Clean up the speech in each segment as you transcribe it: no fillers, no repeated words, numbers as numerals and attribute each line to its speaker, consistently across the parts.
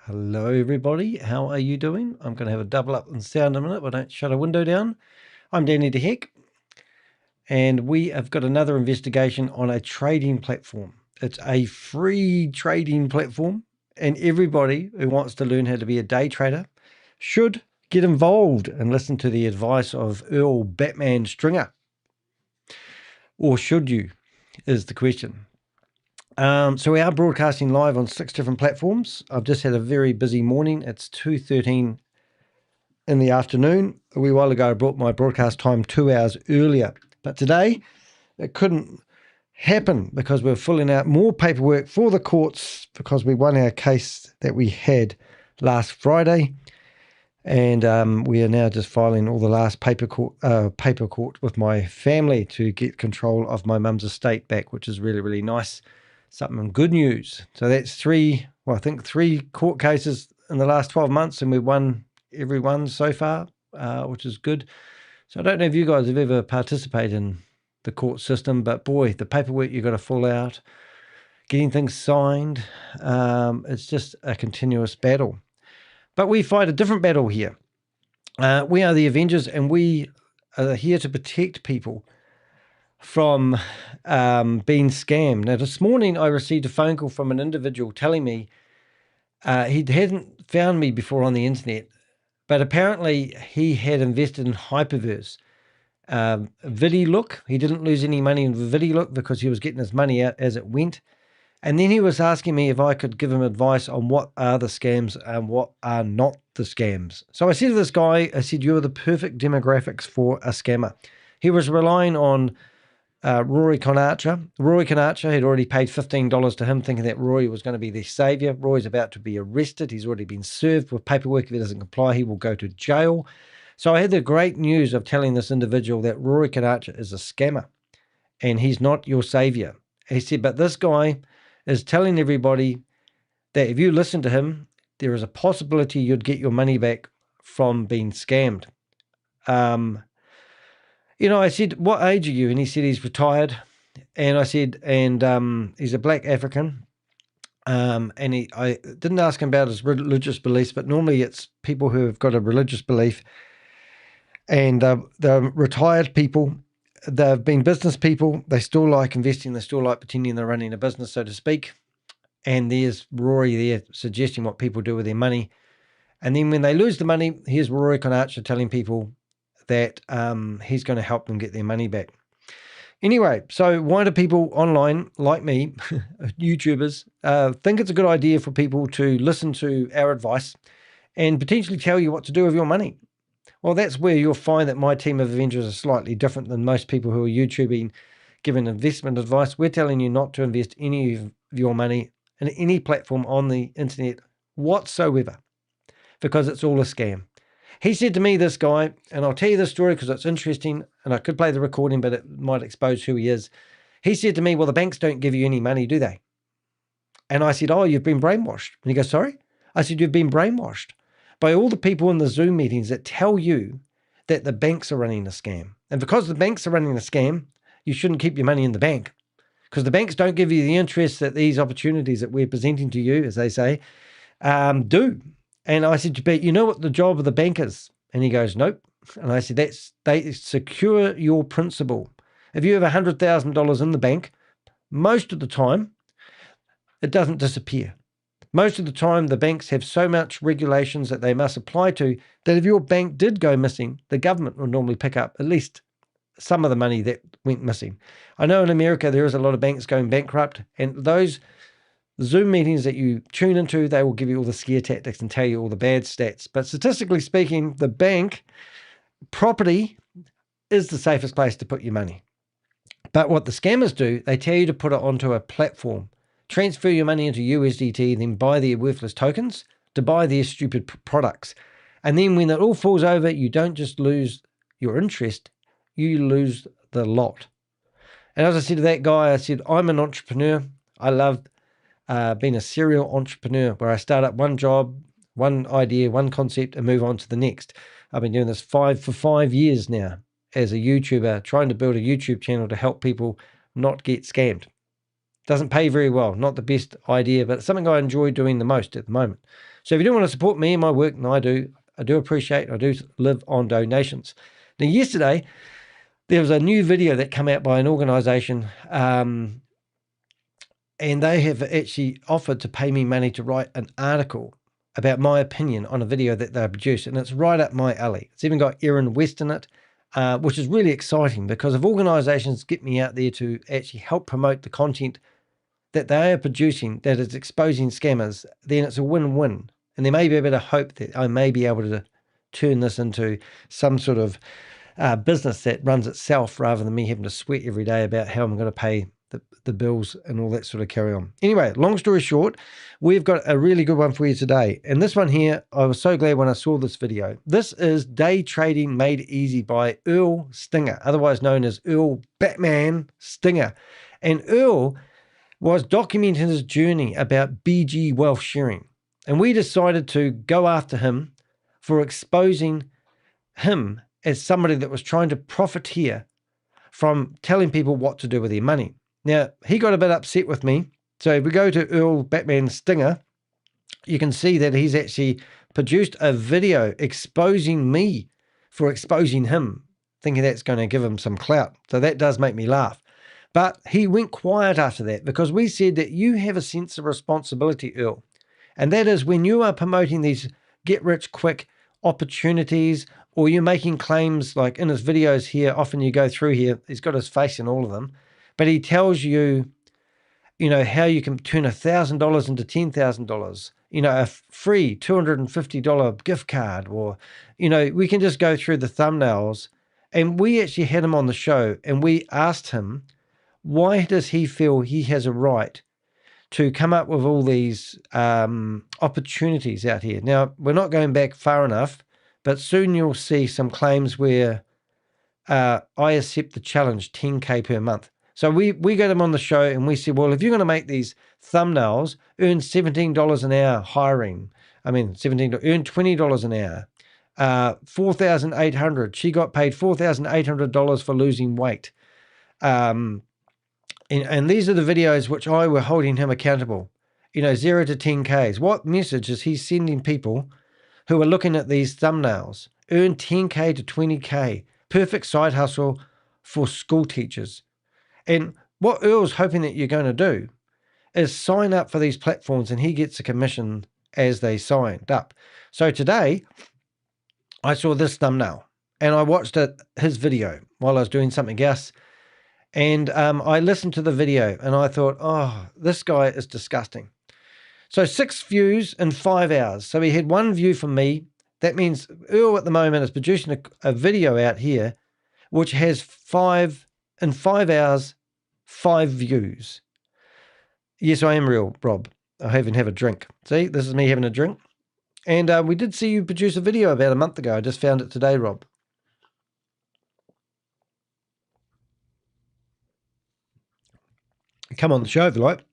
Speaker 1: Hello, everybody. How are you doing? I'm going to have a double up in sound in a minute, but don't shut a window down. I'm Danny DeHeck, and we have got another investigation on a trading platform. It's a free trading platform, and everybody who wants to learn how to be a day trader should get involved and listen to the advice of Earl Batman Stringer. Or should you, is the question. So we are broadcasting live on 6 different platforms. I've just had a very busy morning. It's 2:13 in the afternoon. A wee while ago, I brought my broadcast time 2 hours earlier. But today, it couldn't happen because we're filling out more paperwork for the courts because we won our case that we had last Friday. And we are now just filing all the last paper court with my family to get control of my mum's estate back, which is really, really nice. Something good news. So that's three court cases in the last 12 months, and we've won every one so far, which is good. So I don't know if you guys have ever participated in the court system, but boy, the paperwork you've got to fill out, getting things signed, it's just a continuous battle. But we fight a different battle here. We are the Avengers, and we are here to protect people from being scammed. Now, this morning I received a phone call from an individual telling me he hadn't found me before on the internet, but apparently he had invested in Hyperverse. VidiLook, he didn't lose any money in VidiLook because he was getting his money out as it went. And then he was asking me if I could give him advice on what are the scams and what are not the scams. So I said to this guy, I said, you're the perfect demographics for a scammer. He was relying on Rory Conarcher. Rory Conarcher had already paid $15 to him, thinking that Rory was going to be the savior. Rory's about to be arrested. He's already been served with paperwork. If he doesn't comply, he will go to jail. So I had the great news of telling this individual that Rory Conarcher is a scammer and he's not your savior. He said, but this guy is telling everybody that if you listen to him, there is a possibility you'd get your money back from being scammed. I said, what age are you? And he said he's retired. And I said, and he's a black African. And I didn't ask him about his religious beliefs, but normally it's people who have got a religious belief. And they're retired people. They've been business people. They still like investing. They still like pretending they're running a business, so to speak. And there's Rory there suggesting what people do with their money. And then when they lose the money, here's Rory Conarcher telling people that he's going to help them get their money back. Anyway, so why do people online like me, YouTubers, think it's a good idea for people to listen to our advice and potentially tell you what to do with your money? Well, that's where you'll find that my team of Avengers are slightly different than most people who are YouTubing, giving investment advice. We're telling you not to invest any of your money in any platform on the internet whatsoever, because it's all a scam. He said to me, this guy, and I'll tell you this story because it's interesting, and I could play the recording, but it might expose who he is. He said to me, well, the banks don't give you any money, do they? And I said, oh, you've been brainwashed. And he goes, sorry? I said, you've been brainwashed by all the people in the Zoom meetings that tell you that the banks are running a scam. And because the banks are running a scam, you shouldn't keep your money in the bank, because the banks don't give you the interest that these opportunities that we're presenting to you, as they say, do. And I said, but you know what the job of the bank is? And he goes, nope. And I said, they secure your principal. If you have $100,000 in the bank, most of the time, it doesn't disappear. Most of the time, the banks have so much regulations that they must apply to that if your bank did go missing, the government would normally pick up at least some of the money that went missing. I know in America, there is a lot of banks going bankrupt, and those Zoom meetings that you tune into, they will give you all the scare tactics and tell you all the bad stats. But statistically speaking, the bank property is the safest place to put your money. But what the scammers do, they tell you to put it onto a platform, transfer your money into USDT, then buy their worthless tokens to buy their stupid products. And then when it all falls over, you don't just lose your interest, you lose the lot. And as I said to that guy, I said, I'm an entrepreneur. I love being a serial entrepreneur, where I start up one job, one idea, one concept, and move on to the next. I've been doing this for 5 years now as a YouTuber, trying to build a YouTube channel to help people not get scammed. Doesn't pay very well. Not the best idea, but it's something I enjoy doing the most at the moment. So if you do want to support me and my work, and I do appreciate, I do live on donations. Now, yesterday, there was a new video that came out by an organization, and they have actually offered to pay me money to write an article about my opinion on a video that they produced, and it's right up my alley. It's even got Aaron West in it, which is really exciting, because if organizations get me out there to actually help promote the content that they are producing that is exposing scammers, then it's a win-win. And there may be a bit of hope that I may be able to turn this into some sort of business that runs itself, rather than me having to sweat every day about how I'm going to pay the bills and all that sort of carry on. Anyway, long story short, we've got a really good one for you today. And this one here, I was so glad when I saw this video. This is Day Trading Made Easy by Earl Stinger, otherwise known as Earl Batman Stinger. And Earl was documenting his journey about BG wealth sharing. And we decided to go after him for exposing him as somebody that was trying to profiteer from telling people what to do with their money. Now, he got a bit upset with me. So if we go to Earl Batman Stinger, you can see that he's actually produced a video exposing me for exposing him, thinking that's going to give him some clout. So that does make me laugh. But he went quiet after that, because we said that you have a sense of responsibility, Earl. And that is when you are promoting these get-rich-quick opportunities, or you're making claims like in his videos here, often you go through here, he's got his face in all of them, but he tells you, how you can turn $1,000 into $10,000, a free $250 gift card, or, we can just go through the thumbnails. And we actually had him on the show, and we asked him, why does he feel he has a right to come up with all these opportunities out here? Now, we're not going back far enough, but soon you'll see some claims where I accept the challenge, 10K per month. So we got him on the show, and we said, well, if you're going to make these thumbnails, earn $17 an hour hiring. Earn $20 an hour. 4,800. She got paid $4,800 for losing weight. And these are the videos which I were holding him accountable. 0 to 10Ks. What message is he sending people who are looking at these thumbnails? Earn 10K to 20K. Perfect side hustle for school teachers. And what Earl's hoping that you're going to do is sign up for these platforms, and he gets a commission as they signed up. So today, I saw this thumbnail, and I watched his video while I was doing something else. And I listened to the video, and I thought, oh, this guy is disgusting. So 6 views in 5 hours. So he had 1 view from me. That means Earl at the moment is producing a video out here which has 5 hours, 5 views. Yes, I am real, Rob. I even have a drink. See, this is me having a drink. And we did see you produce a video about a month ago. I just found it today, Rob. Come on the show if you like.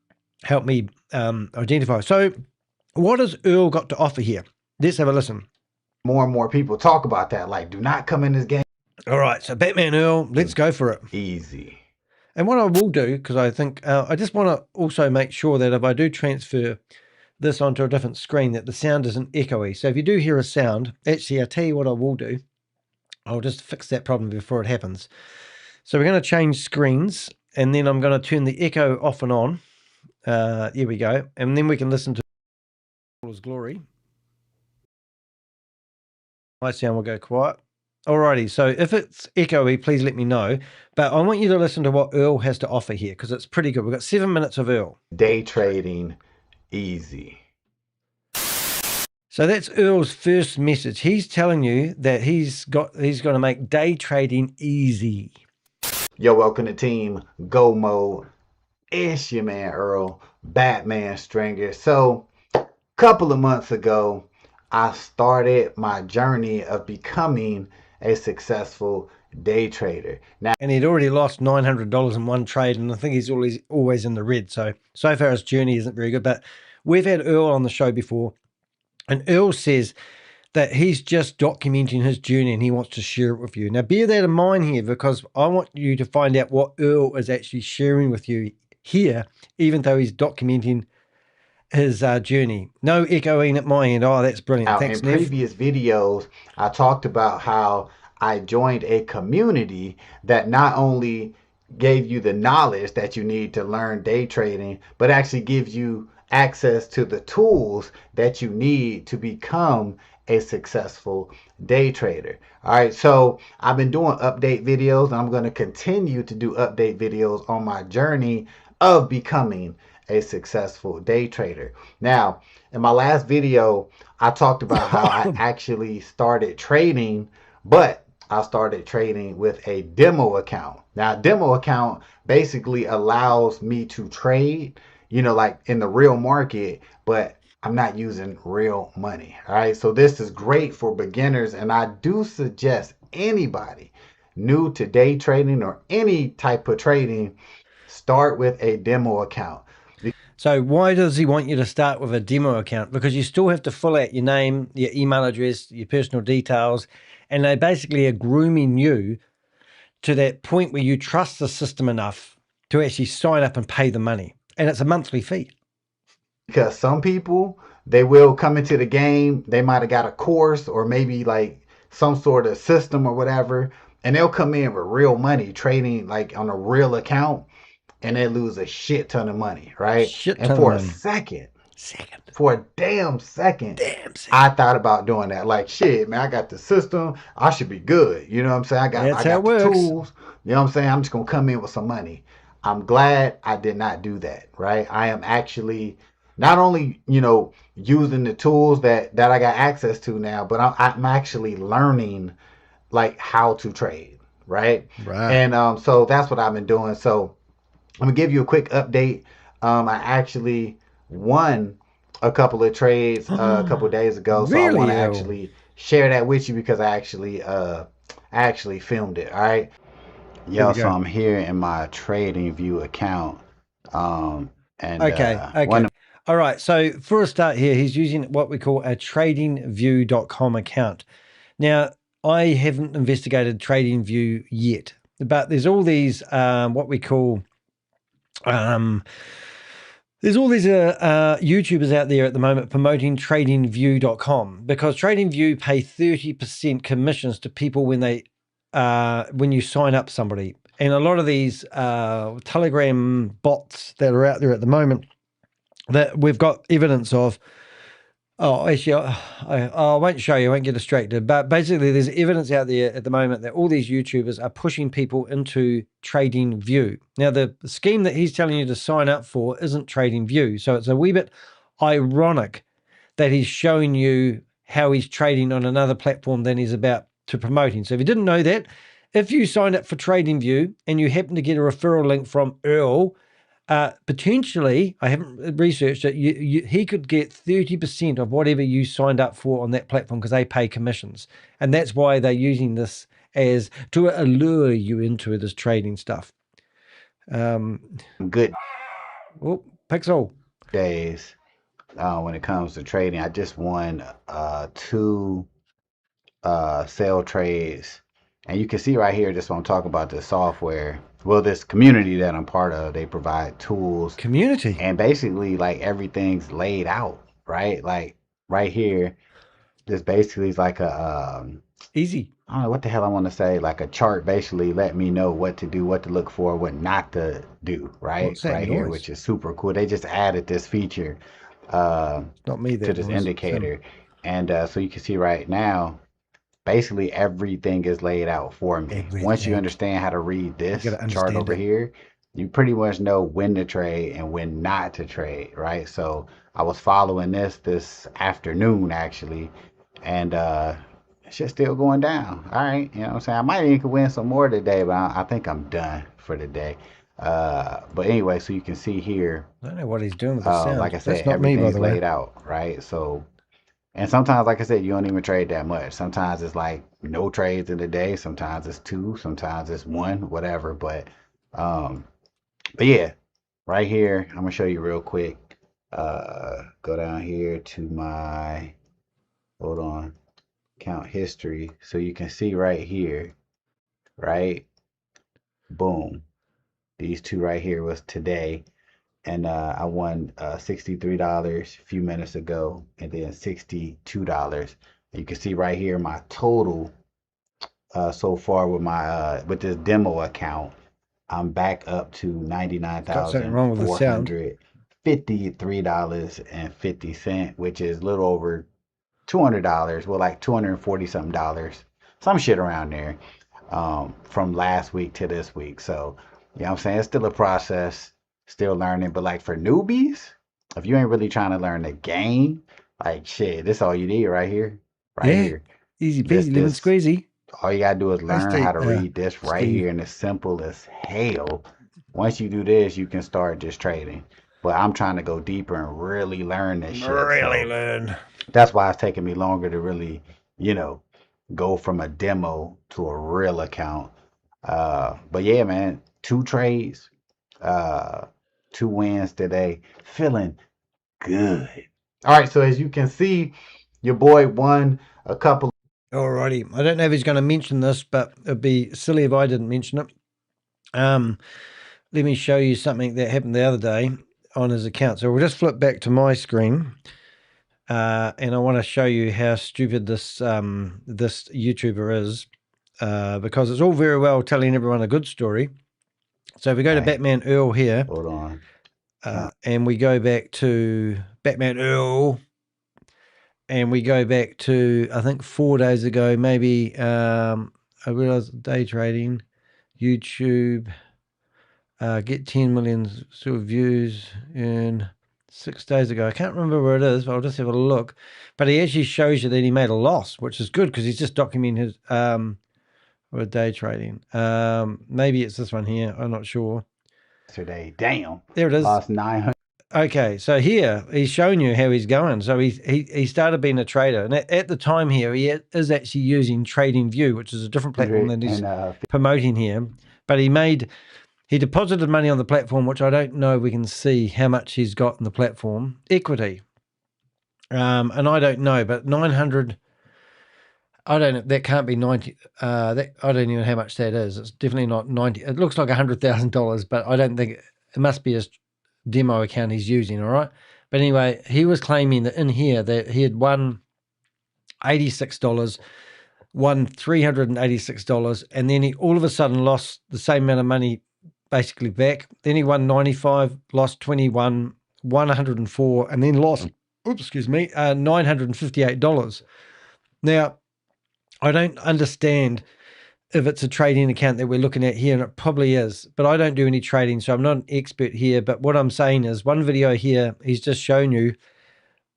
Speaker 1: Help me identify. So what has Earl got to offer here? Let's have a listen.
Speaker 2: More and more people talk about that. Like, do not come in this game.
Speaker 1: All right. So Batman Earl, let's go for it.
Speaker 2: Easy.
Speaker 1: And what I will do, because I think I just want to also make sure that if I do transfer this onto a different screen, that the sound isn't echoey. So if you do hear a sound, actually, I'll tell you what I will do. I'll just fix that problem before it happens. So we're going to change screens, and then I'm going to turn the echo off and on. Here we go. And then we can listen to all his glory. My sound will go quiet. Alrighty, so if it's echoey, please let me know. But I want you to listen to what Earl has to offer here, because it's pretty good. We've got 7 minutes of Earl.
Speaker 2: Day trading easy.
Speaker 1: So that's Earl's first message. He's telling you that he's going to make day trading easy.
Speaker 2: Yo, welcome to Team Go Mode. It's your man Earl, Batman Stringer. So, a couple of months ago, I started my journey of becoming a successful day trader. Now,
Speaker 1: and he'd already lost $900 in one trade, and I think he's always in the red. So far his journey isn't very good. But we've had Earl on the show before, and Earl says that he's just documenting his journey and he wants to share it with you. Now, bear that in mind here, because I want you to find out what Earl is actually sharing with you here, even though he's documenting his journey. No echoing at my end. Oh, that's brilliant.
Speaker 2: Now,
Speaker 1: Thanks,
Speaker 2: in
Speaker 1: Nev.
Speaker 2: previous videos, I talked about how I joined a community that not only gave you the knowledge that you need to learn day trading, but actually gives you access to the tools that you need to become a successful day trader. All right, so I've been doing update videos, and I'm going to continue to do update videos on my journey of becoming a successful day trader. Now, in my last video, I talked about how I actually started trading, but I started trading with a demo account. Now, a demo account basically allows me to trade, like in the real market, but I'm not using real money. All right. So this is great for beginners. And I do suggest anybody new to day trading or any type of trading, start with a demo account.
Speaker 1: So why does he want you to start with a demo account? Because you still have to fill out your name, your email address, your personal details, and they basically are grooming you to that point where you trust the system enough to actually sign up and pay the money. And it's a monthly fee.
Speaker 2: Because some people, they will come into the game, they might have got a course or maybe like some sort of system or whatever, and they'll come in with real money trading like on a real account, and they lose a shit ton of money, right?
Speaker 1: Shit
Speaker 2: And
Speaker 1: ton of
Speaker 2: for a
Speaker 1: money.
Speaker 2: for a damn second,
Speaker 1: Damn second.
Speaker 2: I thought about doing that. Like, shit, man, I got the system. I should be good. You know what I'm saying?
Speaker 1: That's
Speaker 2: I
Speaker 1: how
Speaker 2: got
Speaker 1: it
Speaker 2: the
Speaker 1: works.
Speaker 2: tools. You know what I'm saying? I'm just gonna come in with some money. I'm glad I did not do that, right? I am actually not only, using the tools that I got access to now, but I'm actually learning like how to trade, right?
Speaker 1: Right.
Speaker 2: And so that's what I've been doing. So I'm gonna give you a quick update. I actually won a couple of trades a couple of days ago, so I want
Speaker 1: Really,
Speaker 2: to
Speaker 1: Earl?
Speaker 2: actually share that with you because I actually filmed it. All right,
Speaker 1: Here we
Speaker 2: so
Speaker 1: go.
Speaker 2: I'm here in my Trading View account, and
Speaker 1: Okay.
Speaker 2: one.
Speaker 1: All right. So for a start here, he's using what we call a tradingview.com account. Now, I haven't investigated TradingView yet, but there's all these what we call there's all these YouTubers out there at the moment promoting tradingview.com because TradingView pay 30% commissions to people when you sign up somebody. And a lot of these Telegram bots that are out there at the moment that we've got evidence of. Oh, actually, I won't show you. I won't get distracted. But basically, there's evidence out there at the moment that all these YouTubers are pushing people into Trading View. Now, the scheme that he's telling you to sign up for isn't Trading View. So it's a wee bit ironic that he's showing you how he's trading on another platform than he's about to promoting. So if you didn't know that, if you signed up for Trading View and you happen to get a referral link from Earl, potentially, I haven't researched it, he could get 30% of whatever you signed up for on that platform because they pay commissions. And that's why they're using this as to allure you into this trading stuff.
Speaker 2: Good
Speaker 1: Pixel.
Speaker 2: days when it comes to trading. I just won two sell trades. And you can see right here, just when I'm talking about the software, well, this community that I'm part of, they provide tools.
Speaker 1: Community.
Speaker 2: And basically, like everything's laid out, right? Like right here, this basically is like
Speaker 1: Easy.
Speaker 2: I don't know what the hell I want to say, like a chart basically let me know what to do, what to look for, what not to do, right?
Speaker 1: What's that
Speaker 2: Right here,
Speaker 1: noise?
Speaker 2: which is super cool. They just added this feature
Speaker 1: Not me,
Speaker 2: to
Speaker 1: that
Speaker 2: this
Speaker 1: noise.
Speaker 2: indicator. And so you can see right now, basically everything is laid out for me. Once you
Speaker 1: Everything.
Speaker 2: understand how to read this
Speaker 1: gotta
Speaker 2: chart
Speaker 1: understand
Speaker 2: over
Speaker 1: it.
Speaker 2: here, you pretty much know when to trade and when not to trade, right? So I was following this afternoon actually, and it's just still going down. All right, you know what I'm saying? I might even could win some more today, but I think I'm done for the day. But anyway, so you can see here,
Speaker 1: I don't know what he's doing with the sound.
Speaker 2: like I said,
Speaker 1: That's not me, by
Speaker 2: everything's
Speaker 1: the way.
Speaker 2: laid out, right? So and sometimes, like I said, you don't even trade that much. Sometimes it's like no trades in a day. Sometimes it's two. Sometimes it's one. Whatever. Um, but yeah, right here, I'm gonna show you real quick. Go down here to my hold on count history, so you can see right here, right? Boom. These two right here was today. and I won $63 a few minutes ago, and then $62. You can see right here my total so far with my with this demo account. I'm back up to
Speaker 1: Got something wrong with the sound.
Speaker 2: $99,453.50, which is a little over $200. Well, like 240 something dollars, some shit around there, from last week to this week. So, you know what I'm saying? It's still a process, still learning. But like for newbies, if you ain't really trying to learn the game, like shit, this all you need right here, right
Speaker 1: Yeah,
Speaker 2: here.
Speaker 1: easy
Speaker 2: This
Speaker 1: peasy, lemon
Speaker 2: this
Speaker 1: squeezy.
Speaker 2: all you gotta do is
Speaker 1: Hey,
Speaker 2: learn how
Speaker 1: Steve.
Speaker 2: to read this right
Speaker 1: Steve.
Speaker 2: here, and it's simple as hell. Once you do this, you can start just trading. But I'm trying to go deeper and really learn this shit.
Speaker 1: Really
Speaker 2: So
Speaker 1: learn.
Speaker 2: that's why it's taking me longer to really, you know, go from a demo to a real account. But yeah, man, 2 trades, uh, 2 wins today. Feeling good. All right, so as you can see, your boy won a couple.
Speaker 1: Alrighty. I don't know if he's going to mention this, but it'd be silly if I didn't mention it. Let me show you something that happened the other day on his account. So we'll just flip back to my screen. And I want to show you how stupid this this YouTuber is, because it's all very well telling everyone a good story. So if we go to Batman Earl here,
Speaker 2: hold on,
Speaker 1: and we go back to Batman Earl, and we go back to, I think 4 days ago, maybe, I realized day trading, YouTube, get 10 million sort of views in 6 days ago. I can't remember where it is, but I'll just have a look. But he actually shows you that he made a loss, which is good because he's just documenting his or day trading. Maybe it's this one here. I'm not sure.
Speaker 2: Yesterday, damn.
Speaker 1: There it is.
Speaker 2: Lost 900.
Speaker 1: Okay, so here he's showing you how he's going. So he started being a trader, and at the time here he is actually using TradingView, which is a different platform than he's promoting here. But he deposited money on the platform, which I don't know if we can see how much he's got in the platform equity. And I don't know, but 900. I don't know. That can't be 90. That I don't even know how much that is. It's definitely not 90. It looks like $100,000, but I don't think it must be his demo account he's using. All right. But anyway, he was claiming that in here that he had won $86, won $386, and then he all of a sudden lost the same amount of money basically back. Then he won 95, lost 21, won 104, and then lost, $958. Now, I don't understand if it's a trading account that we're looking at here, and it probably is, but I don't do any trading, so I'm not an expert here. But what I'm saying is one video here, he's just shown you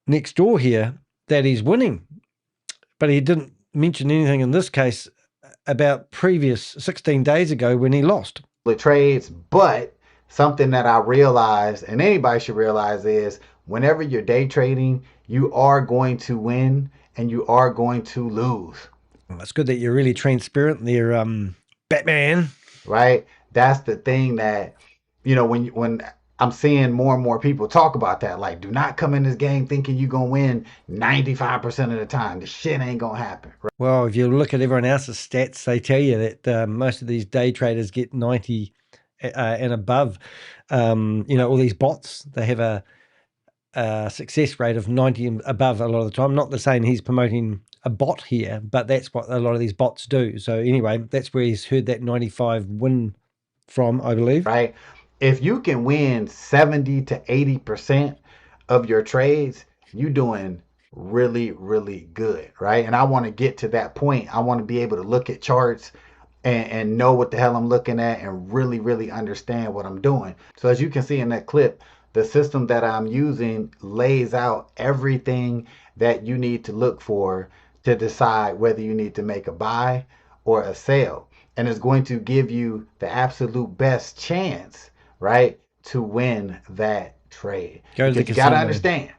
Speaker 1: next door here that he's winning, but he didn't mention anything in this case about previous 16 days ago when he lost.
Speaker 2: Trades, but something that I realized, and anybody should realize, is whenever you're day trading, you are going to win and you are going to lose.
Speaker 1: It's good that you're really transparent there, Batman.
Speaker 2: Right? That's the thing that, you know, when I'm seeing more and more people talk about that, like, do not come in this game thinking you're going to win 95% of the time. The shit ain't going to happen. Right?
Speaker 1: Well, if you look at everyone else's stats, they tell you that most of these day traders get 90 and above. You know, all these bots, they have a success rate of 90 and above a lot of the time. Not the saying he's promoting a bot here, but that's what a lot of these bots do. So anyway, that's where he's heard that 95 win from, I believe.
Speaker 2: Right? If you can win 70 to 80% of your trades, you're doing really, really good, right? And I want to get to that point. I want to be able to look at charts and know what the hell I'm looking at and really, really understand what I'm doing. So as you can see in that clip, the system that I'm using lays out everything that you need to look for to decide whether you need to make a buy or a sell. And it's going to give you the absolute best chance, right, to win that trade. Because you got to understand,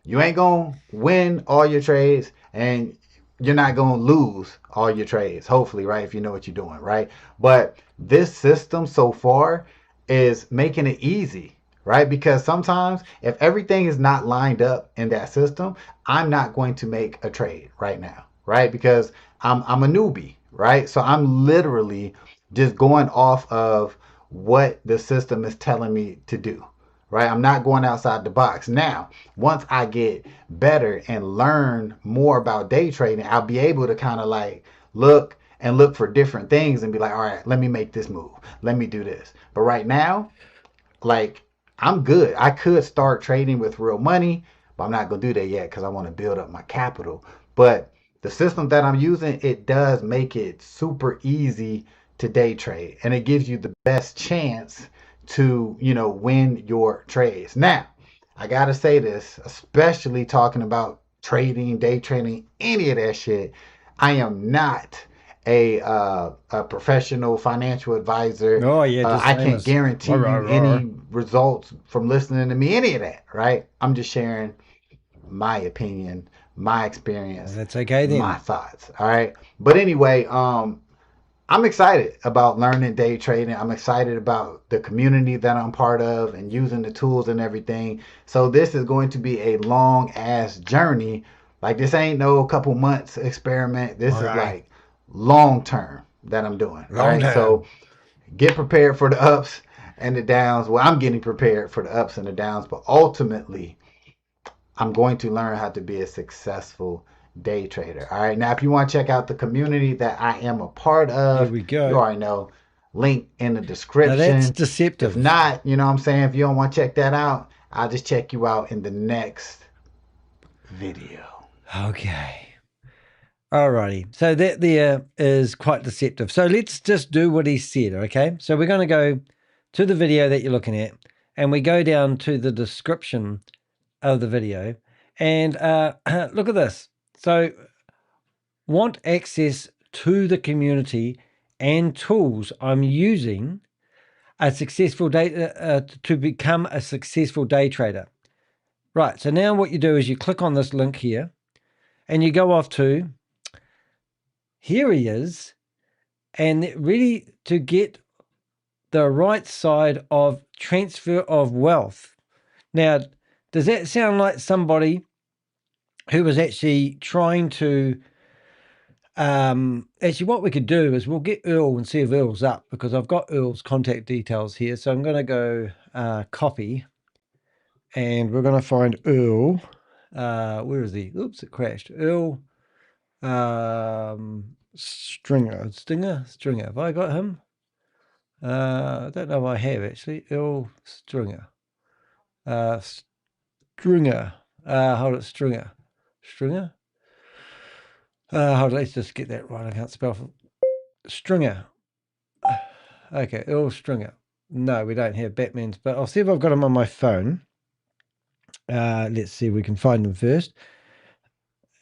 Speaker 2: you ain't going to win all your trades and you're not going to lose all your trades, hopefully, right, if you know what you're doing, right? But this system so far is making it easy, right? Because sometimes if everything is not lined up in that system, I'm not going to make a trade right now, right? Because I'm a newbie, right? So I'm literally just going off of what the system is telling me to do, right? I'm not going outside the box. Now, once I get better and learn more about day trading, I'll be able to kind of like look for different things and be like, all right, let me make this move. Let me do this. But right now, like, I'm good. I could start trading with real money, but I'm not gonna do that yet because I want to build up my capital. But the system that I'm using, it does make it super easy to day trade, and it gives you the best chance to, win your trades. Now, I gotta say this, especially talking about trading, day trading, any of that shit. I am not a professional financial advisor.
Speaker 1: Oh yeah,
Speaker 2: I can't
Speaker 1: disclaimers.
Speaker 2: guarantee
Speaker 1: Rawr, rawr,
Speaker 2: you
Speaker 1: rawr.
Speaker 2: any results from listening to me, any of that, right? I'm just sharing my opinion, my
Speaker 1: Well,
Speaker 2: experience,
Speaker 1: that's okay
Speaker 2: my
Speaker 1: then.
Speaker 2: thoughts, all right? But anyway, I'm excited about learning day trading. I'm excited about the community that I'm part of and using the tools and everything. So this is going to be a long ass journey. Like, this ain't no couple months experiment. This
Speaker 1: All
Speaker 2: is
Speaker 1: right.
Speaker 2: like long term that I'm doing. All
Speaker 1: Long
Speaker 2: right. So
Speaker 1: term.
Speaker 2: get prepared for the ups and the downs. Well, I'm getting prepared for the ups and the downs, but ultimately, I'm going to learn how to be a successful day trader. All right. Now, if you want to check out the community that I am a part
Speaker 1: Here
Speaker 2: of,
Speaker 1: we
Speaker 2: you
Speaker 1: go.
Speaker 2: already know, link in the
Speaker 1: Now that's
Speaker 2: description. If
Speaker 1: deceptive.
Speaker 2: not, you know what I'm saying? If you don't want to check that out, I'll just check you out in the next video.
Speaker 1: Okay. Alrighty. So that there is quite deceptive. So let's just do what he said, okay? So we're going to go to the video that you're looking at, and we go down to the description of the video. And look at this. So, want access to the community and tools I'm using a successful day to become a successful day trader. Right. So now what you do is you click on this link here, and you go off to here he is, and really to get the right side of transfer of wealth. Now, does that sound like somebody who was actually trying to actually what we could do is we'll get Earl and see if Earl's up, because I've got Earl's contact details here. So I'm going to go copy, and we're going to find Earl. Where is he? Oops, it crashed. Earl Stringer. Have I got him? I don't know if I have actually. Earl Stringer. Stringer. Hold it, Stringer. Stringer? Hold on, let's just get that right. I can't spell. Stringer. Okay, Earl Stringer. No, we don't have Batman's, but I'll see if I've got him on my phone. Let's see if we can find him first.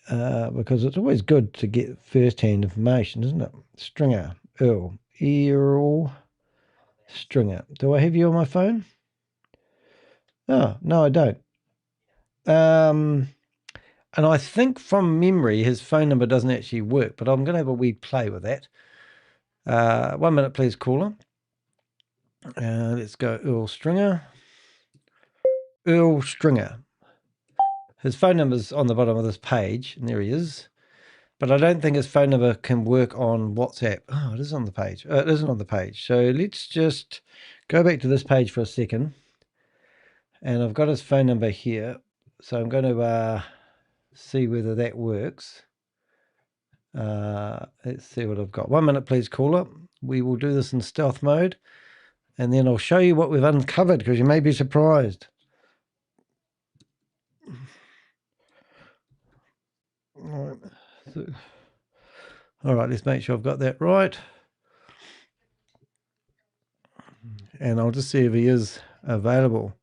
Speaker 1: Because it's always good to get first-hand information, isn't it? Stringer. Earl Stringer. Do I have you on my phone? Oh, no, I don't. And I think from memory, his phone number doesn't actually work, but I'm going to have a wee play with that. 1 minute, please, caller. Let's go Earl Stringer. Earl Stringer. His phone number's on the bottom of this page, and there he is. But I don't think his phone number can work on WhatsApp. Oh, it is on the page. It isn't on the page. So let's just go back to this page for a second. And I've got his phone number here. So I'm going to see whether that works. Let's see what I've got. 1 minute, please, caller. We will do this in stealth mode, and then I'll show you what we've uncovered, because you may be surprised. All right, let's make sure I've got that right. And I'll just see if he is available,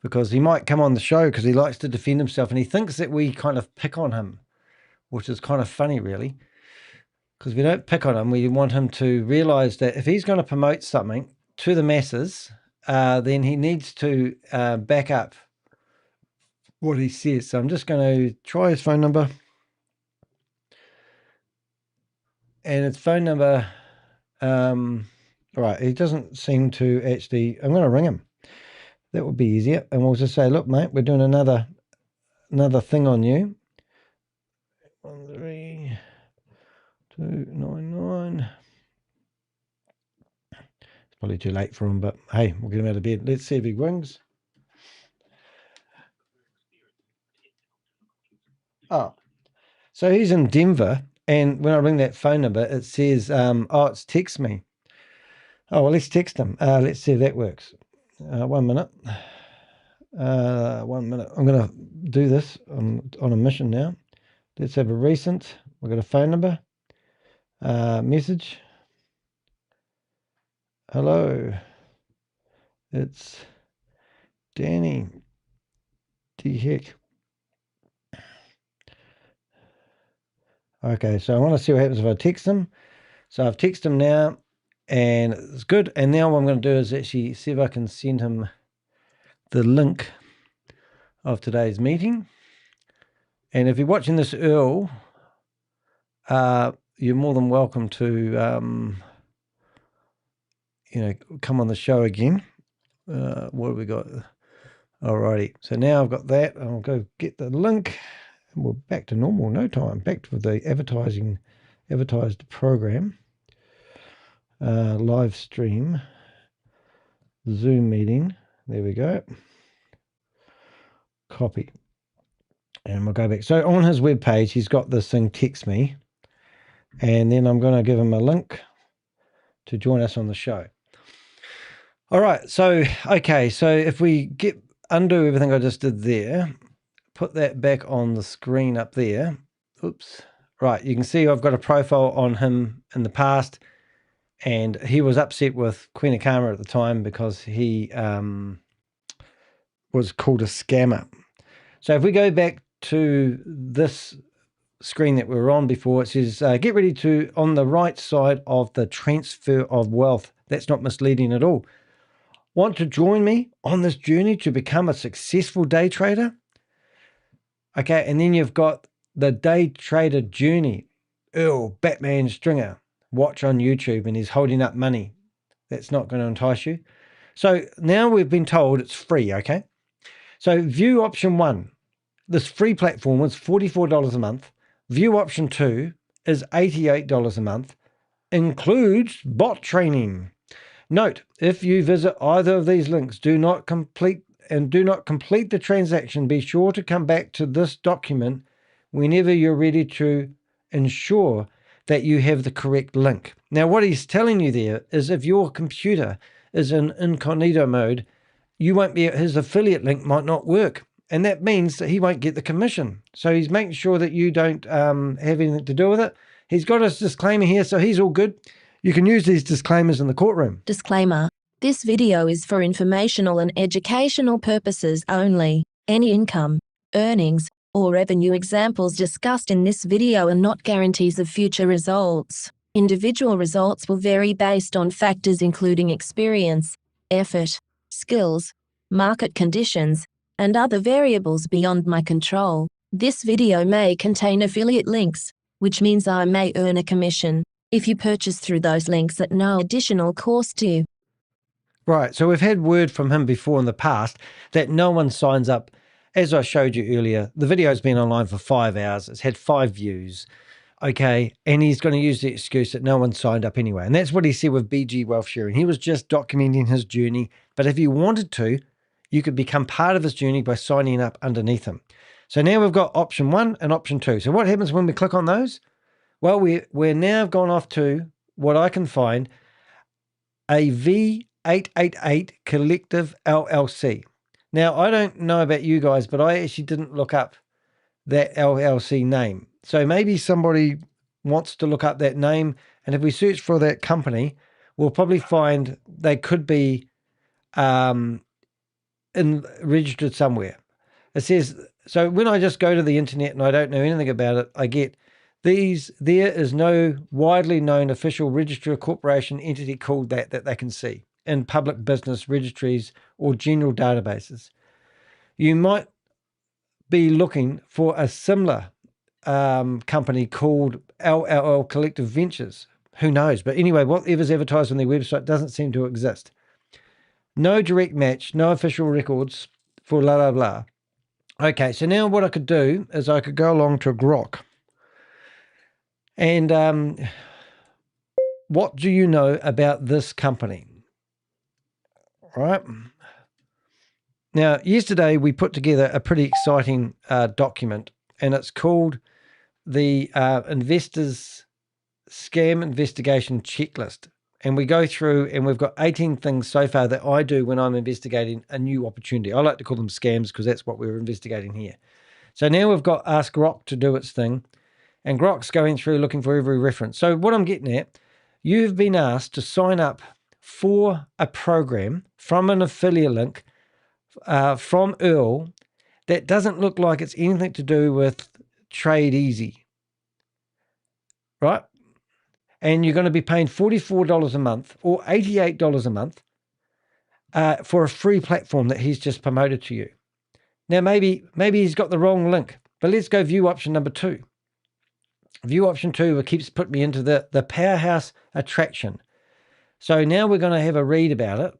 Speaker 1: because he might come on the show because he likes to defend himself, and he thinks that we kind of pick on him, which is kind of funny, really, because we don't pick on him. We want him to realize that if he's going to promote something to the masses, then he needs to back up what he says. So I'm just going to try his phone number. And his phone number, right, he doesn't seem to actually, I'm going to ring him. That would be easier. And we'll just say, look, mate, we're doing another thing on you. 13299. It's probably too late for him, but hey, we'll get him out of bed. Let's see if he rings. Oh, so he's in Denver, and when I ring that phone number, it says, it's text me. Oh, well, let's text him. Let's see if that works. 1 minute. 1 minute. I'm going to do this. I'm on a mission now. Let's have a recent. We've got a phone number. Message. Hello. It's Danny. The heck. Okay, so I want to see what happens if I text him. So I've texted him now, and it's good. And now what I'm going to do is actually see if I can send him the link of today's meeting. And if you're watching this, Earl, you're more than welcome to, come on the show again. What have we got? Alrighty. So now I've got that. I'll go get the link, and we're back to normal. No time. Back to the advertised program. Live stream. Zoom meeting. There we go. Copy. And we'll go back. So on his webpage, he's got this thing, text me. And then I'm going to give him a link to join us on the show. All right. So, okay. So if we undo everything I just did there, put that back on the screen up there. Oops. Right. You can see I've got a profile on him in the past. And he was upset with Queen of Karma at the time because he was called a scammer. So if we go back to this screen that we were on before, it says, get ready to, on the right side of the transfer of wealth. That's not misleading at all. Want to join me on this journey to become a successful day trader? Okay, and then you've got the day trader journey. Earl, Batman Stringer, watch on YouTube, and he's holding up money. That's not going to entice you. So now we've been told it's free, okay? So view option 1. This free platform is $44 a month. View option 2 is $88 a month. Includes bot training. Note, if you visit either of these links, do not complete the transaction, be sure to come back to this document whenever you're ready to ensure that you have the correct link. Now, what he's telling you there is if your computer is in incognito mode, his affiliate link might not work. And that means that he won't get the commission. So he's making sure that you don't have anything to do with it. He's got his disclaimer here, so he's all good. You can use these disclaimers in the courtroom.
Speaker 3: Disclaimer. This video is for informational and educational purposes only. Any income, earnings, or revenue examples discussed in this video are not guarantees of future results. Individual results will vary based on factors including experience, effort, skills, market conditions, and other variables beyond my control. This video may contain affiliate links, which means I may earn a commission if you purchase through those links at no additional cost to you.
Speaker 1: Right, so we've had word from him before in the past that no one signs up. As I showed you earlier, the video's been online for 5 hours. It's had 5 views. Okay, and he's going to use the excuse that no one signed up anyway. And that's what he said with BG Wealth Sharing. He was just documenting his journey. But if you wanted to, you could become part of his journey by signing up underneath him. So now we've got option 1 and option 2. So what happens when we click on those? Well, we're now gone off to what I can find, a V888 Collective LLC. Now, I don't know about you guys, but I actually didn't look up that LLC name. So maybe somebody wants to look up that name. And if we search for that company, we'll probably find they could be registered somewhere. It says, so when I just go to the internet and I don't know anything about it, I get there is no widely known official registry or corporation entity called that they can see in public business registries or general databases. You might be looking for a similar company called LLL Collective Ventures. Who knows? But anyway, whatever's advertised on their website doesn't seem to exist. No direct match, no official records for blah, blah, blah. Okay, so now what I could do is I could go along to Grok. And what do you know about this company? All right. Now, yesterday we put together a pretty exciting document and it's called the Investors Scam Investigation Checklist. And we go through, and we've got 18 things so far that I do when I'm investigating a new opportunity. I like to call them scams because that's what we're investigating here. So now we've got Ask Grok to do its thing, and Grok's going through looking for every reference. So what I'm getting at, you've been asked to sign up for a program from an affiliate link from Earl that doesn't look like it's anything to do with Trade Easy, right? And you're going to be paying $44 a month or $88 a month for a free platform that he's just promoted to you. Now, maybe he's got the wrong link, but let's go view option number 2. View option 2 keeps putting me into the powerhouse attraction. So now we're going to have a read about it.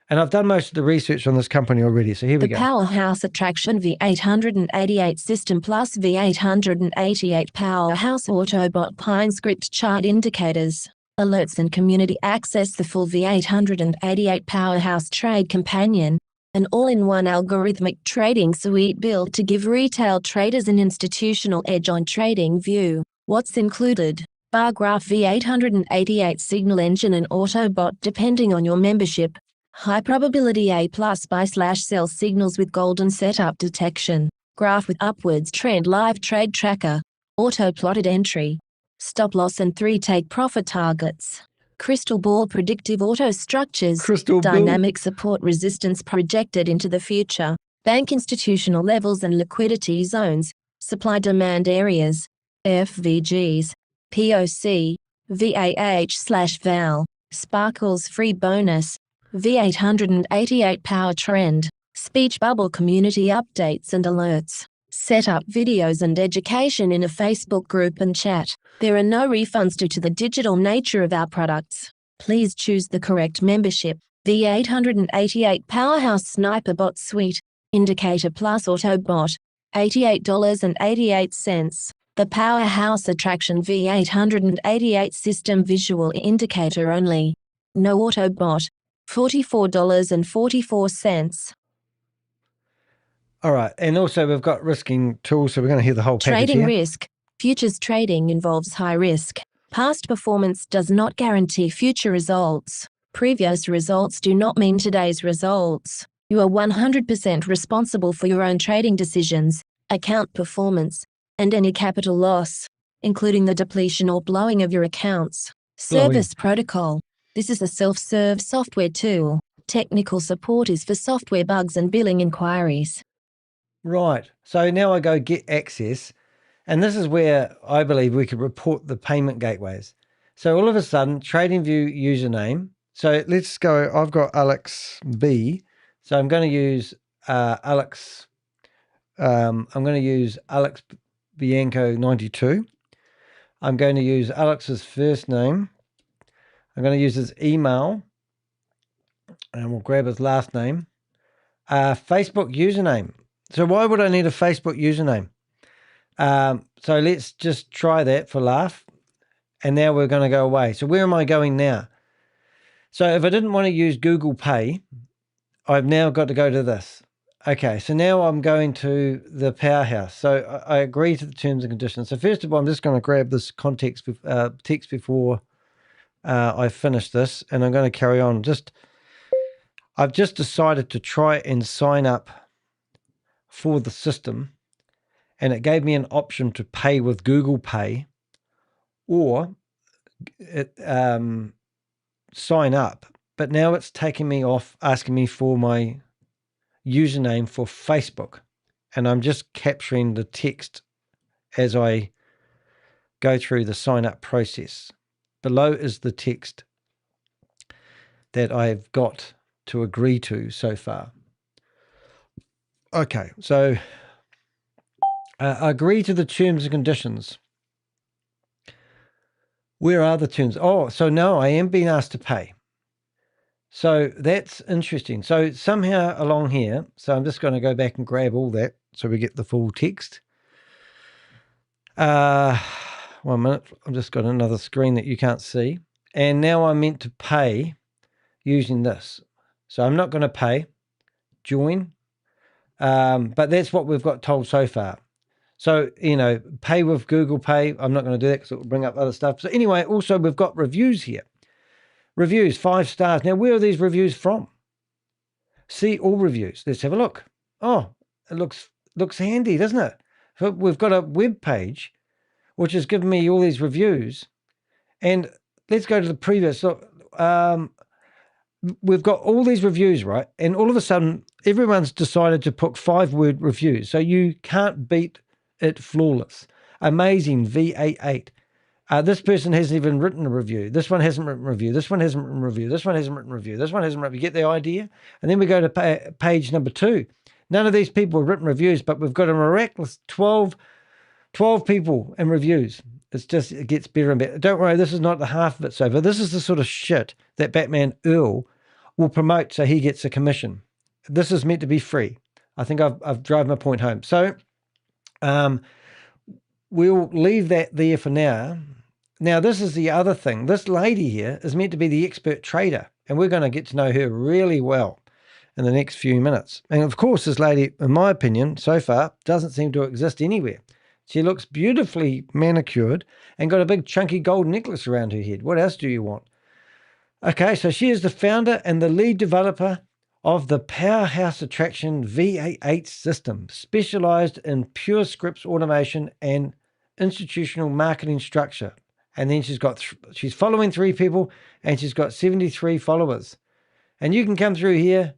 Speaker 1: And I've done most of the research on this company already, so here we go.
Speaker 3: The Powerhouse Attraction V888 System Plus V888 Powerhouse Autobot Pine Script Chart Indicators, Alerts and Community Access. The full V888 Powerhouse Trade Companion, an all-in-one algorithmic trading suite built to give retail traders an institutional edge on TradingView. What's included? Bar graph V888 signal engine and Autobot depending on your membership. High probability A+ buy/sell signals with golden setup detection. Graph with upwards trend. Live trade tracker. Auto plotted entry. Stop loss and 3 take profit targets. Crystal ball predictive auto structures.
Speaker 1: Crystal ball.
Speaker 3: Dynamic support resistance projected into the future. Bank institutional levels and liquidity zones. Supply demand areas. FVGs. POC. VAH/VAL. Sparkles free bonus. V888 Power Trend, Speech Bubble Community Updates and Alerts, Setup Videos and Education in a Facebook group and chat. There are no refunds due to the digital nature of our products. Please choose the correct membership. V888 Powerhouse Sniper Bot Suite, Indicator Plus Autobot, $88.88. The Powerhouse Attraction V888 System Visual Indicator only. No Autobot. $44.44.
Speaker 1: All right. And also we've got risking tools, so we're going to hear the whole package
Speaker 3: Trading
Speaker 1: here.
Speaker 3: risk. Futures trading involves high risk. Past performance does not guarantee future results. Previous results do not mean today's results. You are 100% responsible for your own trading decisions, account performance, and any capital loss, including the depletion or blowing of your accounts. Service protocol. This is a self-serve software tool. Technical support is for software bugs and billing inquiries.
Speaker 1: Right. So now I go get access, and this is where I believe we could report the payment gateways. So all of a sudden, TradingView username. So let's go. I've got Alex B. So I'm going to use Alex. I'm going to use Alex Bianco 92. I'm going to use Alex's first name. I'm going to use his email, and we'll grab his last name. Facebook username. So why would I need a Facebook username? So let's just try that for laugh. And now we're going to go away. So where am I going now? So if I didn't want to use Google Pay, I've now got to go to this. Okay, so now I'm going to the Powerhouse. So I agree to the terms and conditions. So first of all, I'm just going to grab this text before I finish this, and I'm going to carry on. I've just decided to try and sign up for the system, and it gave me an option to pay with Google Pay or sign up. But now it's taking me off, asking me for my username for Facebook, and I'm just capturing the text as I go through the sign up process. Below is the text that I've got to agree to so far. Okay, so I agree to the terms and conditions. Where are the terms? Oh, so no, I am being asked to pay. So that's interesting. So somehow along here, so I'm just going to go back and grab all that so we get the full text. 1 minute. I've just got another screen that you can't see. And now I'm meant to pay using this. So I'm not going to pay. Join. But that's what we've got told so far. So, you know, pay with Google Pay. I'm not going to do that because it will bring up other stuff. So anyway, also we've got reviews here. Reviews, 5 stars. Now, where are these reviews from? See all reviews. Let's have a look. Oh, it looks handy, doesn't it? So we've got a web page which has given me all these reviews. And let's go to the previous. So, we've got all these reviews, right? And all of a sudden, everyone's decided to put 5-word reviews. So you can't beat it flawless. Amazing V888. This person hasn't even written a review. This one hasn't written a review. This one hasn't written a review. This one hasn't written a review. This one hasn't written. You get the idea? And then we go to page number 2. None of these people have written reviews, but we've got a miraculous 12 people in reviews. It gets better and better. Don't worry, this is not the half of it so far. This is the sort of shit that Batman Earl will promote so he gets a commission. This is meant to be free. I think I've driven my point home. So we'll leave that there for now. Now, this is the other thing. This lady here is meant to be the expert trader, and we're going to get to know her really well in the next few minutes. And of course, this lady, in my opinion, so far, doesn't seem to exist anywhere. She looks beautifully manicured and got a big chunky gold necklace around her head. What else do you want? Okay, so she is the founder and the lead developer of the powerhouse attraction V888 system, specialized in pure scripts automation and institutional marketing structure. And then she's following 3 people and she's got 73 followers. And you can come through here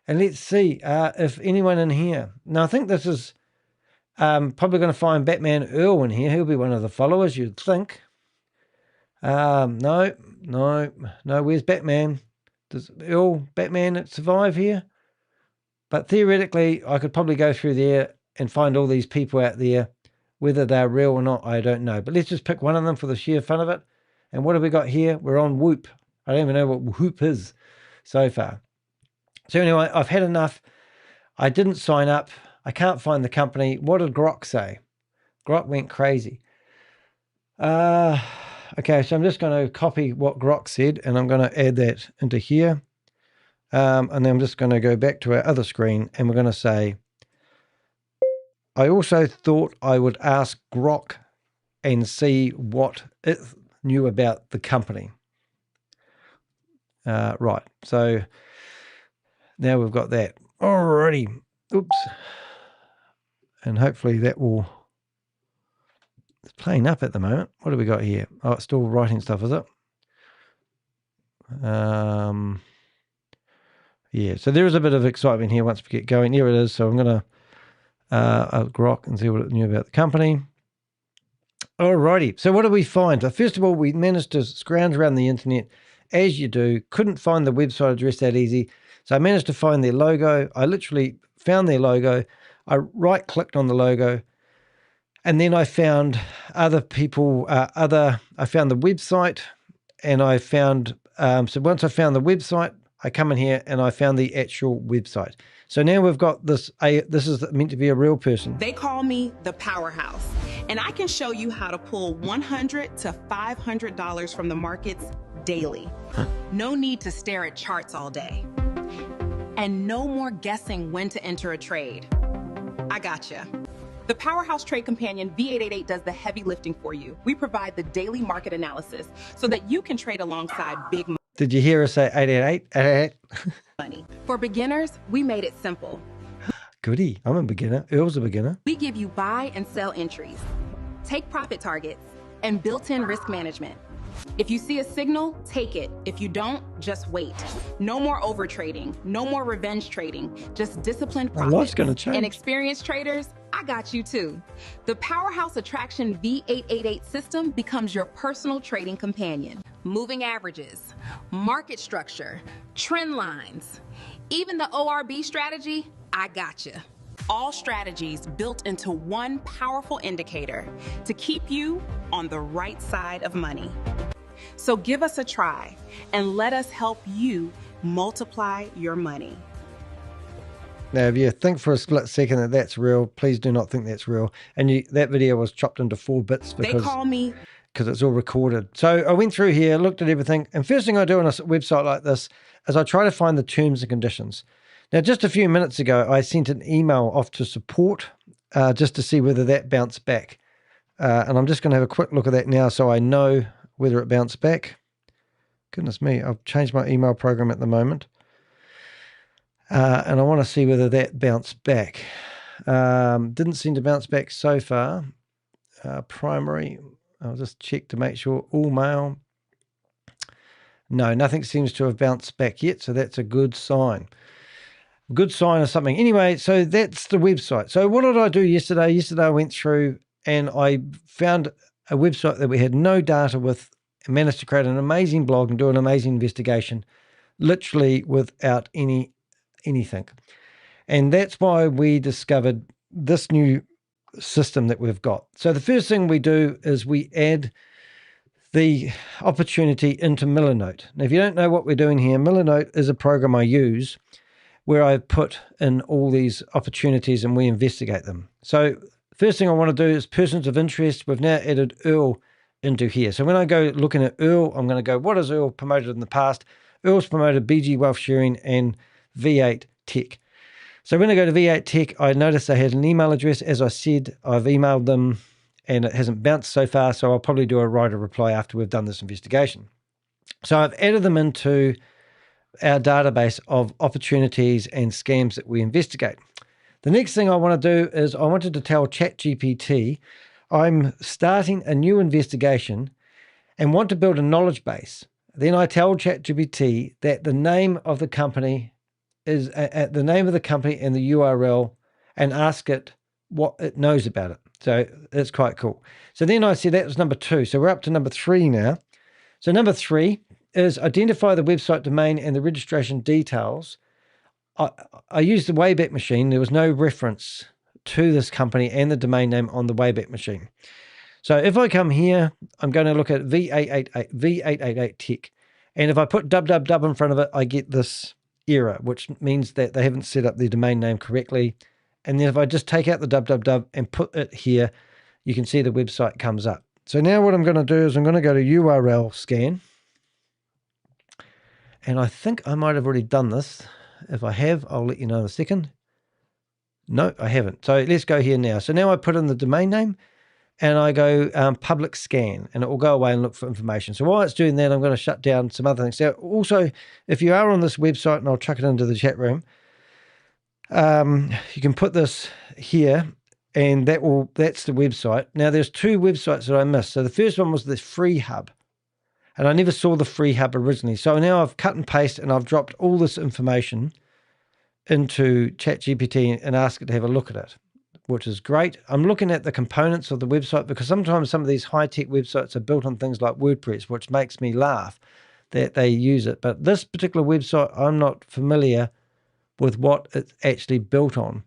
Speaker 1: and let's see if anyone in here. Now, I think this is probably going to find Batman Earl in here. He'll be one of the followers, you'd think. No. Where's Batman? Does Earl, Batman survive here? But theoretically, I could probably go through there and find all these people out there. Whether they're real or not, I don't know. But let's just pick one of them for the sheer fun of it. And what have we got here? We're on Whoop. I don't even know what Whoop is so far. So anyway, I've had enough. I didn't sign up. I can't find the company. What did Grok say? Grok went crazy. Okay, so I'm just going to copy what Grok said, and I'm going to add that into here. And then I'm just going to go back to our other screen, and we're going to say, I also thought I would ask Grok and see what it knew about the company. Right, so now we've got that. Alrighty. Oops. And hopefully that will... It's playing up at the moment. What do we got here? Oh, it's still writing stuff, is it? Yeah, so there is a bit of excitement here once we get going. Here it is. So I'm going to Grok and see what it knew about the company. Alrighty. So what did we find? So first of all, we managed to scrounge around the internet, as you do. Couldn't find the website address that easy. So I managed to find their logo. I literally found their logo. I right-clicked on the logo. And then I found other people, I found the website, and I found, so once I found the website, I come in here and I found the actual website. So now we've got this, this is meant to be a real person.
Speaker 4: They call me the powerhouse, and I can show you how to pull $100 to $500 from the markets daily. No need to stare at charts all day. And no more guessing when to enter a trade. I gotcha. The Powerhouse Trade Companion V888 does the heavy lifting for you. We provide the daily market analysis so that you can trade alongside big money.
Speaker 1: Did you hear us say 888?
Speaker 4: Money. For beginners, we made it simple.
Speaker 1: Goody, I'm a beginner. Earl's a beginner.
Speaker 4: We give you buy and sell entries, take profit targets, and built-in risk management. If you see a signal, take it. If you don't, just wait. No more over trading, no more revenge trading, just disciplined profits.
Speaker 1: A lot's gonna change.
Speaker 4: And experienced traders, I got you too. The Powerhouse Attraction V888 system becomes your personal trading companion. Moving averages, market structure, trend lines, even the ORB strategy, I gotcha. All strategies built into one powerful indicator to keep you on the right side of money. So give us a try and let us help you multiply your money.
Speaker 1: Now, if you think for a split second that that's real, please do not think that's real. And that video was chopped into 4 bits because it's all recorded. So I went through here, looked at everything, and first thing I do on a website like this is I try to find the terms and conditions. Now, just a few minutes ago, I sent an email off to support just to see whether that bounced back. And I'm just going to have a quick look at that now so I know whether it bounced back. Goodness me, I've changed my email program at the moment. And I want to see whether that bounced back. Didn't seem to bounce back so far. Primary, I'll just check to make sure. All mail. No, nothing seems to have bounced back yet, so that's a good sign. Good sign of something. Anyway, so that's the website. So what did I do yesterday? Yesterday I went through and I found a website that we had no data with, and managed to create an amazing blog and do an amazing investigation, literally without anything. And that's why we discovered this new system that we've got. So the first thing we do is we add the opportunity into Millernote. Now, if you don't know what we're doing here, Millernote is a program I use where I put in all these opportunities and we investigate them. So first thing I want to do is persons of interest. We've now added Earl into here. So when I go looking at Earl, I'm going to go, what has Earl promoted in the past? Earl's promoted BG Wealth Sharing and V8 Tech. So when I go to V8 Tech, I notice they had an email address. As I said, I've emailed them and it hasn't bounced so far, so I'll probably do a write a reply after we've done this investigation. So I've added them into our database of opportunities and scams that we investigate. The next thing I want to do is I wanted to tell ChatGPT I'm starting a new investigation and want to build a knowledge base. Then I tell ChatGPT that the name of the company is the name of the company and the URL, and ask it what it knows about it. So it's quite cool. So then I said that was number 2. So we're up to number 3 now. So number 3 is identify the website domain and the registration details. I used the Wayback Machine. There was no reference to this company and the domain name on the Wayback Machine. So if I come here, I'm going to look at V888 Tech. And if I put www in front of it, I get this error, which means that they haven't set up the domain name correctly. And then if I just take out the www and put it here, you can see the website comes up. So now what I'm going to do is I'm going to go to URL scan. And I think I might have already done this. If I have, I'll let you know in a second. No, I haven't. So let's go here now. So now I put in the domain name and I go public scan, and it will go away and look for information. So while it's doing that, I'm going to shut down some other things. Now, also, if you are on this website, and I'll chuck it into the chat room, you can put this here, and that's the website. Now, there's 2 websites that I missed. So the first one was the Free Hub, and I never saw the Free Hub originally. So now I've cut and pasted, and I've dropped all this information into ChatGPT and asked it to have a look at it, which is great. I'm looking at the components of the website because sometimes some of these high-tech websites are built on things like WordPress, which makes me laugh that they use it. But this particular website, I'm not familiar with what it's actually built on.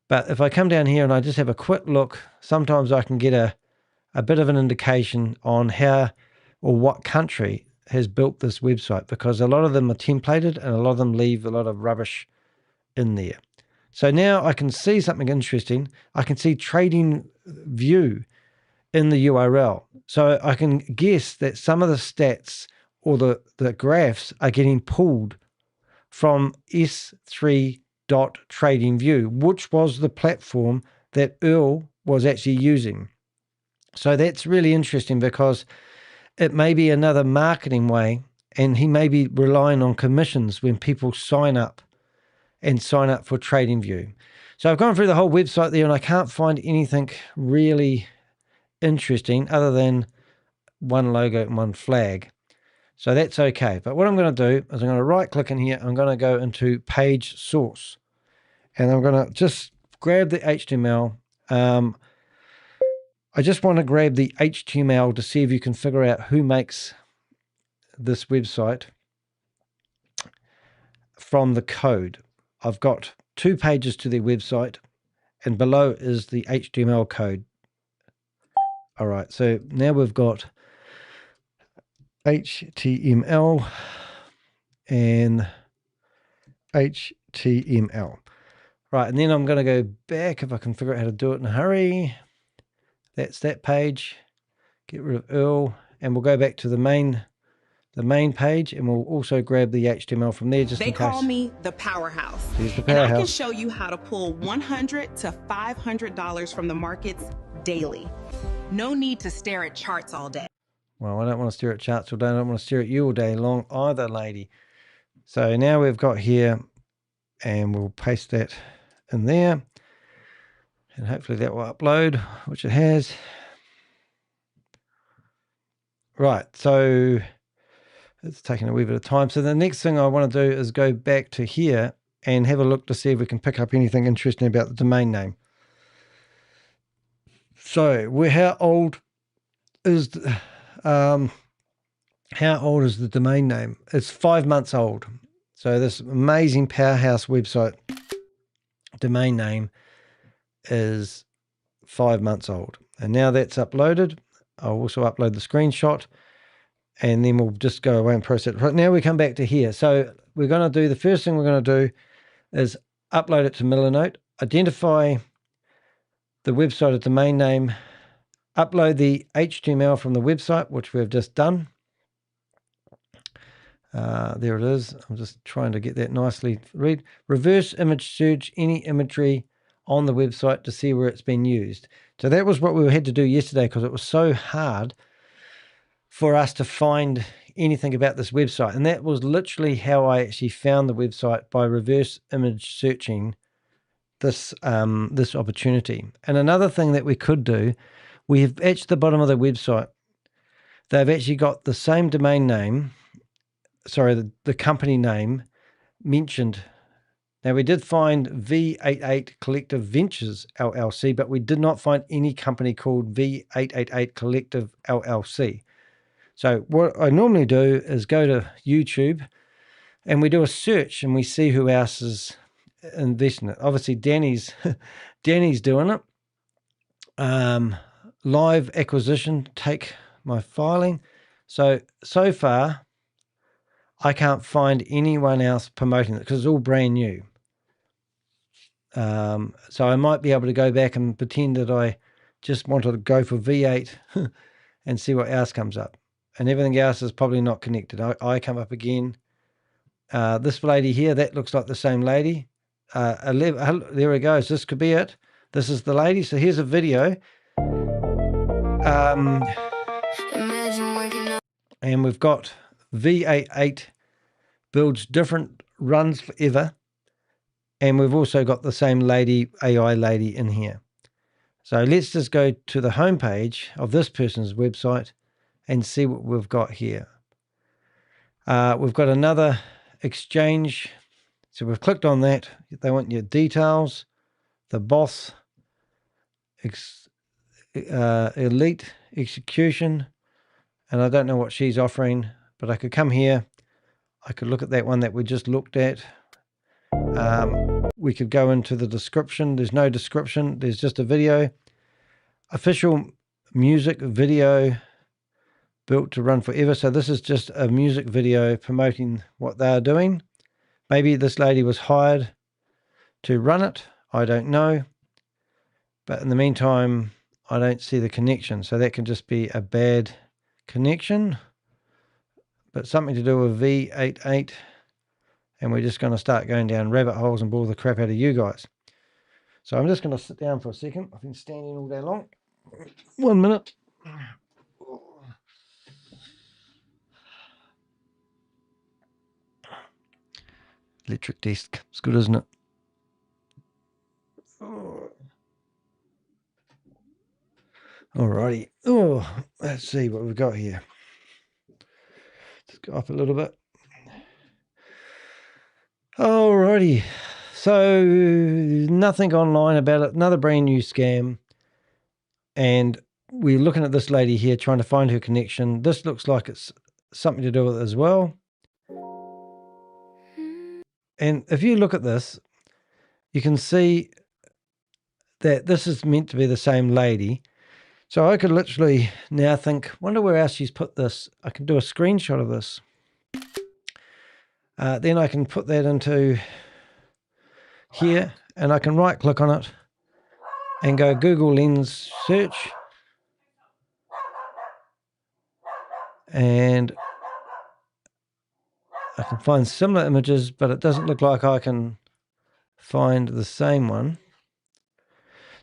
Speaker 1: But if I come down here and I just have a quick look, sometimes I can get a bit of an indication on how or what country has built this website, because a lot of them are templated and a lot of them leave a lot of rubbish in there. So now I can see something interesting. I can see trading view in the URL. So I can guess that some of the stats or the graphs are getting pulled from S3.TradingView, which was the platform that Earl was actually using. So that's really interesting because it may be another marketing way, and he may be relying on commissions when people sign up for TradingView. So I've gone through the whole website there and I can't find anything really interesting other than one logo and one flag. So that's okay. But what I'm going to do is I'm going to right click in here. I'm going to go into page source and I'm going to just grab the HTML. I just want to grab the HTML to see if you can figure out who makes this website from the code. I've got 2 pages to their website and below is the HTML code. All right, so now we've got HTML and HTML. Right, and then I'm going to go back if I can figure out how to do it in a hurry. That's that page. Get rid of Earl, and we'll go back to the main the main page, and we'll also grab the HTML from there just
Speaker 4: They
Speaker 1: in case.
Speaker 4: call me the powerhouse.
Speaker 1: Here's the
Speaker 4: And I can
Speaker 1: powerhouse.
Speaker 4: show you how to pull $100 to $500 from the markets daily. No need to stare at charts all day.
Speaker 1: Well, I don't want to stare at charts all day. I don't want to stare at you all day long either, lady. So now we've got here, and we'll paste that in there. And hopefully that will upload, which it has. Right, so it's taking a wee bit of time. So the next thing I want to do is go back to here and have a look to see if we can pick up anything interesting about the domain name. So how old is the domain name? It's 5 months old. So this amazing powerhouse website domain name is 5 months old. And now that's uploaded. I'll also upload the screenshot, and then we'll just go away and process it. Right now we come back to here. So we're going to do, the first thing we're going to do is upload it to Millernote, identify the website of domain name, upload the HTML from the website, which we've just done. There it is. I'm just trying to get that nicely read. Reverse image search any imagery on the website to see where it's been used. So that was what we had to do yesterday, because it was so hard for us to find anything about this website. And that was literally how I actually found the website, by reverse image searching this this opportunity. And another thing that we could do, we have at the bottom of the website, they've actually got the same domain name, sorry, the company name mentioned. Now, we did find V888 Collective Ventures LLC, but we did not find any company called V888 Collective LLC. So what I normally do is go to YouTube and we do a search and we see who else is investing it. Obviously, Danny's doing it. Live acquisition, take my filing. So far, I can't find anyone else promoting it because it's all brand new. So I might be able to go back and pretend that I just wanted to go for V8 and see what else comes up. And everything else is probably not connected. I come up again. This lady here, that looks like the same lady. There it goes. This could be it. This is the lady. So here's a video. And we've got V88 builds different runs forever. And we've also got the same lady, AI lady, in here. So let's just go to the homepage of this person's website and see what we've got here. We've got another exchange. So we've clicked on that. They want your details, the boss, elite execution. And I don't know what she's offering, but I could come here. I could look at that one that we just looked at. We could go into the description. There's no description. There's just a video. Official music video built to run forever. So this is just a music video promoting what they are doing. Maybe this lady was hired to run it. I don't know. But in the meantime, I don't see the connection. So that can just be a bad connection. But something to do with V88. And we're just going to start going down rabbit holes and bore the crap out of you guys. So I'm just going to sit down for a second. I've been standing all day long. 1 minute. Electric desk. It's good, isn't it? Alrighty. Oh, let's see what we've got here. Let's go up a little bit. Alrighty. So nothing online about it. Another brand new scam. And we're looking at this lady here trying to find her connection. This looks like it's something to do with it as well. And if you look at this, you can see that this is meant to be the same lady. So I could literally now think, wonder where else she's put this. I can do a screenshot of this. Then I can put that into here and I can right click on it and go Google Lens search. And I can find similar images, but it doesn't look like I can find the same one.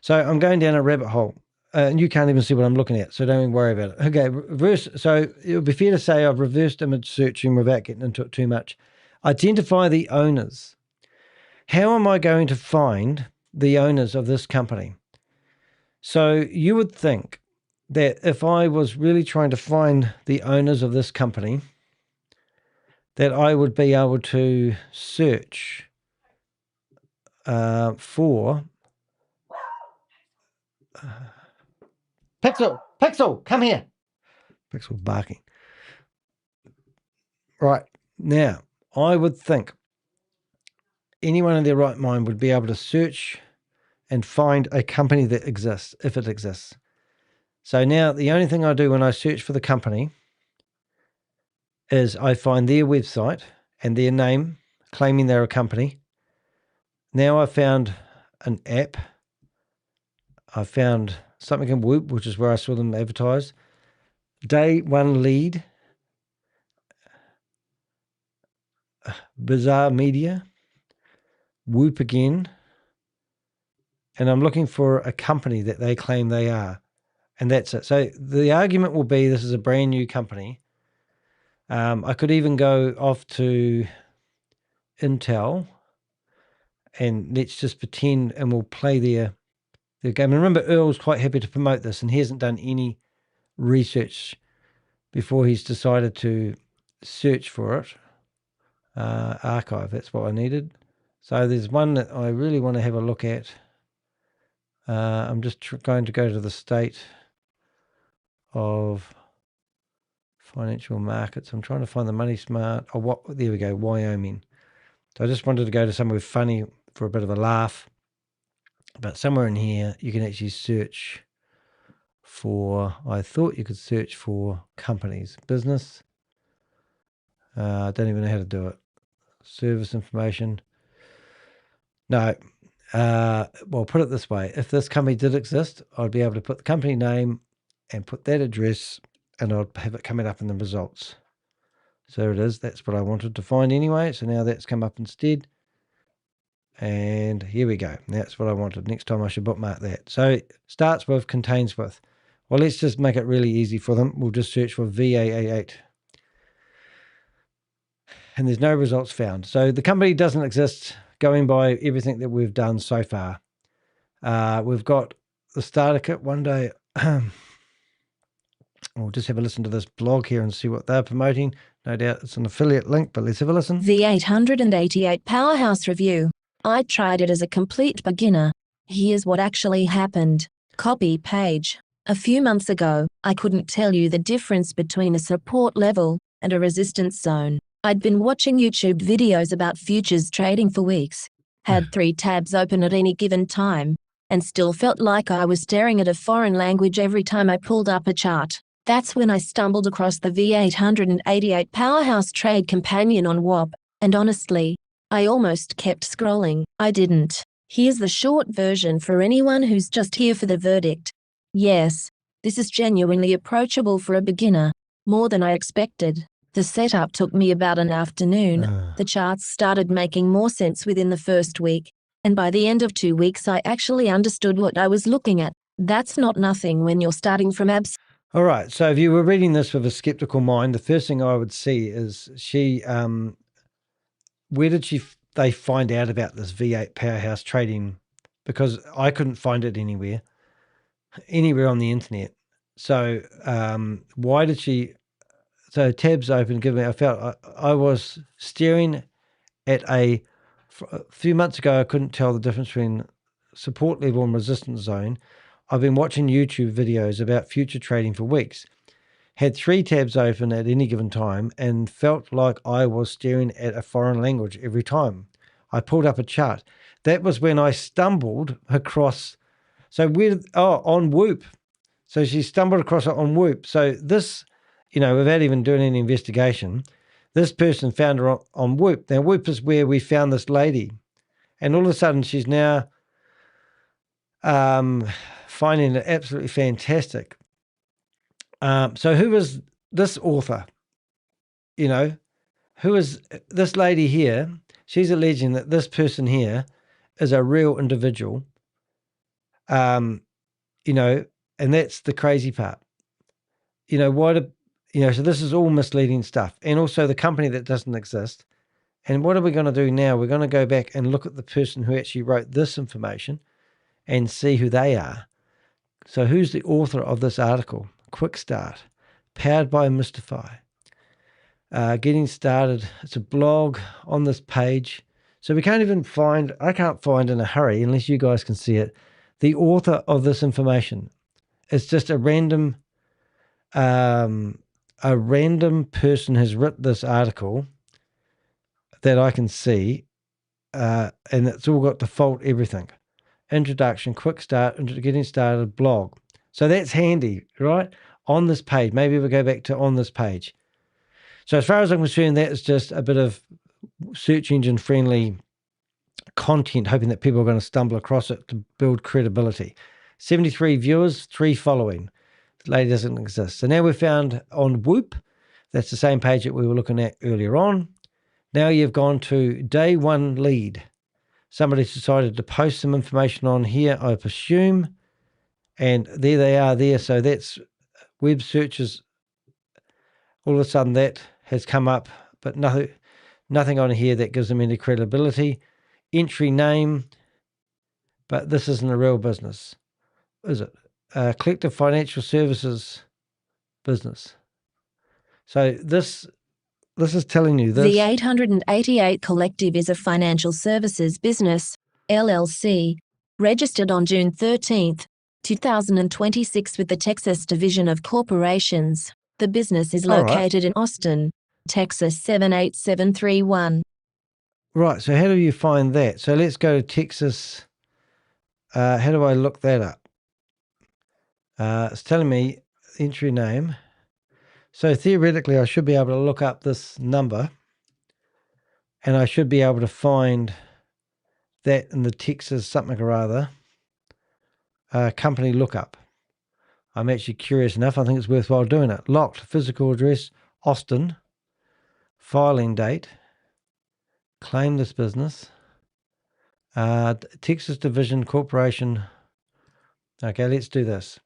Speaker 1: So I'm going down a rabbit hole. And you can't even see what I'm looking at, so don't even worry about it. Okay, reverse. So it would be fair to say I've reversed image searching without getting into it too much. Identify the owners. How am I going to find the owners of this company? So you would think that if I was really trying to find the owners of this company, that I would be able to search for Pixel, come here. Pixel barking. Right, now, I would think anyone in their right mind would be able to search and find a company that exists, if it exists. So now the only thing I do when I search for the company is I find their website and their name, claiming they're a company. Now I've found an app. I found something in Whoop, which is where I saw them advertised. Day one lead. Bizarre Media. Whoop again. And I'm looking for a company that they claim they are. And that's it. So the argument will be this is a brand new company. I could even go off to Intel and let's just pretend and we'll play their game. And remember, Earl's quite happy to promote this and he hasn't done any research before he's decided to search for it. Archive, that's what I needed. So there's one that I really want to have a look at. I'm just going to go to the state of financial markets. I'm trying to find the Money Smart. Oh, what? There we go, Wyoming. So I just wanted to go to somewhere funny for a bit of a laugh. But somewhere in here, you can actually search for, I thought you could search for companies, business. I don't even know how to do it. Service information. No. Well, put it this way. If this company did exist, I'd be able to put the company name and put that address and I'd have it coming up in the results. So there it is. That's what I wanted to find anyway. So now that's come up instead. And here we go. That's what I wanted. Next time I should bookmark that. So starts with, contains with. Well, let's just make it really easy for them. We'll just search for V888. And there's no results found. So the company doesn't exist going by everything that we've done so far. We've got the starter kit one day. We'll just have a listen to this blog here and see what they're promoting. No doubt it's an affiliate link, but let's have a listen.
Speaker 3: V888 Powerhouse Review. I tried it as a complete beginner. Here's what actually happened. Copy page. A few months ago, I couldn't tell you the difference between a support level and a resistance zone. I'd been watching YouTube videos about futures trading for weeks, had 3 tabs open at any given time, and still felt like I was staring at a foreign language every time I pulled up a chart. That's when I stumbled across the V888 Powerhouse Trade Companion on WAP, and honestly, I almost kept scrolling. I didn't. Here's the short version for anyone who's just here for the verdict. Yes, this is genuinely approachable for a beginner, more than I expected. The setup took me about an afternoon. The charts started making more sense within the first week, and by the end of 2 weeks I actually understood what I was looking at. That's not nothing when you're starting from
Speaker 1: All right, so if you were reading this with a skeptical mind, the first thing I would see is where did they find out about this V8 Powerhouse trading? Because I couldn't find it anywhere on the internet. So why did she? So tabs open. I felt I was staring at a few months ago. I couldn't tell the difference between support level and resistance zone. I've been watching YouTube videos about future trading for weeks. Had 3 tabs open at any given time and felt like I was staring at a foreign language every time I pulled up a chart. That was when I stumbled across. So on Whoop. So she stumbled across it on Whoop. So this, without even doing any investigation, this person found her on Whoop. Now Whoop is where we found this lady, and all of a sudden she's now finding it absolutely fantastic. So who is this author? who is this lady here? She's alleging that this person here is a real individual. You know, and that's the crazy part. You know, so this is all misleading stuff. And also the company that doesn't exist. And what are we going to do now? We're going to go back and look at the person who actually wrote this information and see who they are. So who's the author of this article? Quick Start, powered by Mystify. Getting started. It's a blog on this page. So we can't even I can't find in a hurry, unless you guys can see it, the author of this information. It's just a random person has written this article that I can see, and it's all got default everything. Introduction, quick start, getting started, blog. So that's handy, right? On this page. Maybe we'll go back to on this page. So as far as I'm concerned, that is just a bit of search engine friendly content, hoping that people are going to stumble across it to build credibility. 73 viewers, 3 following. The lady doesn't exist. So now we're found on Whoop. That's the same page that we were looking at earlier on. Now you've gone to day 1 lead. Somebody's decided to post some information on here, I presume. And there they are there. So that's web searches. All of a sudden that has come up, but nothing on here that gives them any credibility. Entry name, but this isn't a real business, is it? Collective financial services business. So this is telling you this.
Speaker 3: V888 Collective is a financial services business, LLC, registered on June 13, 2026 with the Texas Division of Corporations. The business is located in Austin, Texas 78731.
Speaker 1: Right, so how do you find that? So let's go to Texas. How do I look that up? It's telling me entry name. So theoretically, I should be able to look up this number, and I should be able to find that in the Texas something or other company lookup. I'm actually curious enough. I think it's worthwhile doing it. Locked, physical address, Austin, filing date, claim this business, Texas Division Corporation. Okay, let's do this.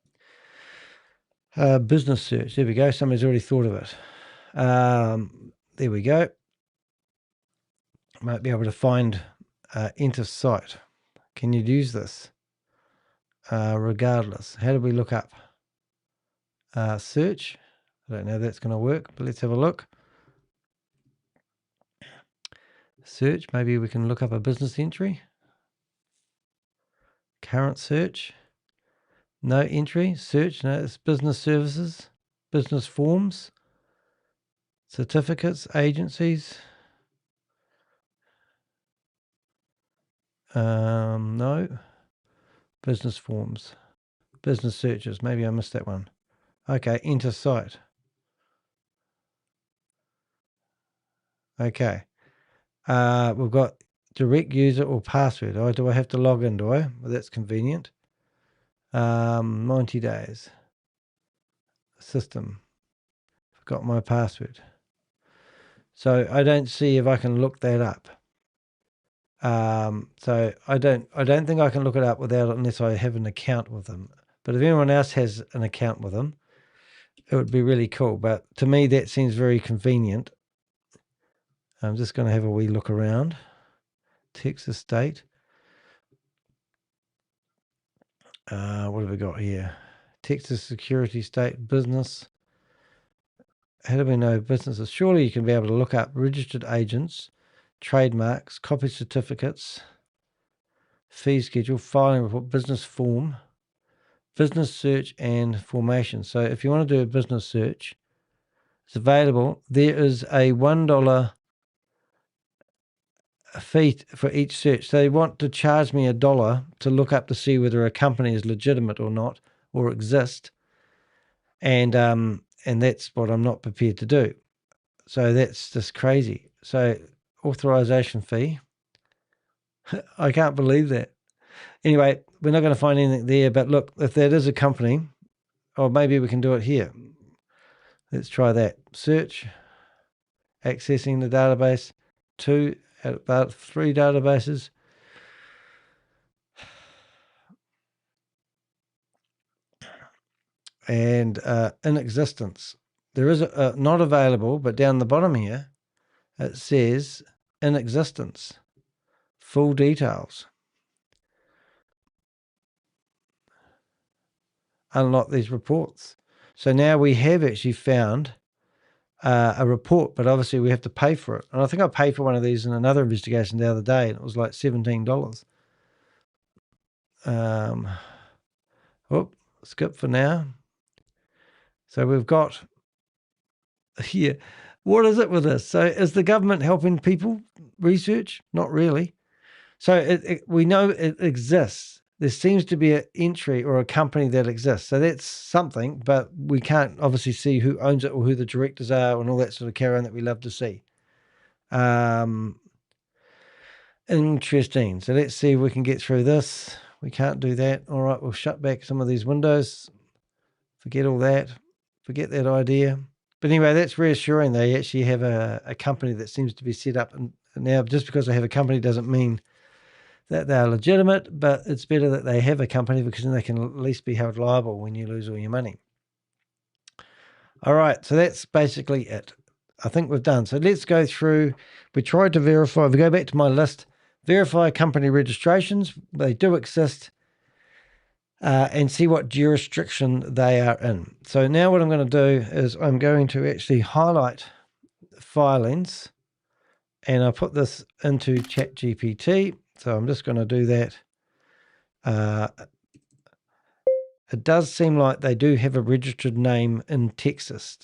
Speaker 1: Business search. There we go. Somebody's already thought of it. There we go. Might be able to find enter site. Can you use this? Regardless. How do we look up? Search. I don't know if that's going to work, but let's have a look. Search. Maybe we can look up a business entry. Current search. No entry. Search. No, it's business services. Business forms. Certificates. Agencies. No. Business forms. Business searches. Maybe I missed that one. Okay, enter site. Okay. We've got direct user or password. Oh, do I have to log in, do I? Well, that's convenient. 90 days. System. Forgot my password. So I don't see if I can look that up. So I don't think I can look it up without it unless I have an account with them. But if anyone else has an account with them, it would be really cool. But to me, that seems very convenient. I'm just going to have a wee look around. Texas state. What have we got here? Texas security state business. How do we know businesses? Surely you can be able to look up registered agents, trademarks, copy certificates, fee schedule, filing report, business form, business search, and formation. So if you want to do a business search, it's available. There is a $1 fee for each search. So they want to charge me $1 to look up to see whether a company is legitimate or not, or exist. And that's what I'm not prepared to do. So that's just crazy. So authorization fee. I can't believe that. Anyway, we're not going to find anything there, but look, if that is a company, or maybe we can do it here. Let's try that. Search. accessing the database, 2 out of about 3 databases. And in existence. There is a not available, but down the bottom here, it says in existence, full details. Unlock these reports. So now we have actually found a report, but obviously we have to pay for it. And I think I paid for one of these in another investigation the other day, and it was like $17. Skip for now. So we've got here, what is it with this? So is the government helping people research? Not really. So we know it exists. There seems to be an entry or a company that exists. So that's something, but we can't obviously see who owns it or who the directors are and all that sort of carry on that we love to see. Interesting. So let's see if we can get through this. We can't do that. All right, we'll shut back some of these windows. Forget all that. Forget that idea. But anyway, that's reassuring. They actually have a company that seems to be set up. And now, just because they have a company doesn't mean that they're legitimate, but it's better that they have a company because then they can at least be held liable when you lose all your money. All right, so that's basically it. I think we've done. So let's go through. We tried to verify. If we go back to my list, verify company registrations. They do exist. And see what jurisdiction they are in. So now what I'm going to do is I'm going to actually highlight filings, and I put this into ChatGPT. So I'm just going to do that. It does seem like they do have a registered name in Texas.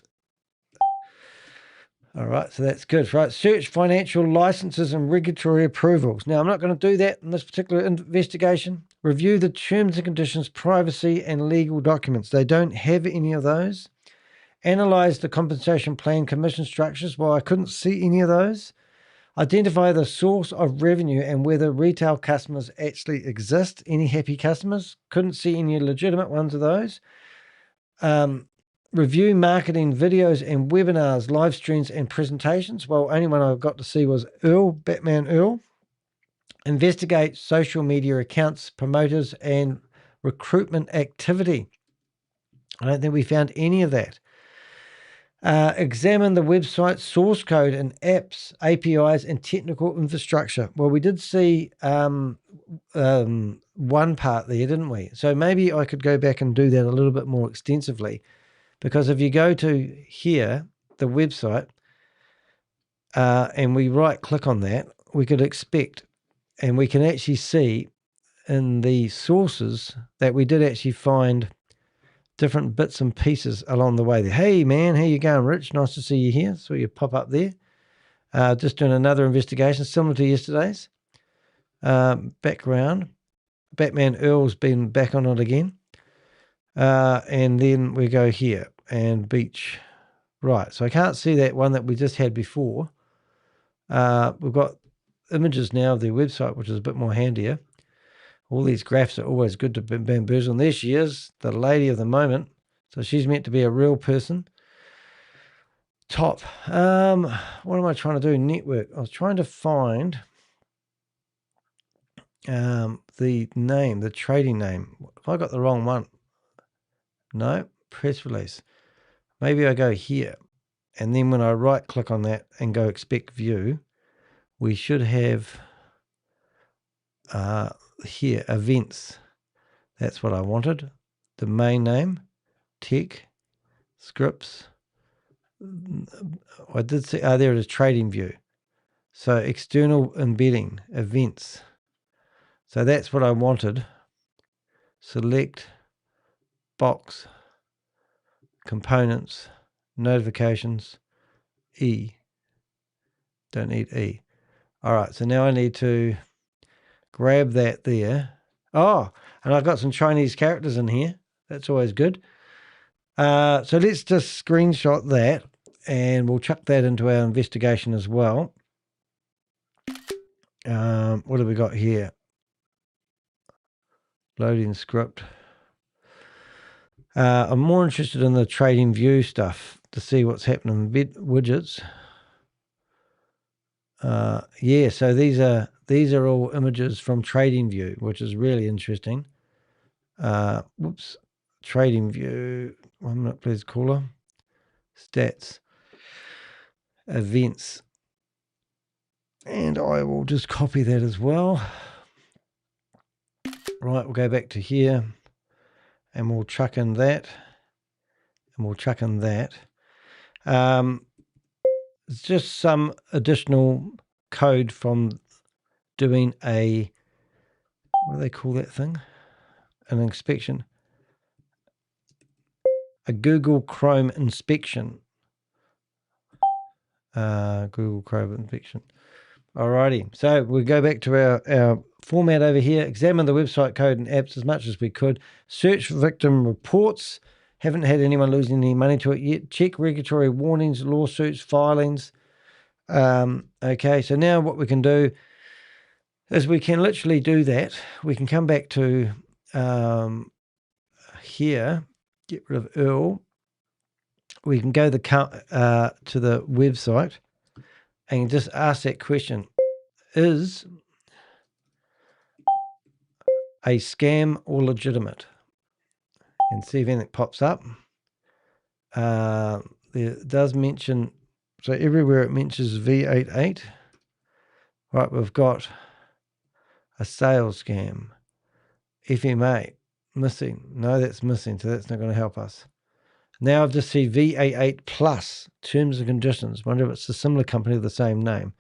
Speaker 1: All right, so that's good. Right, search financial licenses and regulatory approvals. Now, I'm not going to do that in this particular investigation. Review the terms and conditions, privacy, and legal documents. They don't have any of those. Analyze the compensation plan commission structures. Well, I couldn't see any of those. Identify the source of revenue and whether retail customers actually exist. Any happy customers? Couldn't see any legitimate ones of those. Review marketing videos and webinars, live streams, and presentations. Well, only one I got to see was Earl, Batman Earl. Investigate social media accounts, promoters, and recruitment activity. I don't think we found any of that. Examine the website source code and apps, APIs, and technical infrastructure. Well, we did see one part there, didn't we? So maybe I could go back and do that a little bit more extensively. Because if you go to here, the website, and we right click on that, we could expect, and we can actually see in the sources that we did actually find different bits and pieces along the way there. Hey man, how you going, Rich? Nice to see you here. So you pop up there. Just doing another investigation similar to yesterday's. Background. Batman Earl's been back on it again. And then we go here and beach. Right, so I can't see that one that we just had before. We've got images now of their website, which is a bit more handier. All these graphs are always good to bamboozle. And there she is, the lady of the moment. So she's meant to be a real person. Top. What am I trying to do? Network. I was trying to find the name, the trading name. Have I got the wrong one? No, press release. Maybe I go here. And then when I right click on that and go expect view, we should have here, events. That's what I wanted. Domain name, tech, scripts. I did see, there it is, trading view. So external embedding, events. So that's what I wanted. Select box, components, notifications, E. Don't need E. All right, so now I need to grab that there. Oh, and I've got some Chinese characters in here. That's always good. So let's just screenshot that and we'll chuck that into our investigation as well. What have we got here? Loading script. I'm more interested in the trading view stuff to see what's happening with widgets. Yeah, so these are all images from TradingView, which is really interesting. Whoops, TradingView. 1 minute, please, caller. Stats, events, and I will just copy that as well. Right, we'll go back to here, and we'll chuck in that, and we'll chuck in that. It's just some additional code from doing a, what do they call that thing? An inspection. A Google Chrome inspection. Google Chrome inspection. Alrighty, so we go back to our format over here. Examine the website code and apps as much as we could. Search for victim reports. Haven't had anyone losing any money to it yet. Check regulatory warnings, lawsuits, filings. Okay, so now what we can do is we can literally do that. We can come back to here, get rid of Earl. We can go to the website and just ask that question: is a scam or legitimate? And see if anything pops up. It does mention, so everywhere it mentions V888. Right, we've got a sales scam. FMA, missing. No, that's missing, so that's not going to help us. Now I've just seen V88 plus, terms and conditions. Wonder if it's a similar company with the same name.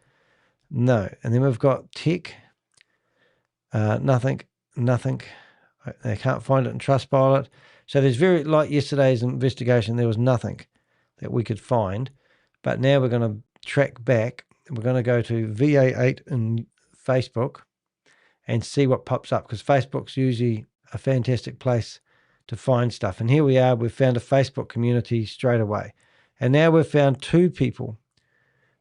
Speaker 1: No. And then we've got tech. Nothing. They can't find it in Trustpilot. So there's like yesterday's investigation, there was nothing that we could find. But now we're going to track back. We're going to go to V88 in Facebook and see what pops up, because Facebook's usually a fantastic place to find stuff. And here we are, we've found a Facebook community straight away. And now we've found two people,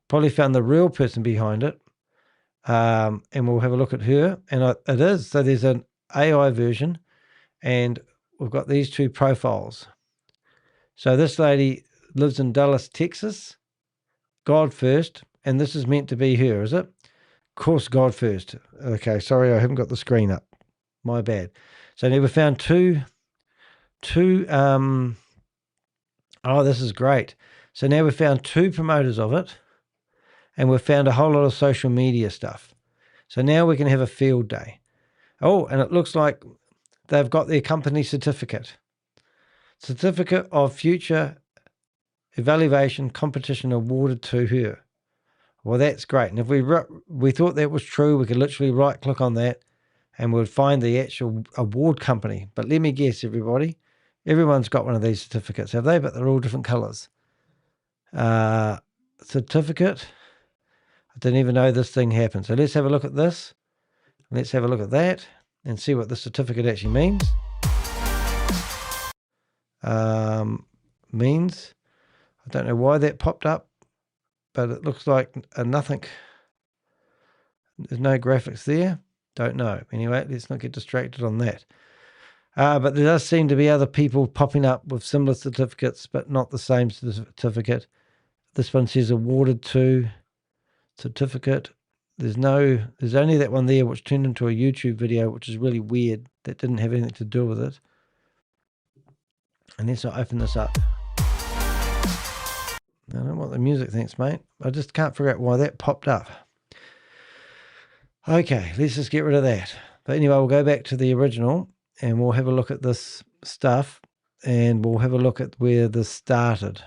Speaker 1: probably found the real person behind it. And we'll have a look at her. And it is, so there's an AI version, and we've got these two profiles. So this lady lives in Dallas, Texas. God first, and this is meant to be her, is it? Of course, God first. Okay, sorry, I haven't got the screen up. My bad. So now we found two, oh, this is great. So now we've found two promoters of it, and we've found a whole lot of social media stuff. So now we can have a field day. Oh, and it looks like they've got their company certificate. Certificate of Future Evaluation Competition awarded to her. Well, that's great. And if we thought that was true, we could literally right-click on that, and we'd find the actual award company. But let me guess, everybody, everyone's got one of these certificates, have they? But they're all different colors. Certificate. I didn't even know this thing happened. So let's have a look at this. Let's have a look at that and see what the certificate actually means. Means, I don't know why that popped up, but it looks like nothing. There's no graphics there. Don't know. Anyway, let's not get distracted on that. But there does seem to be other people popping up with similar certificates, but not the same certificate. This one says awarded to certificate. There's only that one there which turned into a YouTube video, which is really weird. That didn't have anything to do with it. And let's not open this up. I don't know what the music thinks, mate. I just can't figure out why that popped up. Okay, let's just get rid of that. But anyway, we'll go back to the original and we'll have a look at this stuff, and we'll have a look at where this started.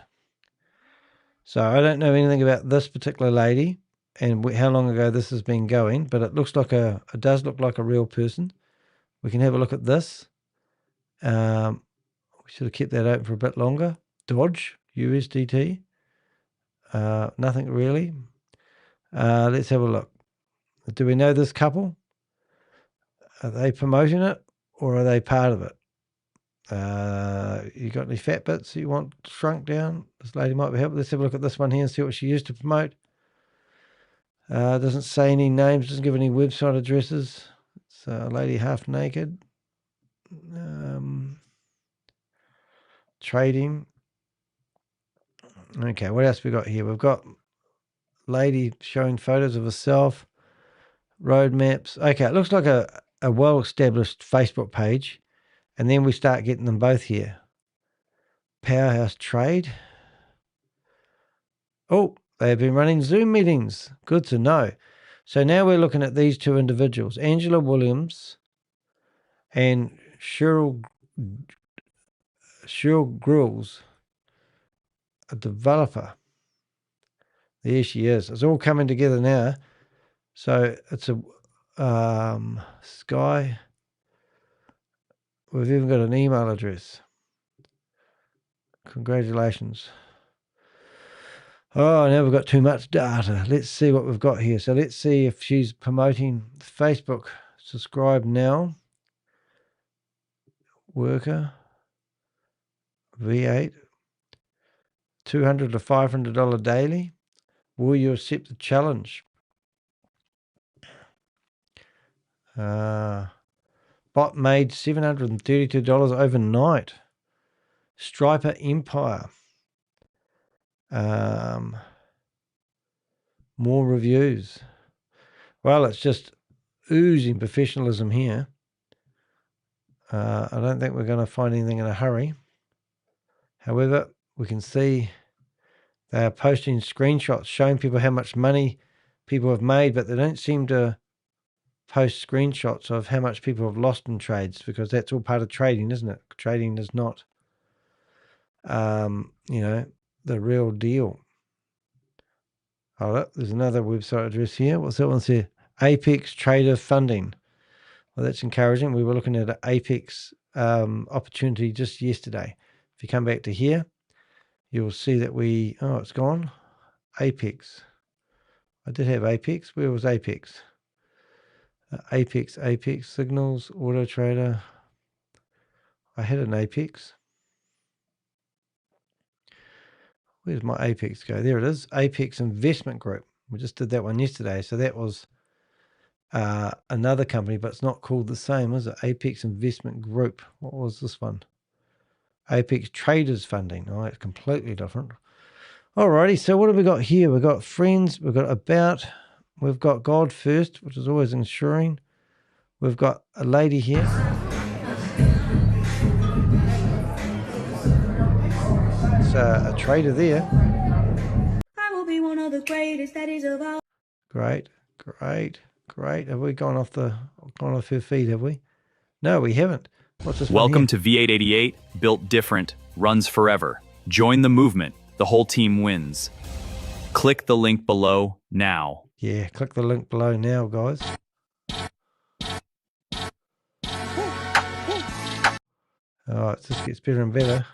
Speaker 1: So I don't know anything about this particular lady and how long ago this has been going, but it looks like it does look like a real person. We can have a look at this. We should have kept that open for a bit longer. Dodge, USDT. Nothing really. Let's have a look. Do we know this couple? Are they promoting it, or are they part of it? You got any fat bits you want shrunk down? This lady might be helpful. Let's have a look at this one here and see what she used to promote. Doesn't say any names, doesn't give any website addresses. It's a lady half naked. Trading. Okay, what else we got here? We've got lady showing photos of herself, road maps. Okay, it looks like a well-established Facebook page. And then we start getting them both here. Powerhouse Trade. Oh, they've been running Zoom meetings. Good to know. So now we're looking at these two individuals, Angela Williams and Cheryl Grills, a developer. There she is. It's all coming together now. So it's a Sky. We've even got an email address. Congratulations. Oh, now we've got too much data. Let's see what we've got here. So let's see if she's promoting Facebook. Subscribe now. Worker. V8. $200 to $500 daily. Will you accept the challenge? Bot made $732 overnight. Striper Empire. More reviews. Well, it's just oozing professionalism here. I don't think we're going to find anything in a hurry. However, we can see they are posting screenshots showing people how much money people have made, but they don't seem to post screenshots of how much people have lost in trades, because that's all part of trading, isn't it? Trading is not, the real deal. Oh, look, there's another website address here. What's that one say? Apex Trader Funding. Well, that's encouraging. We were looking at an Apex opportunity just yesterday. If you come back to here, you'll see that it's gone. Apex. I did have Apex. Where was Apex? Apex Signals, Auto Trader. I had an Apex. Where's my Apex go? There it is. Apex Investment Group. We just did that one yesterday. So that was another company, but it's not called the same, is it? Apex Investment Group. What was this one? Apex Traders Funding. Oh, it's completely different. Alrighty, so what have we got here? We've got friends, we've got about, we've got God First, which is always ensuring. We've got a lady here. It's a trader there.
Speaker 5: I will be one of the greatest that is of all.
Speaker 1: Great. Have we gone off her feet, have we? No, we haven't. What's this one
Speaker 6: Welcome
Speaker 1: here?
Speaker 6: to V888, built different, runs forever. Join the movement. The whole team wins. Click the link below now.
Speaker 1: Yeah, click the link below now, guys. Oh, it just gets better and better.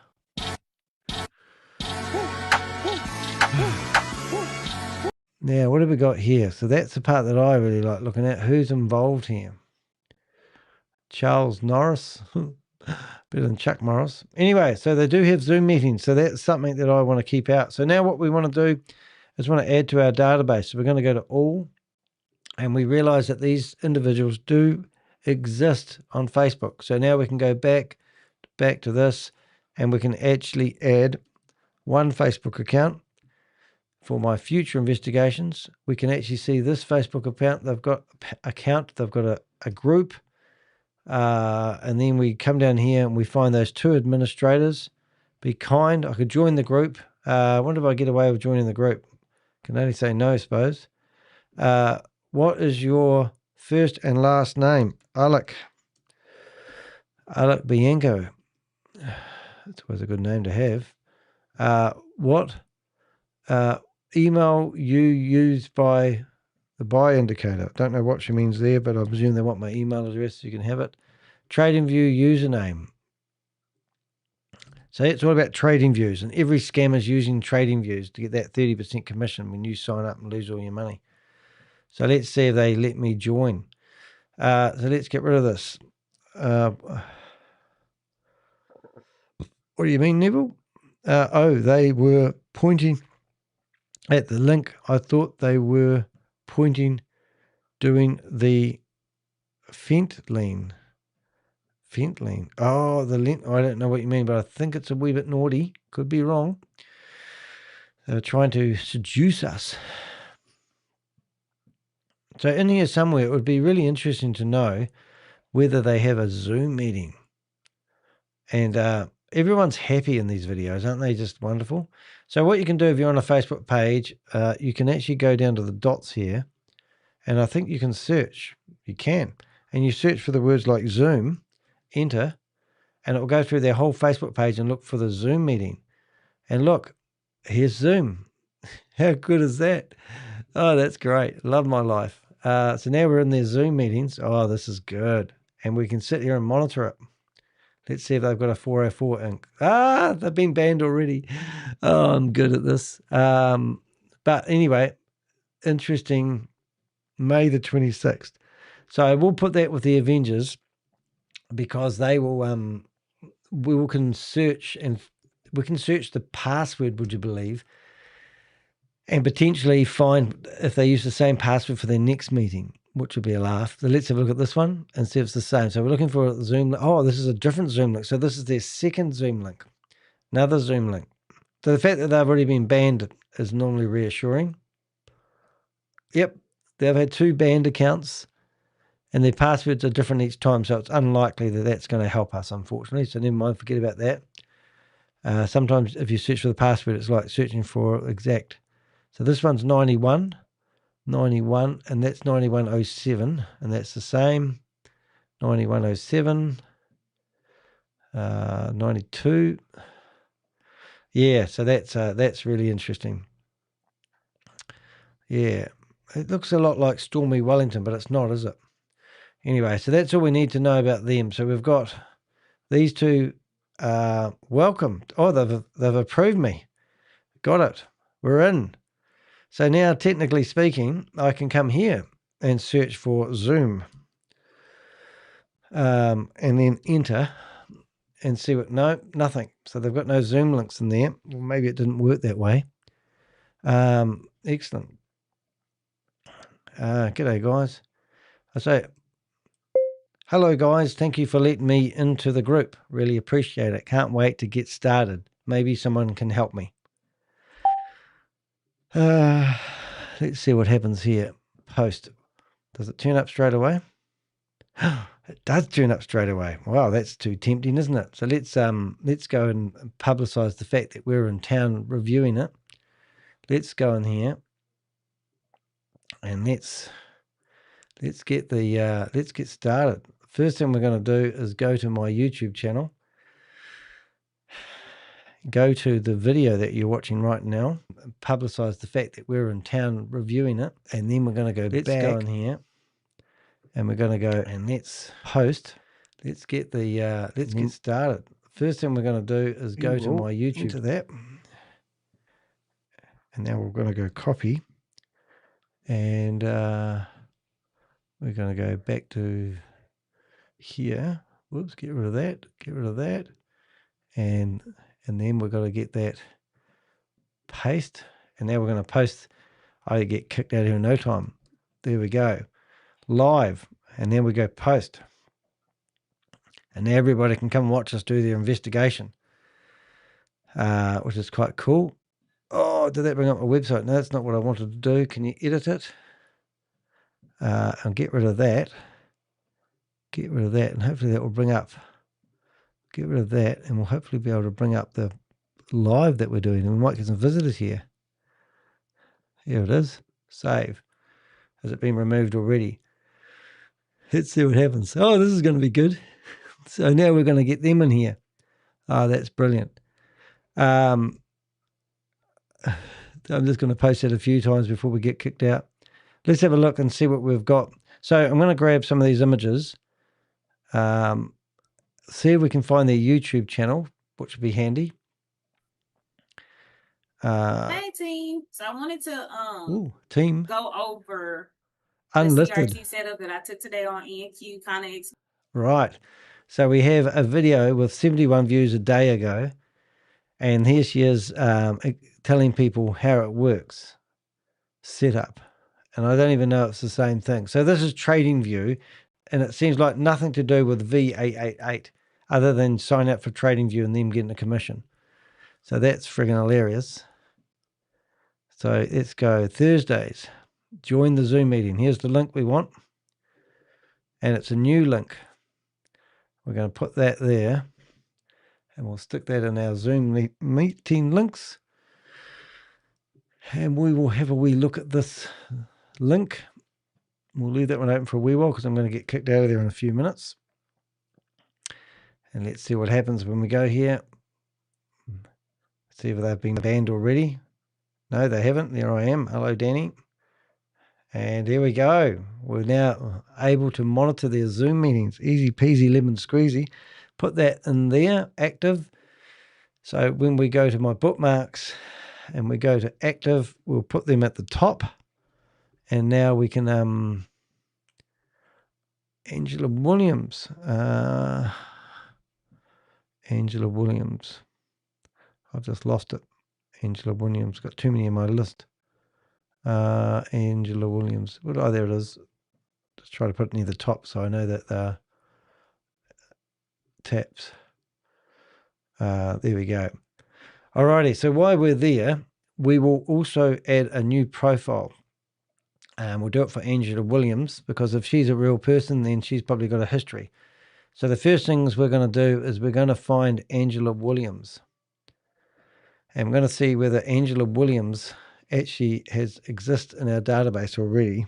Speaker 1: Now, what have we got here? So that's the part that I really like looking at. Who's involved here? Charles Norris. Better than Chuck Morris. Anyway, so they do have Zoom meetings. So that's something that I want to keep out. So now what we want to do is want to add to our database. So we're going to go to all, and we realize that these individuals do exist on Facebook. So now we can go back to this, and we can actually add one Facebook account for my future investigations. We can actually see this Facebook account. They've got a group. And then we come down here and we find those two administrators. Be kind. I could join the group. I wonder if I get away with joining the group. Can only say no, I suppose. What is your first and last name? Alec Bianco. That's always a good name to have. What email you use by the buy indicator? Don't know what she means there, but I presume they want my email address so you can have it. TradingView username. So it's all about TradingViews, and every scammer's using TradingViews to get that 30% commission when you sign up and lose all your money. So let's see if they let me join. So let's get rid of this. What do you mean, Neville? They were pointing at the link. I thought they were pointing, doing the Fentline. Oh, the link. I don't know what you mean, but I think it's a wee bit naughty. Could be wrong. They were trying to seduce us. So in here somewhere, it would be really interesting to know whether they have a Zoom meeting. And everyone's happy in these videos, aren't they? Just wonderful. So what you can do if you're on a Facebook page, you can actually go down to the dots here, and I think you can search. You can. And you search for the words like Zoom, enter, and it will go through their whole Facebook page and look for the Zoom meeting. And look, here's Zoom. How good is that? Oh, that's great. Love my life. So now we're in their Zoom meetings. Oh, this is good. And we can sit here and monitor it. Let's see if they've got a 404 ink. Ah, they've been banned already. Oh, I'm good at this. But anyway, interesting. May the 26th. So we'll put that with the Avengers because they will, can search, and we can search the password, would you believe, and potentially find if they use the same password for their next meeting, which would be a laugh. So let's have a look at this one and see if it's the same. So we're looking for a Zoom. Oh, this is a different Zoom link. So this is their second Zoom link, another Zoom link. So the fact that they've already been banned is normally reassuring. Yep, they've had 2 banned accounts and their passwords are different each time. So it's unlikely that that's going to help us, unfortunately. So never mind, forget about that. Sometimes if you search for the password, it's like searching for exact. So this one's 91, and that's 9107, and that's the same. 9107, 92. Yeah, so that's really interesting. Yeah, it looks a lot like Stormy Wellington, but it's not, is it? Anyway, so that's all we need to know about them. So we've got these 2. Welcome. Oh, they've approved me. Got it. We're in. So now, technically speaking, I can come here and search for Zoom, and then enter and see what. No, nothing. So they've got no Zoom links in there. Well, maybe it didn't work that way. Excellent. G'day, guys. I say, hello, guys. Thank you for letting me into the group. Really appreciate it. Can't wait to get started. Maybe someone can help me. Let's see what happens here. Post. Does it turn up straight away? It does turn up straight away. Wow, that's too tempting, isn't it? So let's go and publicize the fact that we're in town reviewing it. Let's go in here and let's get started. First thing we're going to do is go to my YouTube channel. Go to the video that you're watching right now, publicize the fact that we're in town reviewing it, and then we're going to go back. Go in here, and we're going to go and let's post. Let's get started. First thing we're going to do is go to my YouTube. Into that, and now we're going to go copy, and we're going to go back to here. Whoops, get rid of that, and then we're going to get that paste, and now we're going to post. I get kicked out here in no time. There we go, live, and then we go post, and now everybody can come watch us do their investigation, which is quite cool. Oh, did that bring up my website? No, that's not what I wanted to do. Can you edit it? And get rid of that, and hopefully that will bring up. Get rid of that, and we'll hopefully be able to bring up the live that we're doing, and we might get some visitors here. Here it is. Save. Has it been removed already? Let's see what happens. Oh, this is going to be good. So now we're going to get them in here. Oh, that's brilliant. I'm just going to post it a few times before we get kicked out. Let's have a look and see what we've got. So I'm going to grab some of these images. See if we can find their YouTube channel, which would be handy.
Speaker 7: Hey team. So I wanted to
Speaker 1: team
Speaker 7: go over
Speaker 1: unlisted
Speaker 7: the CRT setup that I took today on ENQ kind of.
Speaker 1: Right. So we have a video with 71 views a day ago, and here she is telling people how it works. Setup. And I don't even know it's the same thing. So this is TradingView, and it seems like nothing to do with V888 other than sign up for TradingView and them getting a commission. So that's friggin' hilarious. So let's go Thursdays. Join the Zoom meeting. Here's the link we want. And it's a new link. We're going to put that there. And we'll stick that in our Zoom meeting links. And we will have a wee look at this link. We'll leave that one open for a wee while because I'm going to get kicked out of there in a few minutes. And let's see what happens when we go here. See if they've been banned already. No, they haven't. There I am. Hello, Danny. And there we go. We're now able to monitor their Zoom meetings. Easy peasy lemon squeezy. Put that in there, active. So when we go to my bookmarks and we go to active, we'll put them at the top. And now we can, Angela Williams. Angela Williams. I've just lost it. Angela Williams. Got too many in my list. Angela Williams. Oh, there it is. Just try to put it near the top so I know that they're taps. There we go. Alrighty, so while we're there, we will also add a new profile. We'll do it for Angela Williams because if she's a real person, then she's probably got a history. So the first things we're going to do is we're going to find Angela Williams. And we're going to see whether Angela Williams actually exists in our database already.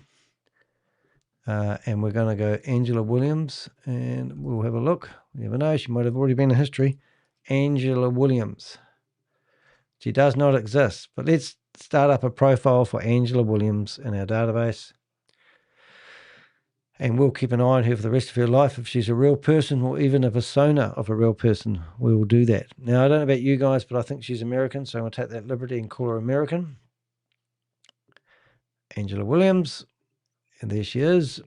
Speaker 1: And we're going to go Angela Williams and we'll have a look. You never know, she might have already been in history. Angela Williams. She does not exist, but let's start up a profile for Angela Williams in our database. And we'll keep an eye on her for the rest of her life. If she's a real person or even a persona of a real person, we will do that. Now, I don't know about you guys, but I think she's American, so I'm going to take that liberty and call her American. Angela Williams. And there she is.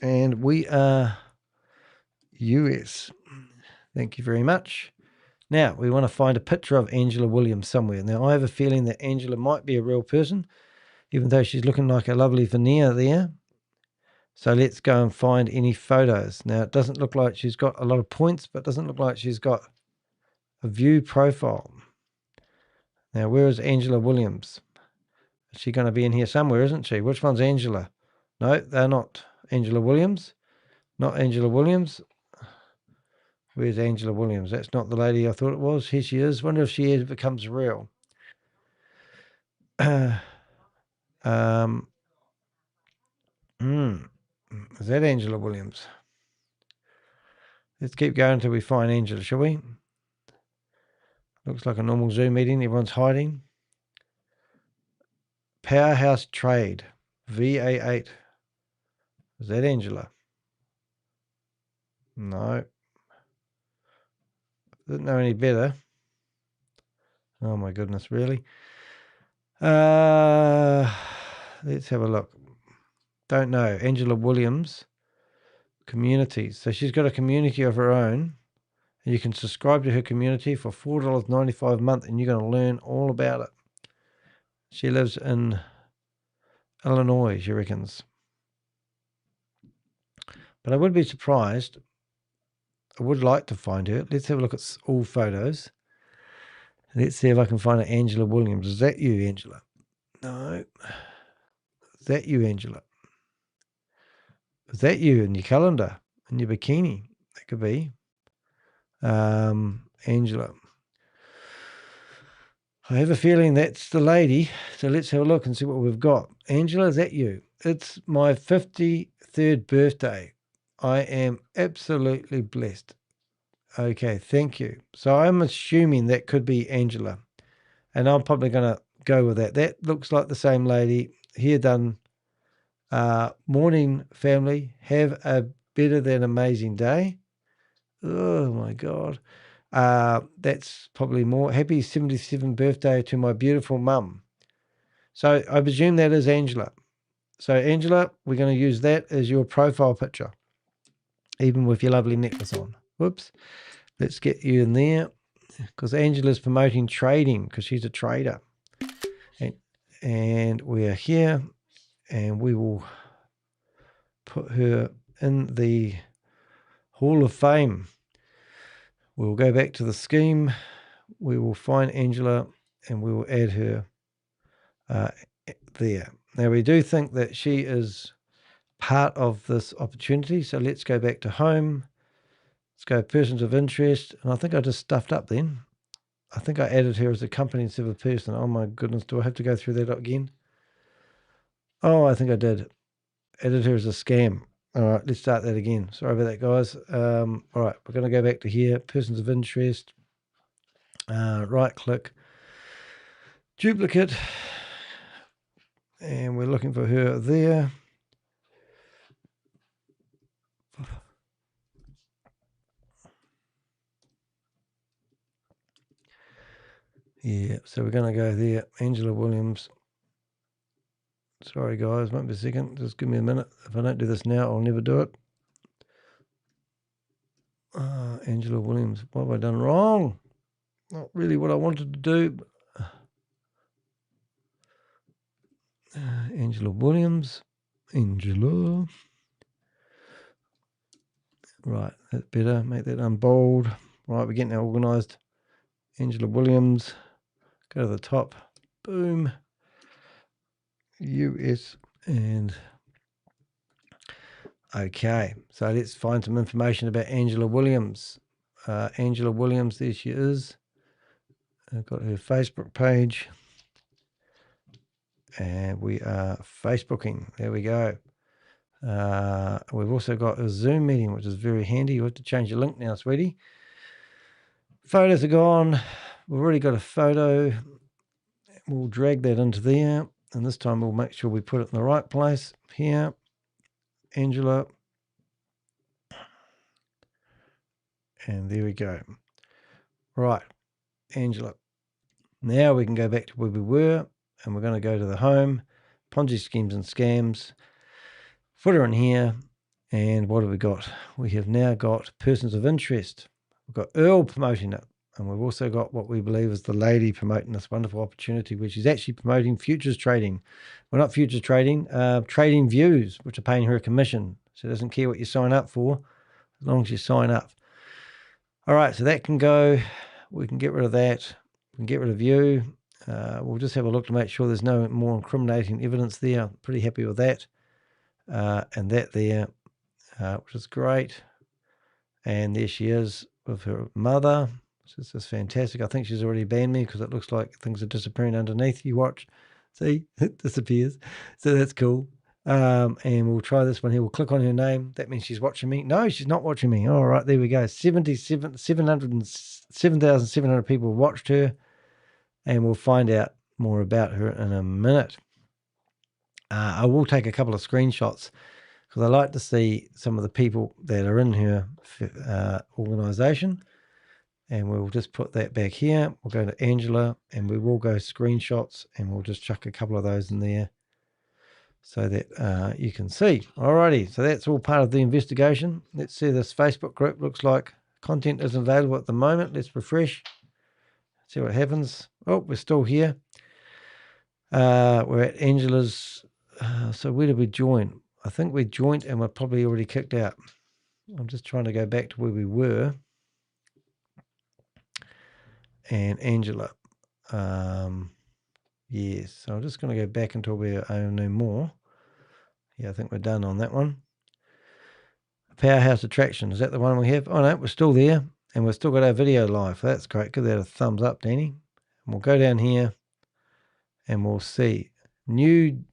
Speaker 1: And we are US. Thank you very much. Now, we want to find a picture of Angela Williams somewhere. Now, I have a feeling that Angela might be a real person, even though she's looking like a lovely veneer there. So let's go and find any photos. Now, it doesn't look like she's got a lot of points, but it doesn't look like she's got a view profile. Now, where is Angela Williams? Is she going to be in here somewhere, isn't she? Which one's Angela? No, they're not Angela Williams. Not Angela Williams. Where's Angela Williams? That's not the lady I thought it was. Here she is. Wonder if she ever becomes real. Is that Angela Williams? Let's keep going until we find Angela, shall we? Looks like a normal Zoom meeting. Everyone's hiding. Powerhouse Trade. V888. Is that Angela? No. Didn't know any better. Oh my goodness, really? Let's have a look. Don't know. Angela Williams. Communities. So she's got a community of her own. And you can subscribe to her community for $4.95 a month and you're going to learn all about it. She lives in Illinois, she reckons. But I would be surprised. I would like to find her. Let's have a look at all photos. Let's see if I can find an Angela Williams. Is that you, Angela? No. Is that you, Angela? Is that you in your calendar? In your bikini? That could be. Angela. I have a feeling that's the lady. So let's have a look and see what we've got. Angela, is that you? It's my 53rd birthday. I am absolutely blessed. Okay, thank you. So I'm assuming that could be Angela. And I'm probably going to go with that. That looks like the same lady. Here done. Morning, family. Have a better than amazing day. Oh, my God. That's probably more. Happy 77th birthday to my beautiful mum. So I presume that is Angela. So, Angela, we're going to use that as your profile picture, even with your lovely necklace on. Whoops. Let's get you in there because Angela's promoting trading because she's a trader. And we are here and we will put her in the Hall of Fame. We'll go back to the scheme. We will find Angela and we will add her there. Now, we do think that she is part of this opportunity. So let's go back to home. Let's go persons of interest. And I think I just stuffed up then. I think I added her as a company instead of a person. Oh my goodness, do I have to go through that again? Oh, I think I did. Added her as a scam. All right, let's start that again. Sorry about that, guys. All right, we're going to go back to here. Persons of interest. Right click. Duplicate. And we're looking for her there. Yeah, so we're going to go there. Angela Williams. Sorry, guys, won't be a second. Just give me a minute. If I don't do this now, I'll never do it. Angela Williams. What have I done wrong? Not really what I wanted to do. Angela Williams. Angela. Right, that's better. Make that unbold. Right, we're getting that organised. Angela Williams. Go to the top. Boom. US. And okay, so let's find some information about Angela Williams. Angela Williams, there she is. I've got her Facebook page. And we are Facebooking. There we go. We've also got a Zoom meeting, which is very handy. You have to change your link now, sweetie. Photos are gone. We've already got a photo. We'll drag that into there. And this time we'll make sure we put it in the right place. Here. Angela. And there we go. Right. Angela. Now we can go back to where we were. And we're going to go to the home. Ponzi schemes and scams. Put her in here. And what have we got? We have now got persons of interest. We've got Earl promoting it. And we've also got what we believe is the lady promoting this wonderful opportunity, which is actually promoting futures trading. Well, not futures trading, trading views, which are paying her a commission. So it doesn't care what you sign up for, as long as you sign up. All right, so that can go. We can get rid of that. We can get rid of view. We'll just have a look to make sure there's no more incriminating evidence there. I'm pretty happy with that. And that there, which is great. And there she is with her mother. This is fantastic. I think she's already banned me because it looks like things are disappearing underneath. You watch. See, it disappears. So that's cool. And we'll try this one here. We'll click on her name. That means she's watching me. No, she's not watching me. All right, there we go. 7,700 people watched her. And we'll find out more about her in a minute. I will take a couple of screenshots because I like to see some of the people that are in her organisation. And we'll just put that back here. We'll go to Angela and we will go screenshots and we'll just chuck a couple of those in there so that you can see. Alrighty, so that's all part of the investigation. Let's see, this Facebook group looks like content isn't available at the moment. Let's refresh, see what happens. Oh, we're still here. We're at Angela's. So where did we join? I think we joined and we're probably already kicked out. I'm just trying to go back to where we were. And Angela. Yes, so I'm just going to go back until we own no more. Yeah, I think we're done on that one. Powerhouse Attraction, is that the one we have? Oh no, we're still there. And we've still got our video live. That's great. Give that a thumbs up, Danny. And we'll go down here and we'll see. New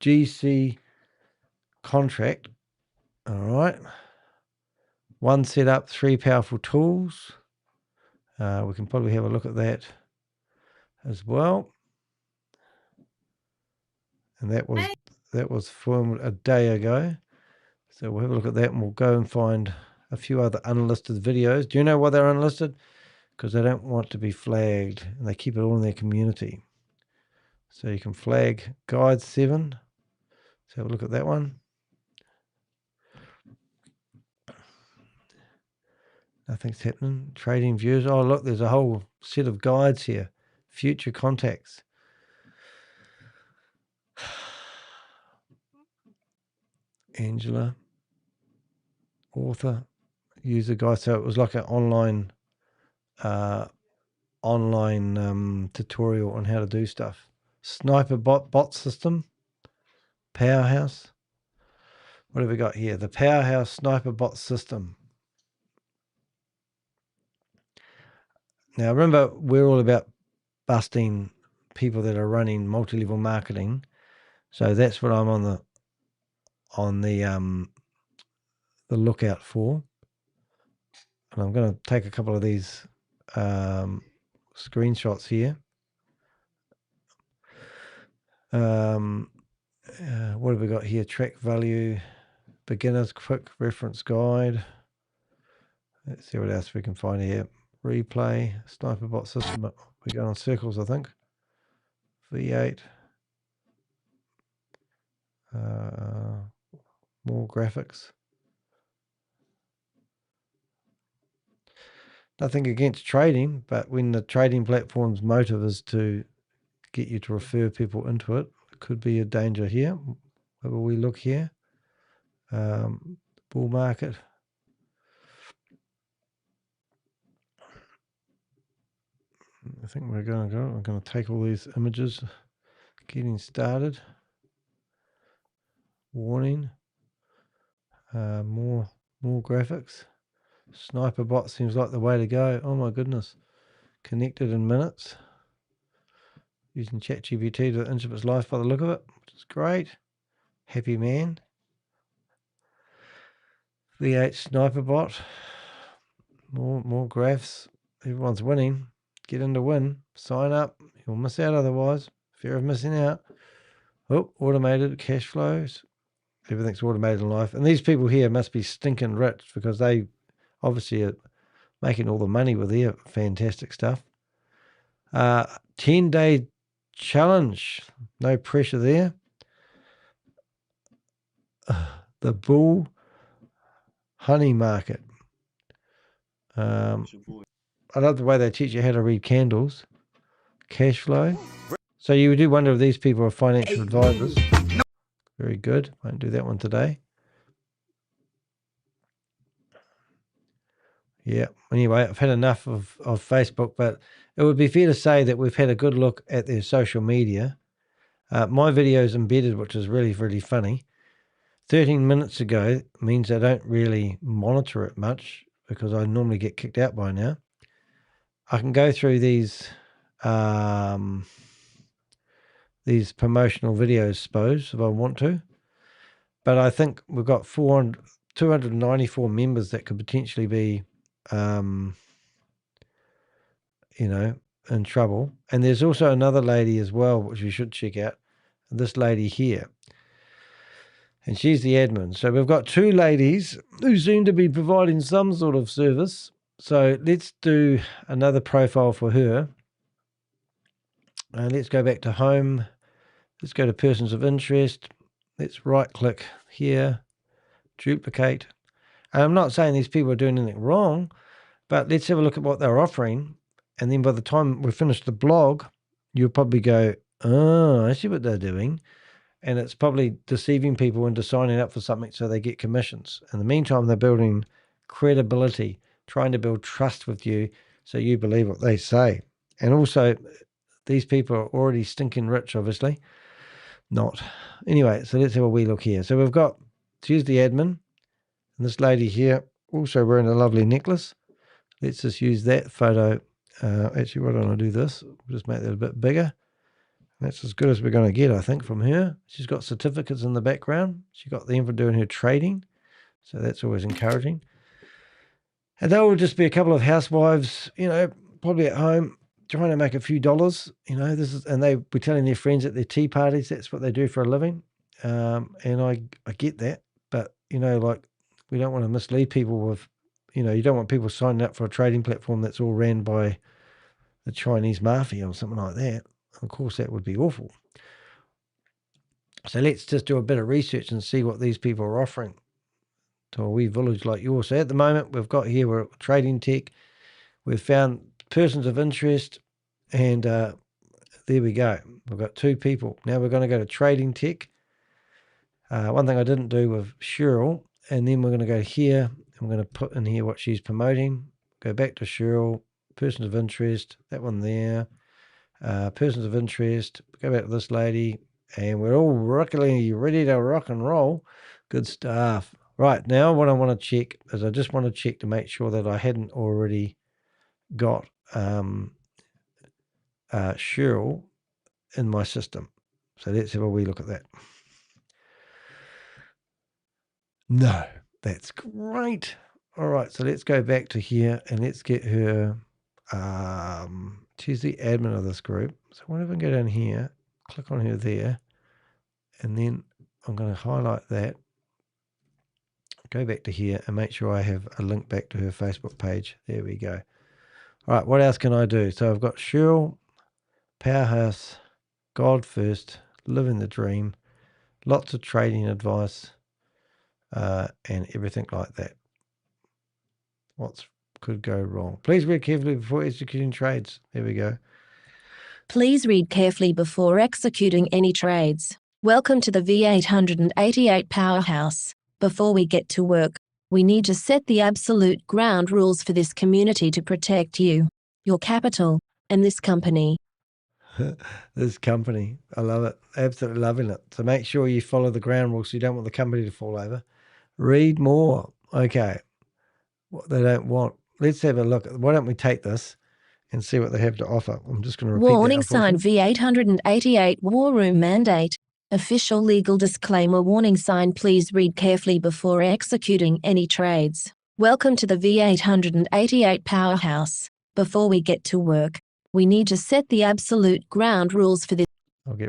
Speaker 1: GC contract. All right. One setup, 3 powerful tools. We can probably have a look at that as well. And that was filmed a day ago. So we'll have a look at that and we'll go and find a few other unlisted videos. Do you know why they're unlisted? Because they don't want to be flagged and they keep it all in their community. So you can flag Guide 7. Let's have a look at that one. Nothing's happening. Trading views. Oh, look, there's a whole set of guides here. Future contacts. Angela. Author. User guide. So it was like an online tutorial on how to do stuff. Sniper bot system. Powerhouse. What have we got here? The Powerhouse Sniper bot system. Now, remember, we're all about busting people that are running multi-level marketing. So that's what I'm on the lookout for. And I'm going to take a couple of these screenshots here. What have we got here? Track value, beginner's quick reference guide. Let's see what else we can find here. Replay, sniper bot system. We're going on circles, I think. V8. More graphics. Nothing against trading, but when the trading platform's motive is to get you to refer people into it, it could be a danger here. Where will we look here? Bull market. I think we're going to go. I'm going to take all these images. Getting started. Warning. More graphics. Sniper bot seems like the way to go. Oh my goodness. Connected in minutes. Using ChatGPT to enter its life by the look of it, which is great. Happy man. V8 sniper bot. More graphs. Everyone's winning. Get in to win. Sign up. You'll miss out otherwise. Fear of missing out. Oh, automated cash flows. Everything's automated in life. And these people here must be stinking rich because they obviously are making all the money with their fantastic stuff. 10-day challenge. No pressure there. The bull honey market. I love the way they teach you how to read candles. Cash flow. So you do wonder if these people are financial advisors. Very good. Won't do that one today. Yeah. Anyway, I've had enough of Facebook, but it would be fair to say that we've had a good look at their social media. My video is embedded, which is really, really funny. 13 minutes ago means I don't really monitor it much because I normally get kicked out by now. I can go through these promotional videos, suppose, if I want to. But I think we've got 294 members that could potentially be, in trouble. And there's also another lady as well, which we should check out. This lady here. And she's the admin. So we've got two ladies who seem to be providing some sort of service. So let's do another profile for her. Let's go back to home. Let's go to persons of interest. Let's right click here, duplicate. And I'm not saying these people are doing anything wrong, but let's have a look at what they're offering. And then by the time we finish the blog, you'll probably go, oh, I see what they're doing. And it's probably deceiving people into signing up for something so they get commissions. In the meantime, they're building credibility, trying to build trust with you so you believe what they say. And also, these people are already stinking rich, obviously. Not. Anyway, so let's have a wee look here. So we've got, here's the admin. And this lady here also wearing a lovely necklace. Let's just use that photo. Actually, why don't I do this? We'll just make that a bit bigger. That's as good as we're going to get, I think, from her. She's got certificates in the background. She got them for doing her trading. So that's always encouraging. And they will just be a couple of housewives, probably at home trying to make a few dollars. And they were telling their friends at their tea parties, that's what they do for a living. And I get that. But, we don't want to mislead people with, you don't want people signing up for a trading platform that's all ran by the Chinese mafia or something like that. Of course, that would be awful. So let's just do a bit of research and see what these people are offering to a wee village like yours. So at the moment, we've got here, we're at Trading Tech. We've found persons of interest, and there we go. We've got two people. Now we're going to go to Trading Tech. One thing I didn't do with Cheryl, and then we're going to go here, and we're going to put in here what she's promoting. Go back to Cheryl, persons of interest, that one there. persons of interest. Go back to this lady, and we're all ready to rock and roll. Good stuff. Right, now what I want to check is I just want to check to make sure that I hadn't already got Cheryl in my system. So let's have a wee look at that. No, that's great. All right, so let's go back to here and let's get her. She's the admin of this group. So whenever I go down here, click on her there, and then I'm going to highlight that. Go back to here and make sure I have a link back to her Facebook page. There we go. All right, what else can I do? So I've got Cheryl, Powerhouse, God First, Living the Dream, lots of trading advice, and everything like that. What could go wrong? Please read carefully before executing trades. There we go.
Speaker 3: Please read carefully before executing any trades. Welcome to the V888 Powerhouse. Before we get to work, we need to set the absolute ground rules for this community to protect you, your capital, and this company.
Speaker 1: This company. I love it. Absolutely loving it. So make sure you follow the ground rules so you don't want the company to fall over. Read more. Okay. What they don't want. Let's have a look. Why don't we take this and see what they have to offer? I'm just going to repeat
Speaker 3: Warning
Speaker 1: that.
Speaker 3: sign V888 War Room Mandate. Official legal disclaimer. Warning sign. Please read carefully before executing any trades. Welcome to the V888 Powerhouse. Before we get to work, we need to set the absolute ground rules for this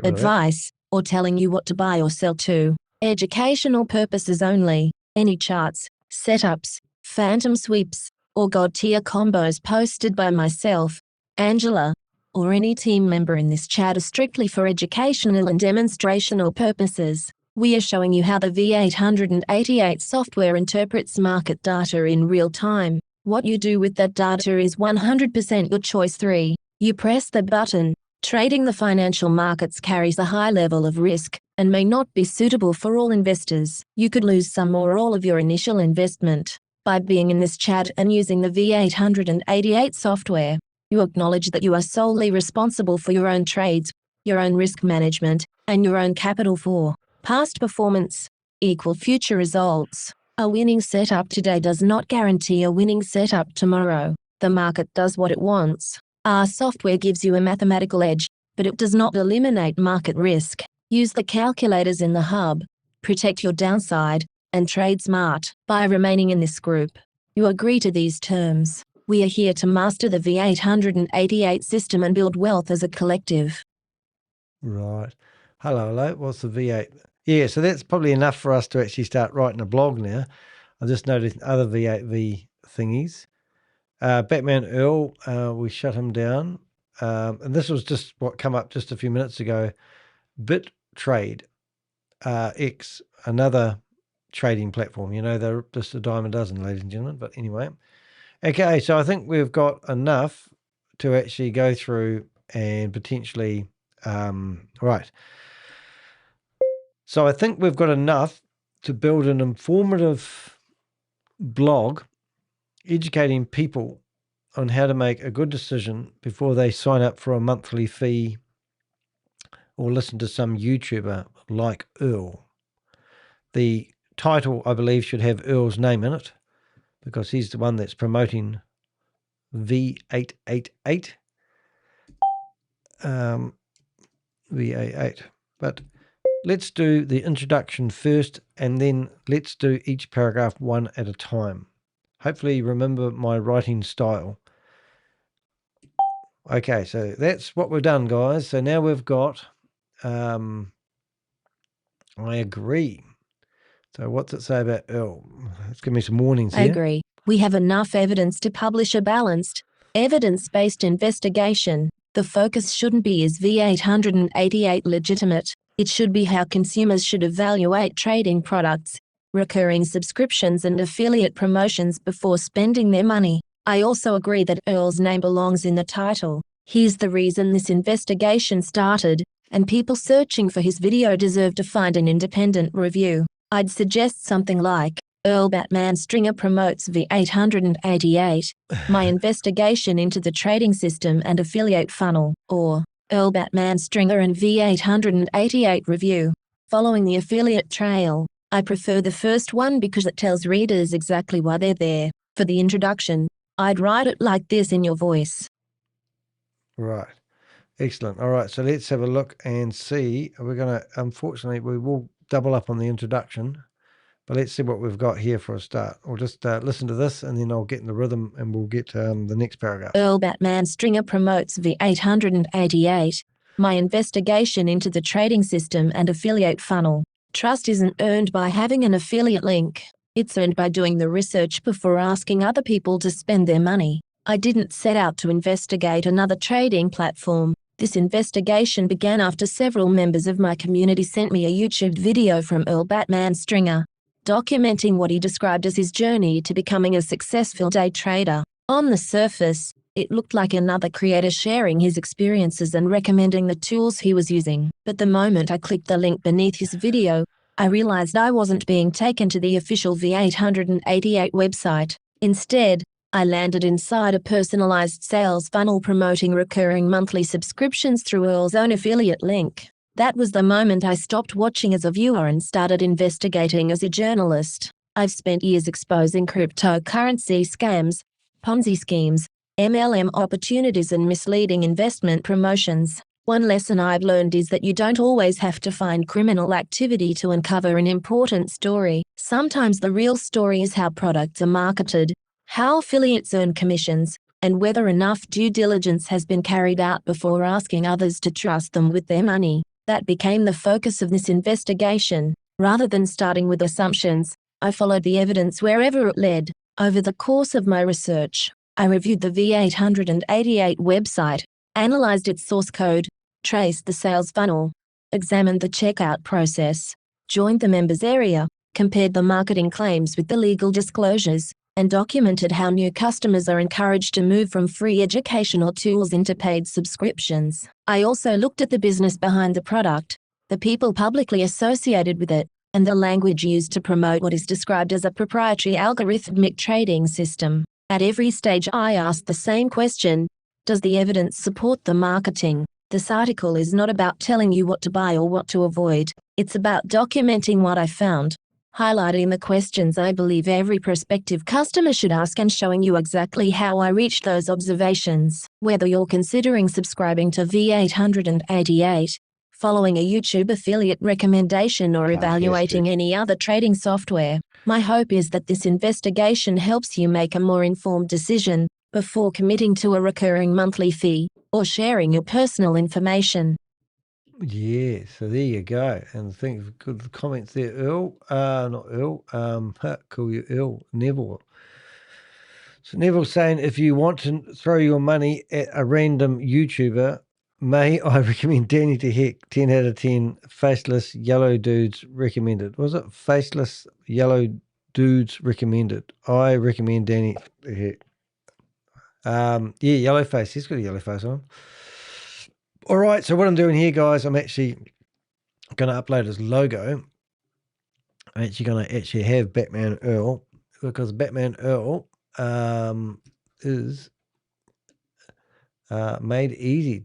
Speaker 3: advice or telling you what to buy or sell to. Educational purposes only. Any charts, setups, phantom sweeps, or God tier combos posted by myself, Angela, or any team member in this chat are strictly for educational and demonstrational purposes. We are showing you how the V888 software interprets market data in real time. What you do with that data is 100% your choice. 3. You press the button. Trading the financial markets carries a high level of risk and may not be suitable for all investors. You could lose some or all of your initial investment. By being in this chat and using the V888 software, you acknowledge that you are solely responsible for your own trades, your own risk management, and your own capital. 4. Past performance equal future results. A winning setup today does not guarantee a winning setup tomorrow. The market does what it wants. Our software gives you a mathematical edge, but it does not eliminate market risk. Use the calculators in the hub, protect your downside, and trade smart. By remaining in this group, you agree to these terms. We are here to master the V888 system and build wealth as a collective.
Speaker 1: Right. Hello. What's the V8? Yeah, so that's probably enough for us to actually start writing a blog now. I just noticed other V8V thingies. Batman Earl, we shut him down. And this was just what came up just a few minutes ago. BitTrade X, another trading platform. You know, they're just a dime a dozen, ladies and gentlemen. But anyway. Okay, so I think we've got enough to actually go through and potentially, right. So I think we've got enough to build an informative blog educating people on how to make a good decision before they sign up for a monthly fee or listen to some YouTuber like Earl. The title, I believe, should have Earl's name in it, because he's the one that's promoting V888. V88. But let's do the introduction first, and then let's do each paragraph one at a time. Hopefully you remember my writing style. Okay, so that's what we've done, guys. So now we've got, I agree. So what's it say about Earl? Let's give me some warnings here.
Speaker 3: I agree. We have enough evidence to publish a balanced, evidence-based investigation. The focus shouldn't be is V888 legitimate. It should be how consumers should evaluate trading products, recurring subscriptions and affiliate promotions before spending their money. I also agree that Earl's name belongs in the title. He's the reason this investigation started, and people searching for his video deserve to find an independent review. I'd suggest something like, Earl Batman Stringer promotes V888, my investigation into the trading system and affiliate funnel, or Earl Batman Stringer and V888 review. Following the affiliate trail, I prefer the first one because it tells readers exactly why they're there. For the introduction, I'd write it like this in your voice.
Speaker 1: Right. Excellent. All right. So let's have a look and see. We're going to, unfortunately, we will double up on the introduction, but let's see what we've got here for a start. We'll just listen to this and then I'll get in the rhythm and we'll get the next paragraph.
Speaker 3: Earl Batman Stringer promotes V888, my investigation into the trading system and affiliate funnel. Trust isn't earned by having an affiliate link. It's earned by doing the research before asking other people to spend their money. I didn't set out to investigate another trading platform. This investigation began after several members of my community sent me a YouTube video from Earl Batman Stringer, documenting what he described as his journey to becoming a successful day trader. On the surface, it looked like another creator sharing his experiences and recommending the tools he was using. But the moment I clicked the link beneath his video, I realized I wasn't being taken to the official V888 website. Instead, I landed inside a personalized sales funnel promoting recurring monthly subscriptions through Earl's own affiliate link. That was the moment I stopped watching as a viewer and started investigating as a journalist. I've spent years exposing cryptocurrency scams, Ponzi schemes, MLM opportunities and misleading investment promotions. One lesson I've learned is that you don't always have to find criminal activity to uncover an important story. Sometimes the real story is how products are marketed, how affiliates earn commissions, and whether enough due diligence has been carried out before asking others to trust them with their money. That became the focus of this investigation. Rather than starting with assumptions, I followed the evidence wherever it led. Over the course of my research, I reviewed the V888 website, analyzed its source code, traced the sales funnel, examined the checkout process, joined the members area, compared the marketing claims with the legal disclosures, and documented how new customers are encouraged to move from free educational tools into paid subscriptions. I also looked at the business behind the product, the people publicly associated with it, and the language used to promote what is described as a proprietary algorithmic trading system. At every stage I asked the same question: does the evidence support the marketing? This article is not about telling you what to buy or what to avoid. It's about documenting what I found, highlighting the questions I believe every prospective customer should ask and showing you exactly how I reached those observations. Whether you're considering subscribing to V888, following a YouTube affiliate recommendation or evaluating any other trading software, my hope is that this investigation helps you make a more informed decision before committing to a recurring monthly fee or sharing your personal information.
Speaker 1: Yeah, so there you go. And think of good comments there, Earl. Not Earl. Call you Earl. Neville. So Neville saying, if you want to throw your money at a random YouTuber, may I recommend Danny to Heck, 10 out of 10, faceless yellow dudes recommended. Was it faceless yellow dudes recommended? I recommend Danny to Heck. Yeah, yellow face. He's got a yellow face on. All right, so what I'm doing here, guys, I'm actually going to upload his logo. I'm actually going to have Batman Earl, because Batman Earl is made easy, ...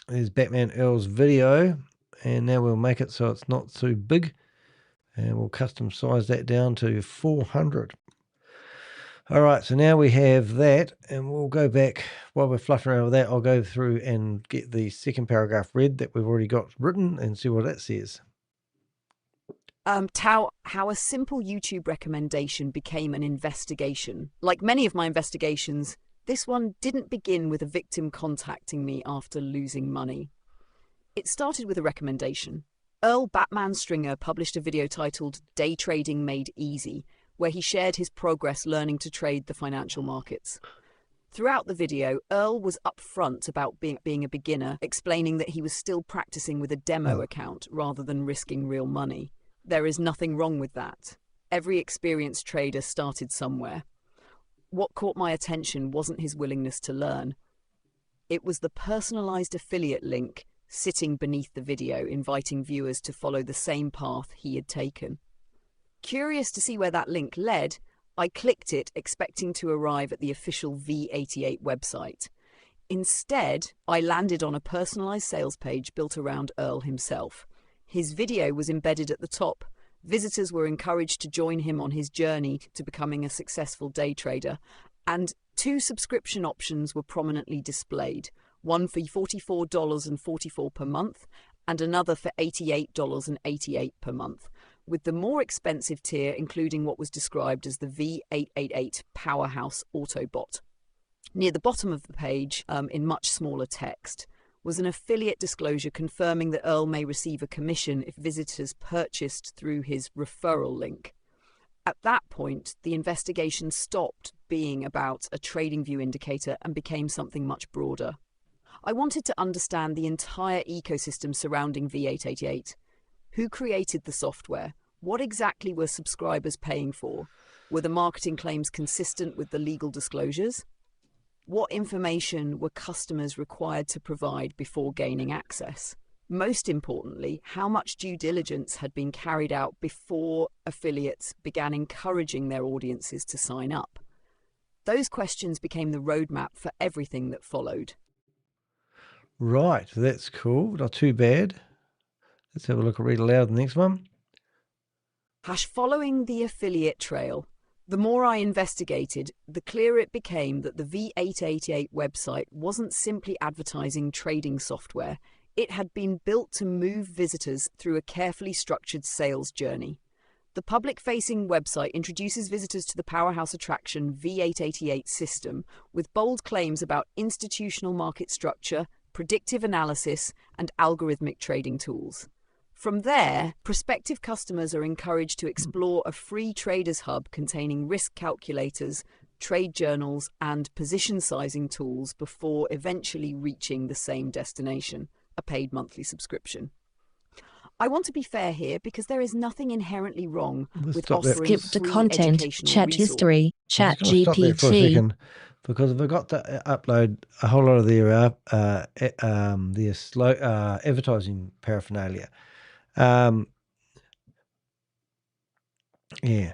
Speaker 1: There's Batman Earl's video, and now we'll make it so it's not too big, and we'll custom size that down to 400. All right, so now we have that, and we'll go back while we're fluffing around with that. I'll go through and get the second paragraph read that we've already got written and see what that says.
Speaker 8: How a simple YouTube recommendation became an investigation. Like many of my investigations, this one didn't begin with a victim contacting me after losing money. It started with a recommendation. Earl Batman Stringer published a video titled Day Trading Made Easy, where he shared his progress learning to trade the financial markets. Throughout the video, Earl was upfront about being a beginner, explaining that he was still practicing with a demo account rather than risking real money. There is nothing wrong with that. Every experienced trader started somewhere. What caught my attention wasn't his willingness to learn. It was the personalized affiliate link sitting beneath the video, inviting viewers to follow the same path he had taken. Curious to see where that link led, I clicked it, expecting to arrive at the official V88 website. Instead, I landed on a personalized sales page built around Earl himself. His video was embedded at the top. Visitors were encouraged to join him on his journey to becoming a successful day trader, and 2 subscription options were prominently displayed, one for $44.44 per month and another for $88.88 per month, with the more expensive tier including what was described as the V888 Powerhouse Autobot. Near the bottom of the page, in much smaller text, was an affiliate disclosure confirming that Earl may receive a commission if visitors purchased through his referral link. At that point, the investigation stopped being about a TradingView indicator and became something much broader. I wanted to understand the entire ecosystem surrounding V888. Who created the software? What exactly were subscribers paying for? Were the marketing claims consistent with the legal disclosures? What information were customers required to provide before gaining access? Most importantly, how much due diligence had been carried out before affiliates began encouraging their audiences to sign up? Those questions became the roadmap for everything that followed.
Speaker 1: Right, that's cool. Not too bad. Let's have a look at read aloud the next one.
Speaker 8: Following the affiliate trail, the more I investigated, the clearer it became that the V888 website wasn't simply advertising trading software. It had been built to move visitors through a carefully structured sales journey. The public-facing website introduces visitors to the powerhouse attraction V888 system with bold claims about institutional market structure, predictive analysis, and algorithmic trading tools. From there, prospective customers are encouraged to explore a free traders hub containing risk calculators, trade journals, and position sizing tools before eventually reaching the same destination, a paid monthly subscription. I want to be fair here because there is nothing inherently wrong with offering
Speaker 3: Skip to
Speaker 8: free
Speaker 3: content,
Speaker 8: educational
Speaker 3: chat
Speaker 8: resource.
Speaker 3: history, chat
Speaker 1: I'm just gonna stop there for a
Speaker 3: GPT.
Speaker 1: second, because if I got to upload a whole lot of their advertising paraphernalia. Yeah.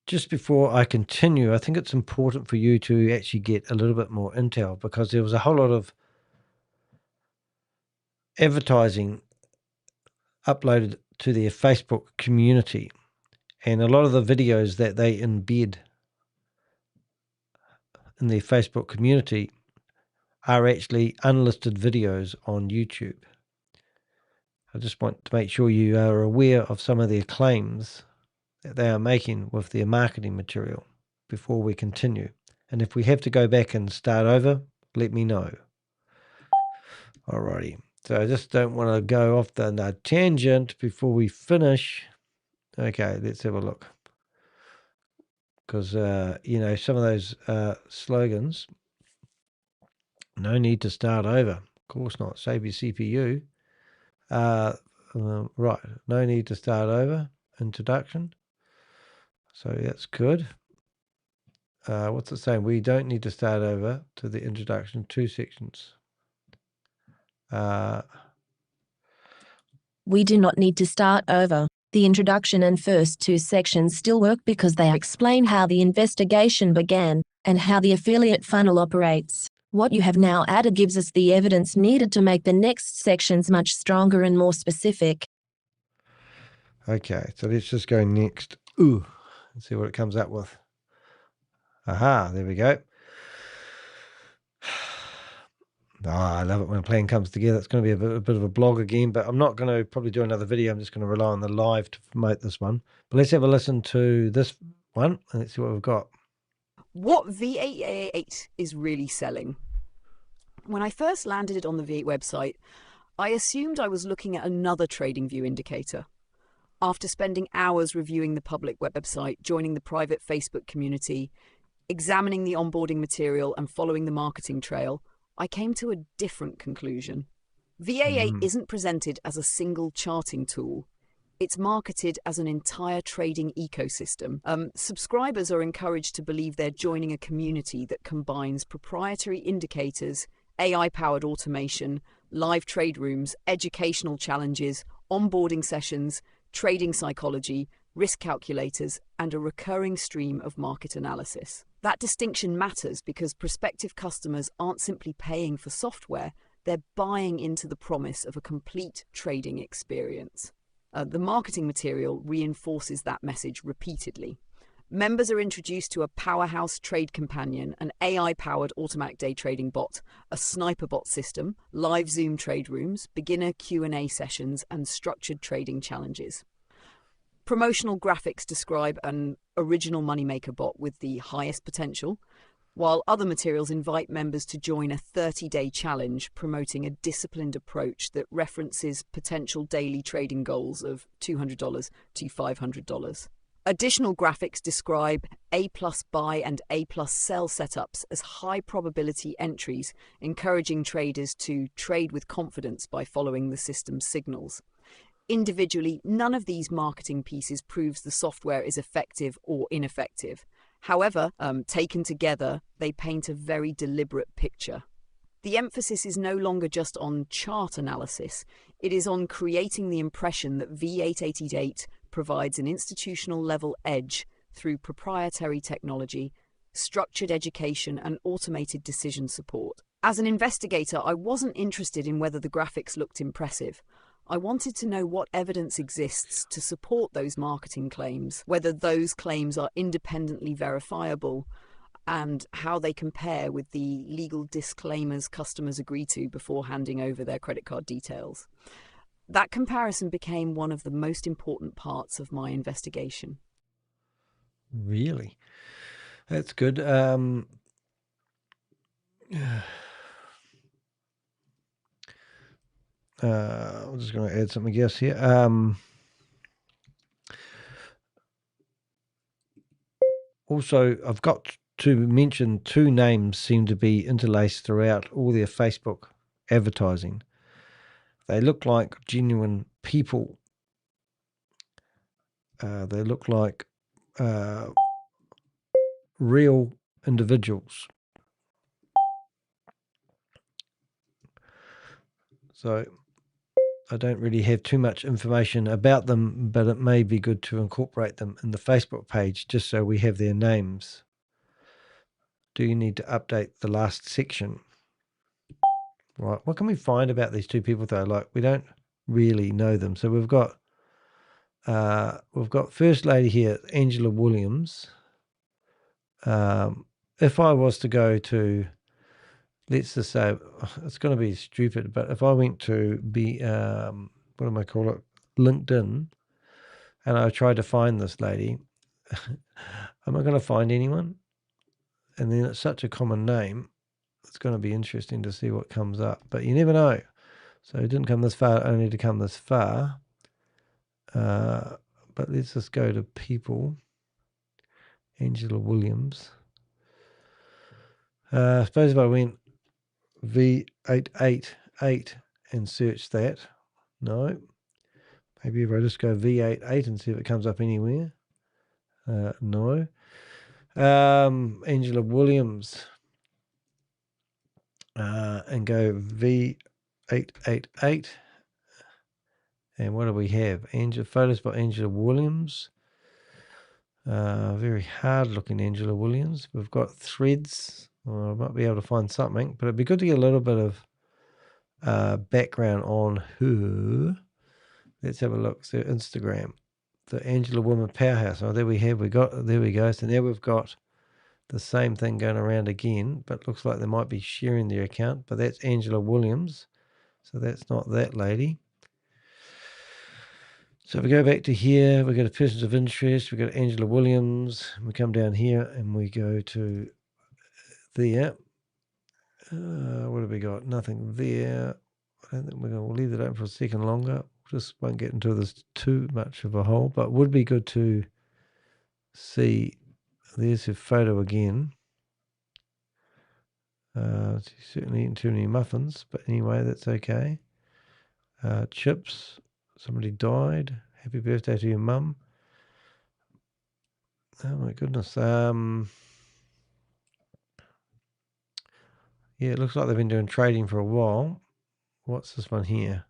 Speaker 1: Just before I continue, I think it's important for you to actually get a little bit more intel, because there was a whole lot of advertising uploaded to their Facebook community, and a lot of the videos that they embed in their Facebook community are actually unlisted videos on YouTube. I just want to make sure you are aware of some of their claims that they are making with their marketing material before we continue. And if we have to go back and start over, let me know. Alrighty. So I just don't want to go off the tangent before we finish. Okay, let's have a look. Because, some of those slogans, no need to start over. Of course not. Save your CPU. Right. No need to start over. Introduction. So that's good. What's it saying? We don't need to start over to the introduction. 2 sections.
Speaker 3: We do not need to start over. The introduction and first 2 sections still work because they explain how the investigation began and how the affiliate funnel operates. What you have now added gives us the evidence needed to make the next sections much stronger and more specific.
Speaker 1: Okay, so let's just go next. Ooh, and see what it comes up with. Aha, there we go. Oh, I love it when a plan comes together. It's going to be a bit of a blog again, but I'm not going to probably do another video. I'm just going to rely on the live to promote this one. But let's have a listen to this one and let's see what we've got.
Speaker 8: What V888 is really selling? When I first landed on the V8 website, I assumed I was looking at another TradingView indicator. After spending hours reviewing the public website, joining the private Facebook community, examining the onboarding material and following the marketing trail, I came to a different conclusion. V888 isn't presented as a single charting tool. It's marketed as an entire trading ecosystem. Subscribers are encouraged to believe they're joining a community that combines proprietary indicators, AI-powered automation, live trade rooms, educational challenges, onboarding sessions, trading psychology, risk calculators, and a recurring stream of market analysis. That distinction matters because prospective customers aren't simply paying for software, they're buying into the promise of a complete trading experience. The marketing material reinforces that message repeatedly. Members are introduced to a powerhouse trade companion, an AI-powered automatic day trading bot, a sniper bot system, live Zoom trade rooms, beginner Q&A sessions, and structured trading challenges. Promotional graphics describe an original moneymaker bot with the highest potential, while other materials invite members to join a 30-day challenge promoting a disciplined approach that references potential daily trading goals of $200 to $500. Additional graphics describe A+ buy and A+ sell setups as high probability entries, encouraging traders to trade with confidence by following the system's signals. Individually, none of these marketing pieces proves the software is effective or ineffective. However, taken together, they paint a very deliberate picture. The emphasis is no longer just on chart analysis, it is on creating the impression that V888 provides an institutional-level edge through proprietary technology, structured education, and automated decision support. As an investigator, I wasn't interested in whether the graphics looked impressive. I wanted to know what evidence exists to support those marketing claims, whether those claims are independently verifiable, and how they compare with the legal disclaimers customers agree to before handing over their credit card details. That comparison became one of the most important parts of my investigation.
Speaker 1: Really? That's good. I'm just going to add something else here. Also, I've got to mention two names seem to be interlaced throughout all their Facebook advertising. They look like genuine people. They look like real individuals. So I don't really have too much information about them, but it may be good to incorporate them in the Facebook page just so we have their names. Do you need to update the last section? Right. What can we find about these two people though? Like, we don't really know them. So we've got first lady here, Angela Williams. If I was to go to, let's just say, it's going to be stupid, but if I went to what am I call it, LinkedIn, and I tried to find this lady, am I going to find anyone? And then it's such a common name, it's going to be interesting to see what comes up. But you never know. So it didn't come this far, only to come this far. But let's just go to people. Angela Williams. I suppose if I went V888 and search that. No. Maybe if I just go V88 and see if it comes up anywhere. No. Angela Williams. And go V888. And what do we have? Photos by Angela Williams. Very hard looking Angela Williams. We've got threads. Well, I might be able to find something, but it'd be good to get a little bit of background on her. Let's have a look. So Instagram, the Angela Woman Powerhouse. Oh, there we have. There we go. So now we've got the same thing going around again, but looks like they might be sharing their account. But that's Angela Williams. So that's not that lady. So if we go back to here, we go to persons of interest, we go to Angela Williams, we come down here and we go to there. What have we got? Nothing there. I don't think we're going to leave that open for a second longer. Just won't get into this too much of a hole, but would be good to see. There's her photo again. She's certainly eating too many muffins, but anyway, that's okay. Chips. Somebody died. Happy birthday to your mum. Oh my goodness. Yeah, it looks like they've been doing trading for a while. What's this one here?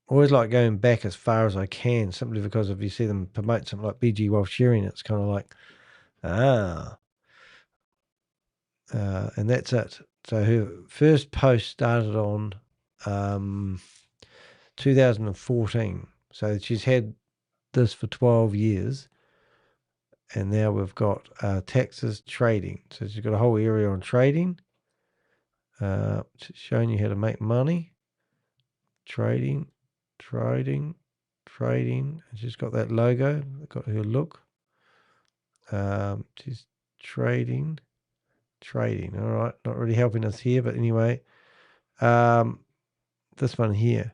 Speaker 1: Always like going back as far as I can, simply because if you see them promote something like BG while sharing, it's kind of like, And that's it. So her first post started on 2014. So she's had this for 12 years. And now we've got taxes, trading. So she's got a whole area on trading. Showing you how to make money. Trading. And she's got that logo. Got her look. She's trading. All right. Not really helping us here, but anyway. This one here.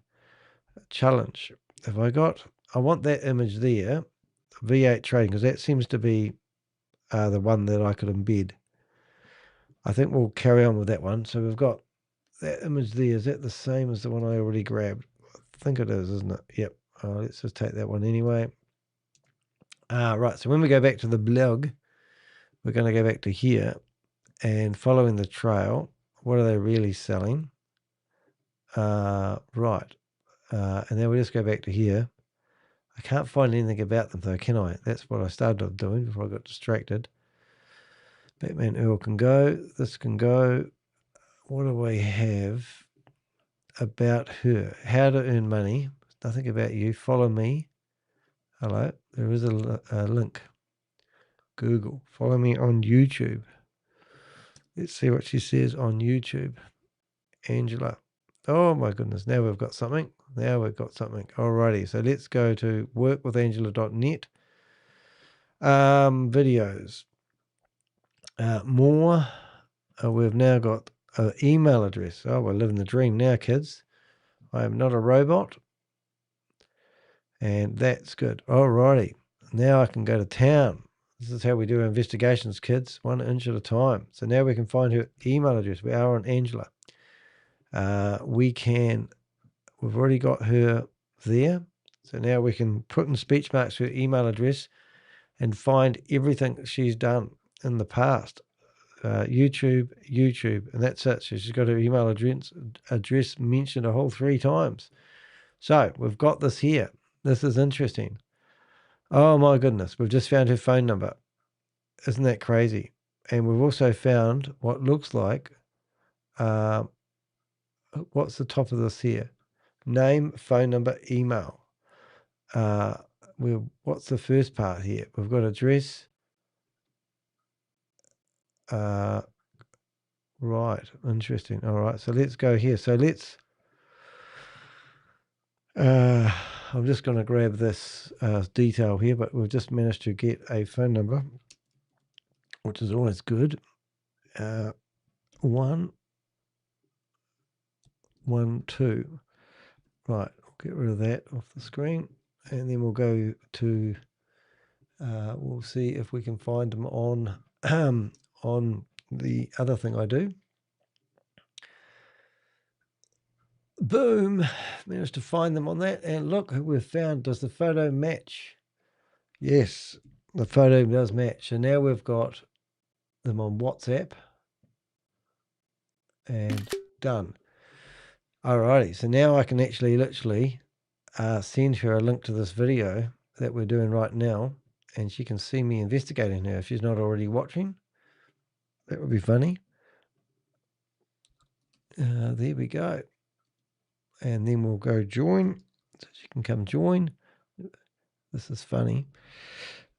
Speaker 1: Challenge. I want that image there. V8 trading, because that seems to be the one that I could embed. I think we'll carry on with that one. So we've got that image there. Is that the same as the one I already grabbed? I think it is, isn't it? Yep. Let's just take that one anyway. Right. So when we go back to the blog, we're going to go back to here and following the trail. What are they really selling? Right. And then we'll just go back to here. I can't find anything about them though, can I? That's what I started off doing before I got distracted. Batman Earl can go. This can go. What do we have about her? How to earn money. Nothing about you. Follow me. Hello. There is a link. Google. Follow me on YouTube. Let's see what she says on YouTube. Angela. Oh my goodness. Now we've got something. Alrighty. So let's go to workwithangela.net. Videos. More. We've now got an email address. Oh, we're living the dream now, kids. I am not a robot. And that's good. Alrighty. Now I can go to town. This is how we do our investigations, kids. 1 inch at a time. So now we can find her email address. We are on Angela. We've already got her there. So now we can put in speech marks her email address and find everything she's done in the past. YouTube, and that's it. So she's got her email address mentioned a whole 3 times. So we've got this here. This is interesting. Oh my goodness, we've just found her phone number. Isn't that crazy? And we've also found what looks like, what's the top of this here? Name, phone number, email. What's the first part here? We've got address. Right, interesting. All right, so let's go here. So I'm just going to grab this detail here, but we've just managed to get a phone number, which is always good. 112. Right, I'll get rid of that off the screen, and then we'll go to. We'll see if we can find them on on the other thing I do. Boom, managed to find them on that, and look who we've found. Does the photo match? Yes, the photo does match. So now we've got them on WhatsApp, and done. Alrighty, so now I can actually literally send her a link to this video that we're doing right now, and she can see me investigating her if she's not already watching. That would be funny. There we go. And then we'll go join, so she can come join. This is funny.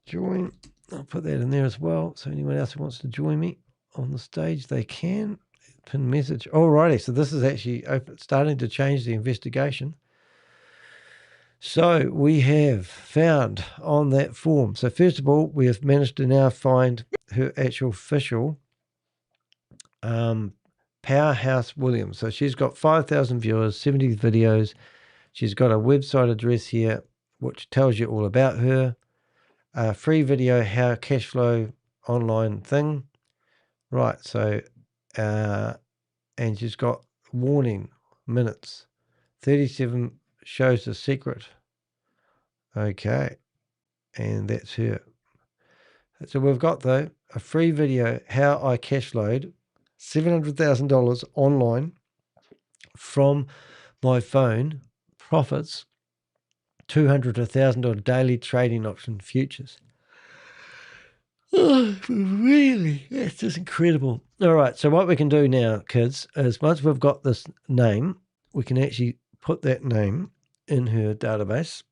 Speaker 1: Join. I'll put that in there as well. So anyone else who wants to join me on the stage, they can. Pin message. Alrighty, so this is actually starting to change the investigation. So we have found on that form. So first of all, we have managed to now find her actual official Powerhouse Williams. So she's got 5,000 viewers, 70 videos. She's got a website address here, which tells you all about her. Free video, how cash flow online thing. Right, so, and she's got warning minutes. 37 shows the secret. Okay, and that's her. So we've got, though, a free video, how I cash flowed $700,000 online from my phone, profits, $200 to $1,000 daily trading option futures. Oh, really? That's just incredible. All right. So what we can do now, kids, is once we've got this name, we can actually put that name in her database.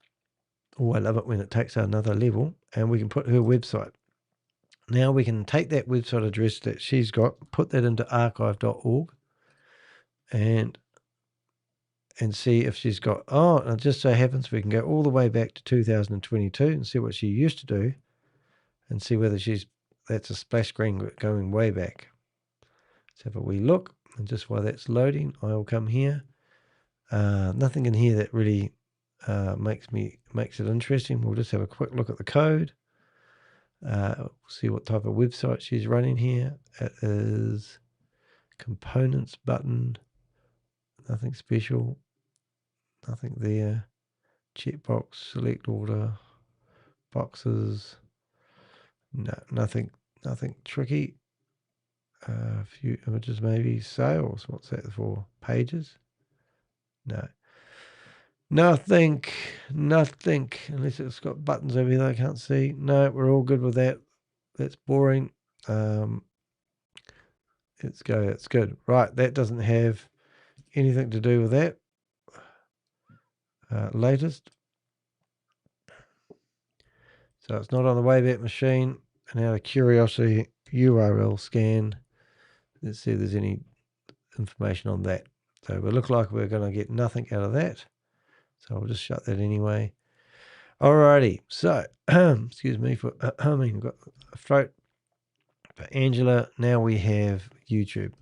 Speaker 1: Oh, I love it when it takes another level, and we can put her website. Now we can take that website address that she's got, put that into archive.org, and see if she's got, and it just so happens we can go all the way back to 2022 and see what she used to do, and see whether that's a splash screen going way back. Let's have a wee look, and just while that's loading, I will come here. Nothing in here that really makes it interesting. We'll just have a quick look at the code. See what type of website she's running here. It is components button. Nothing special. Nothing there. Checkbox, select order, boxes. No, nothing tricky. A few images maybe. Sales. What's that for? Pages? No. Nothing. Unless it's got buttons over here that I can't see. No, we're all good with that. That's boring. Let's go. It's good. Right, that doesn't have anything to do with that. Latest. So it's not on the Wayback Machine. And out of curiosity, URL scan. Let's see if there's any information on that. So we look like we're going to get nothing out of that. So I'll just shut that anyway. Alrighty. So, excuse me for, I've got a throat. For Angela, now we have YouTube.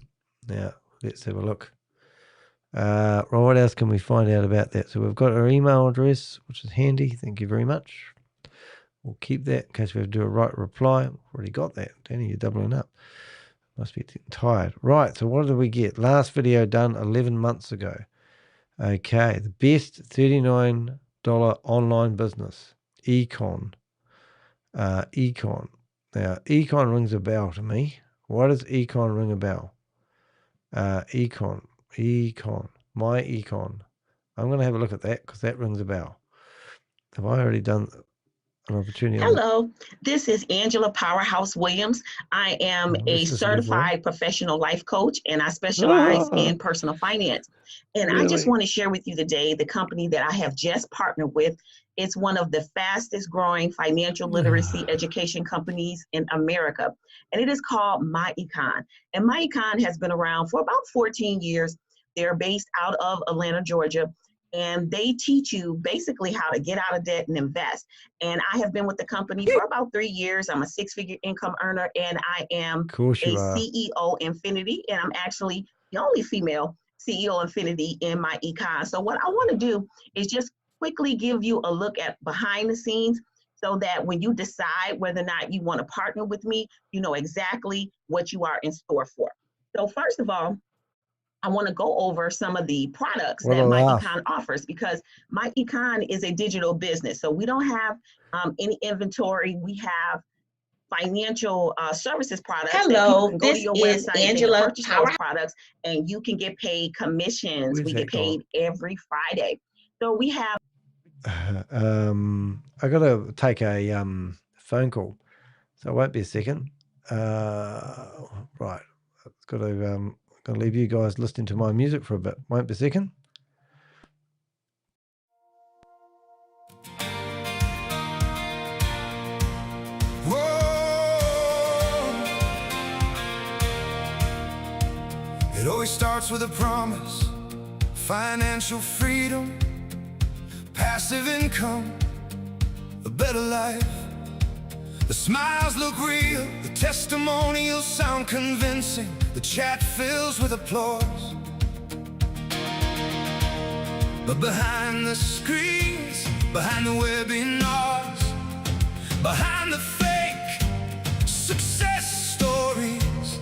Speaker 1: Now, let's have a look. Right, what else can we find out about that? So we've got our email address, which is handy. Thank you very much. We'll keep that in case we have to do a right reply. We've already got that. Danny, you're doubling up. Must be tired. Right, so what did we get? Last video done 11 months ago. Okay, the best $39 online business. Econ. Econ. Now, Econ rings a bell to me. Why does Econ ring a bell? Econ. My Econ. I'm going to have a look at that because that rings a bell. Have I already done an opportunity?
Speaker 9: Hello, this is Angela Powerhouse Williams. I am a certified professional life coach, and I specialize in personal finance. And I just want to share with you today the company that I have just partnered with. It's one of the fastest growing financial literacy education companies in America, and it is called MyEcon. And MyEcon has been around for about 14 years. They're based out of Atlanta, Georgia, and they teach you basically how to get out of debt and invest. And I have been with the company for about 3 years. I'm a six-figure income earner, and I am a CEO Infinity, and I'm actually the only female CEO Infinity in MyEcon. So what I want to do is just quickly give you a look at behind the scenes so that when you decide whether or not you want to partner with me, you know exactly what you are in store for. So first of all, I want to go over some of the products that MyEcon offers, because MyEcon is a digital business. So we don't have any inventory. We have financial services products.
Speaker 5: Hello,
Speaker 9: that you can go to your
Speaker 5: is
Speaker 9: website
Speaker 5: Angela
Speaker 9: and purchase those products, and you can get paid commissions. We get paid every Friday. So we have.
Speaker 1: I got to take a phone call, so it won't be a second. Right, I've got to. Going to leave you guys listening to my music for a bit. Won't be a second.
Speaker 10: Whoa. It always starts with a promise, financial freedom, passive income, a better life. The smiles look real, the testimonials sound convincing, the chat fills with applause. But behind the screens, behind the webinars, behind the fake success stories,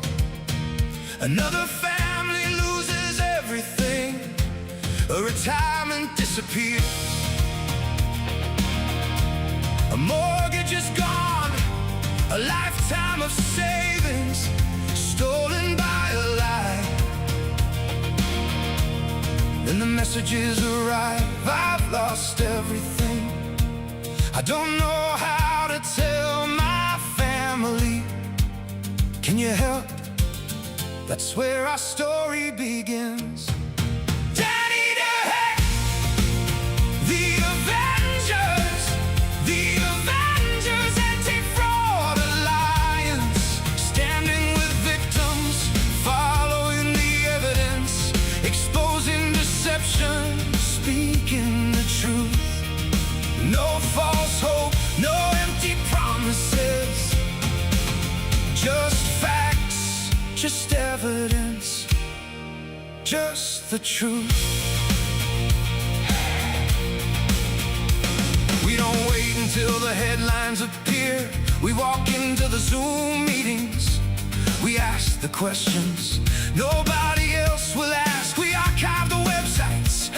Speaker 10: another family loses everything, a retirement disappears, a mortgage is gone, a lifetime of savings stolen by a lie. Then the messages arrive, I've lost everything. I don't know how to tell my family family. Can you help? That's where our story begins. Danny DeHay, the Avengers, anti-fraud alliance, standing with victims, following the evidence, exposing deception, speaking the truth. No false hope, no empty promises, just facts, just evidence, just the truth. We don't wait until the headlines appear. We walk into the Zoom meetings. We ask the questions nobody else will ask. We archive the websites.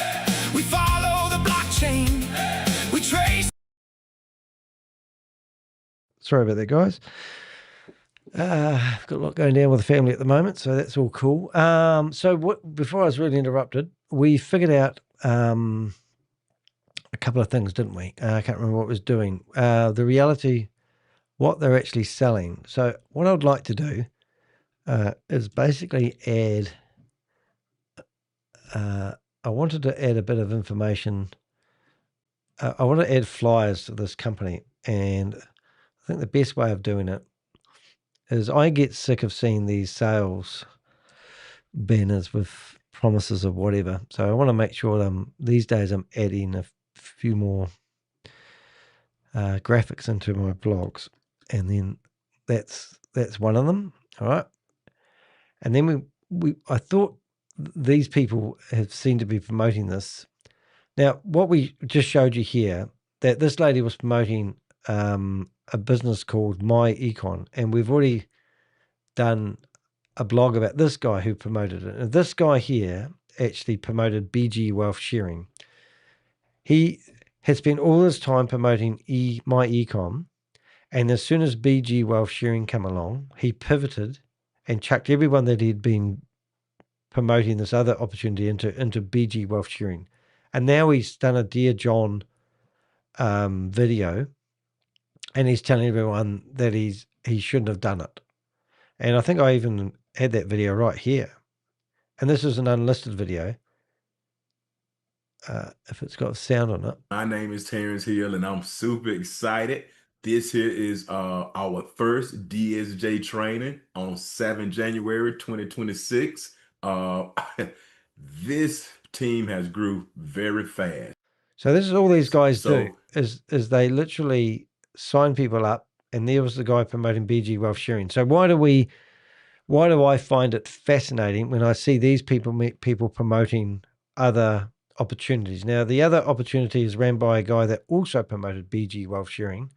Speaker 10: We follow the blockchain. We trace.
Speaker 1: Sorry about that, guys. Got a lot going down with the family at the moment, so that's all cool. Before I was really interrupted, we figured out a couple of things, didn't we? I can't remember what it was doing. The reality, what they're actually selling. So what I'd like to do is basically add, I wanted to add a bit of information. I want to add flyers to this company, and I think the best way of doing it is I get sick of seeing these sales banners with promises of whatever. So I want to make sure these days I'm adding a few more graphics into my blogs, and then that's one of them. All right. And then I thought these people have seemed to be promoting this. Now, what we just showed you here, that this lady was promoting a business called My Econ, and we've already done a blog about this guy who promoted it. And this guy here actually promoted BG Wealth Sharing. He had spent all his time promoting My Econ, and as soon as BG Wealth Sharing came along, he pivoted and chucked everyone that he'd been promoting this other opportunity into BG Wealth Sharing. And now he's done a Dear John video, and he's telling everyone that he shouldn't have done it. And I think I even had that video right here. And this is an unlisted video. If it's got sound on it.
Speaker 11: My name is Terrence Hill, and I'm super excited. This here is our first DSJ training on 7 January 2026. This team has grew very fast.
Speaker 1: So this is all these guys do, is they literally sign people up, and there was the guy promoting BG Wealth Sharing. So why do I find it fascinating when I see these people promoting other opportunities? Now, the other opportunity is ran by a guy that also promoted BG Wealth Sharing.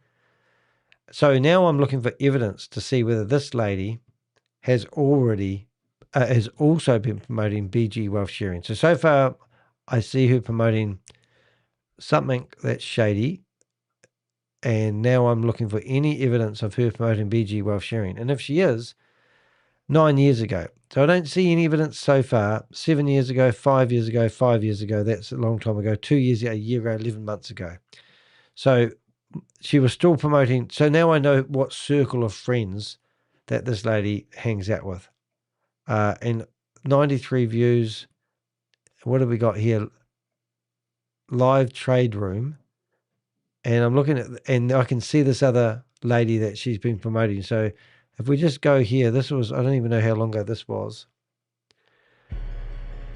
Speaker 1: So now I'm looking for evidence to see whether this lady has already has also been promoting BG Wealth Sharing. So far, I see her promoting something that's shady, and now I'm looking for any evidence of her promoting BG Wealth Sharing. And if she is, 9 years ago. So I don't see any evidence so far. 7 years ago, 5 years ago, 5 years ago, that's a long time ago. 2 years ago, a year ago, 11 months ago. So she was still promoting. So now I know what circle of friends that this lady hangs out with. And 93 views. What have we got here? Live trade room. And I'm looking at, and I can see this other lady that she's been promoting. So if we just go here, this was, I don't even know how long ago this was.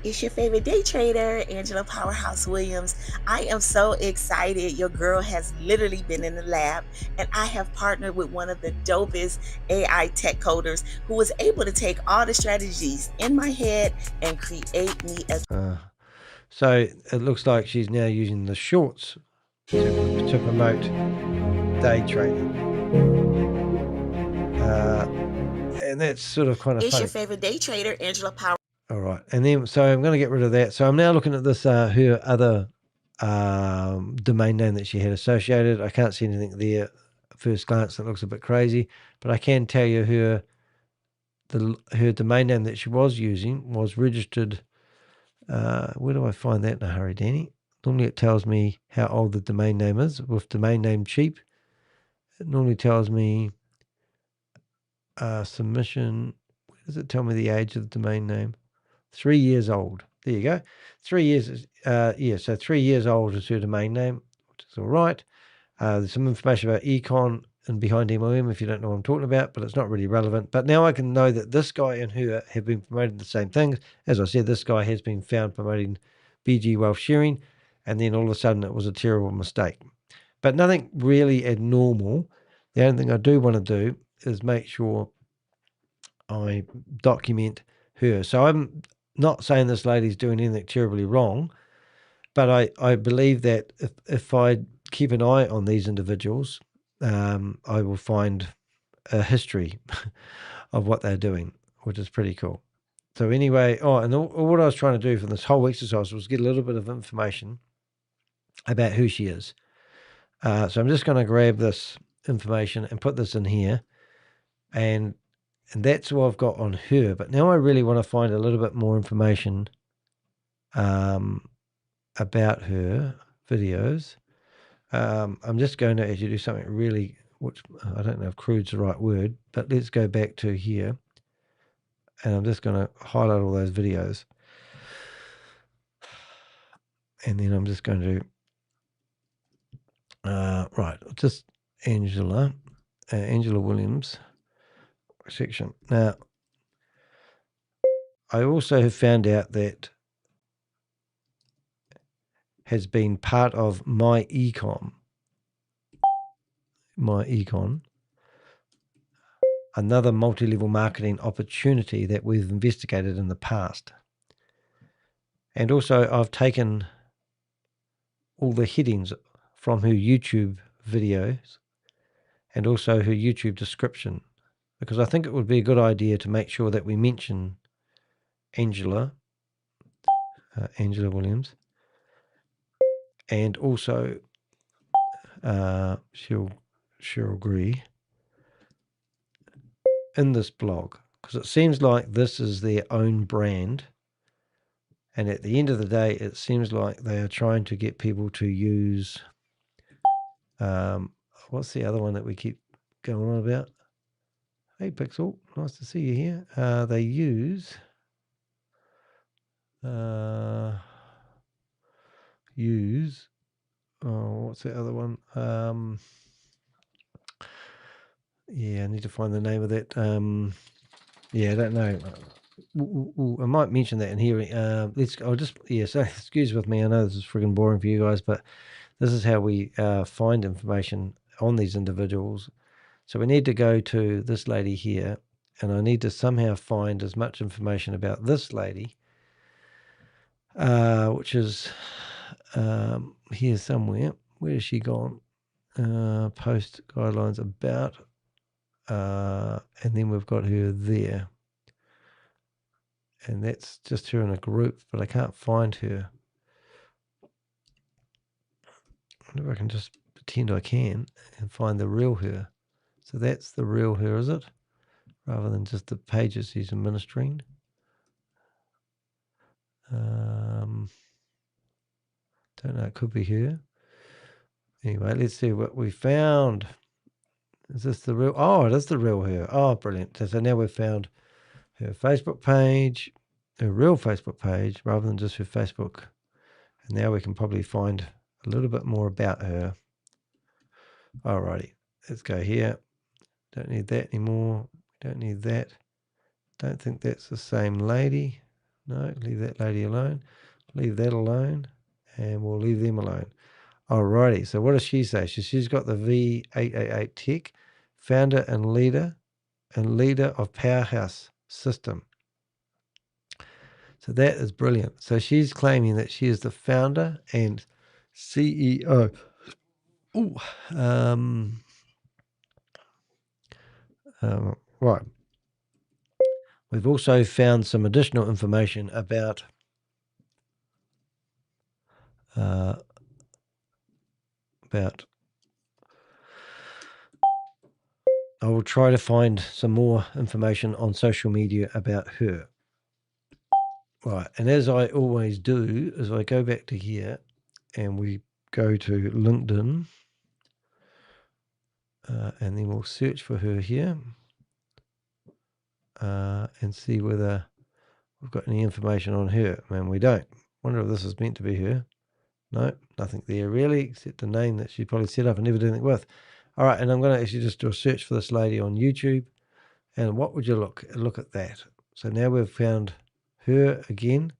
Speaker 12: It's your favorite day trader, Angela Powerhouse Williams. I am so excited. Your girl has literally been in the lab, and I have partnered with one of the dopest AI tech coders who was able to take all the strategies in my head and create me a...
Speaker 1: So it looks like she's now using the shorts to promote day trading. And that's sort of kind of
Speaker 12: It's
Speaker 1: funny.
Speaker 12: your favorite day trader, Angela Power.
Speaker 1: All right. And then, so I'm going to get rid of that. So I'm now looking at this, her other domain name that she had associated. I can't see anything there at first glance that looks a bit crazy, but I can tell you her domain name that she was using was registered. Where do I find that in a hurry, Danny? Normally it tells me how old the domain name is. With domain name cheap, it normally tells me submission. Where does it tell me the age of the domain name? 3 years old. There you go. 3 years. So 3 years old is her domain name, which is all right. There's some information about econ and behind MOM if you don't know what I'm talking about, but it's not really relevant. But now I can know that this guy and her have been promoting the same things. As I said, this guy has been found promoting BG Wealth Sharing, and then all of a sudden it was a terrible mistake. But nothing really abnormal. The only thing I do want to do is make sure I document her. So I'm not saying this lady's doing anything terribly wrong, but I believe that if I keep an eye on these individuals, I will find a history of what they're doing, which is pretty cool. So anyway, and what I was trying to do from this whole exercise was get a little bit of information about who she is. So I'm just going to grab this information and put this in here, and that's what I've got on her. But now I really want to find a little bit more information about her videos. I'm just going to actually do something really, which I don't know if crude's the right word, but let's go back to here. And I'm just going to highlight all those videos. And then I'm just going to, just Angela Williams section. Now, I also have found out that has been part of my econ, another multi-level marketing opportunity that we've investigated in the past. And also I've taken all the headings from her YouTube videos and also her YouTube description, because I think it would be a good idea to make sure that we mention Angela Williams, and also Cheryl Gree in this blog, because it seems like this is their own brand, and at the end of the day it seems like they are trying to get people to use what's the other one that we keep going on about? Hey Pixel, nice to see you here. They use what's the other one? Yeah, I need to find the name of that. Yeah, I don't know. I might mention that in here. So excuse with me. I know this is friggin' boring for you guys, but this is how we find information on these individuals. So we need to go to this lady here, and I need to somehow find as much information about this lady, which is here somewhere. Where has she gone? Post guidelines about, and then we've got her there. And that's just her in a group, but I can't find her. I wonder if I can just pretend I can and find the real her. So that's the real her, is it? Rather than just the pages she's administering. Don't know, it could be her. Anyway, let's see what we found. Is this the real? Oh, it is the real her. Oh, brilliant. So now we've found her Facebook page, her real Facebook page, rather than just her Facebook. And now we can probably find a little bit more about her. Alrighty, let's go here. Don't need that anymore. Don't need that. Don't think that's the same lady. No, leave that lady alone. Leave that alone. And we'll leave them alone. Alrighty, so what does she say? She's got the V888 Tech, founder and leader of Powerhouse System. So that is brilliant. So she's claiming that she is the founder and CEO. Right. We've also found some additional information about I will try to find some more information on social media about her. Right, and as I always do, is I go back to here and we go to LinkedIn, and then we'll search for her here. and see whether we've got any information on her. Man, we don't. Wonder if this is meant to be her. No, nothing there really, except a name that she probably set up and never did anything with. All right, and I'm going to actually just do a search for this lady on YouTube. And what would you look at that? So now we've found her again.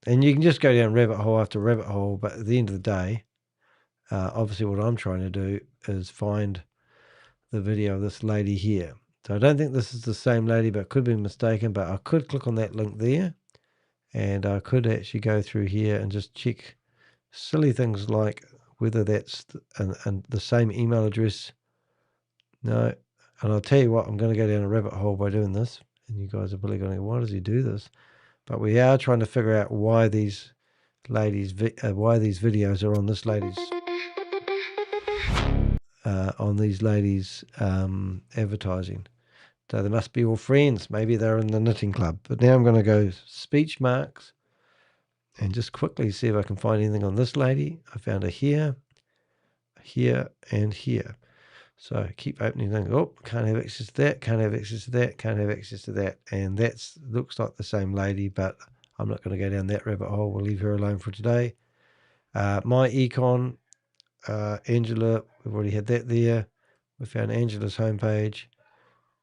Speaker 1: And you can just go down rabbit hole after rabbit hole, but at the end of the day, obviously what I'm trying to do is find the video of this lady here. So I don't think this is the same lady, but could be mistaken. But I could click on that link there, and I could actually go through here and just check silly things like whether that's the same email address. No. And I'll tell you what, I'm going to go down a rabbit hole by doing this. And you guys are probably going to go, why does he do this? But we are trying to figure out why these videos are on this lady's advertising. So they must be all friends. Maybe they're in the knitting club. But now I'm going to go speech marks and just quickly see if I can find anything on this lady. I found her here, here, and here. So keep opening things. Oh, can't have access to that, can't have access to that, can't have access to that. And that looks like the same lady, but I'm not going to go down that rabbit hole. We'll leave her alone for today. My econ, Angela, we've already had that there. We found Angela's homepage.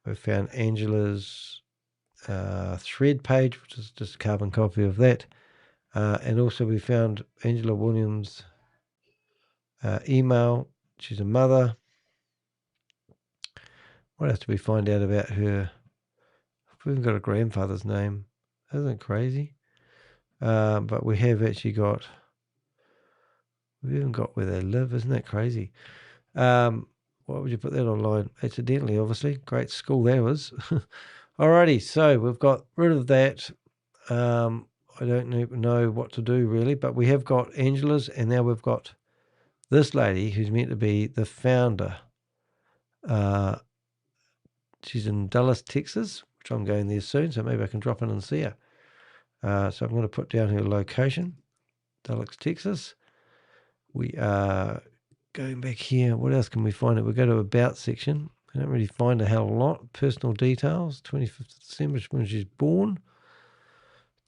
Speaker 1: We found Angela's thread page, which is just a carbon copy of that. And also we found Angela Williams' email. She's a mother. What else do we find out about her? We've even got a grandfather's name. Isn't it crazy? But we have actually got, we've even got where they live. Isn't that crazy? Why would you put that online? Accidentally, obviously. Great school that was. Alrighty, so we've got rid of that. I don't know what to do really, but we have got Angela's, and now we've got this lady who's meant to be the founder. She's in Dallas, Texas, which I'm going there soon, so maybe I can drop in and see her. So I'm going to put down her location, Dallas, Texas. We are going back here. What else can we find? We go to About section. We don't really find a hell of a lot. Personal details, 25th of December, when she's born.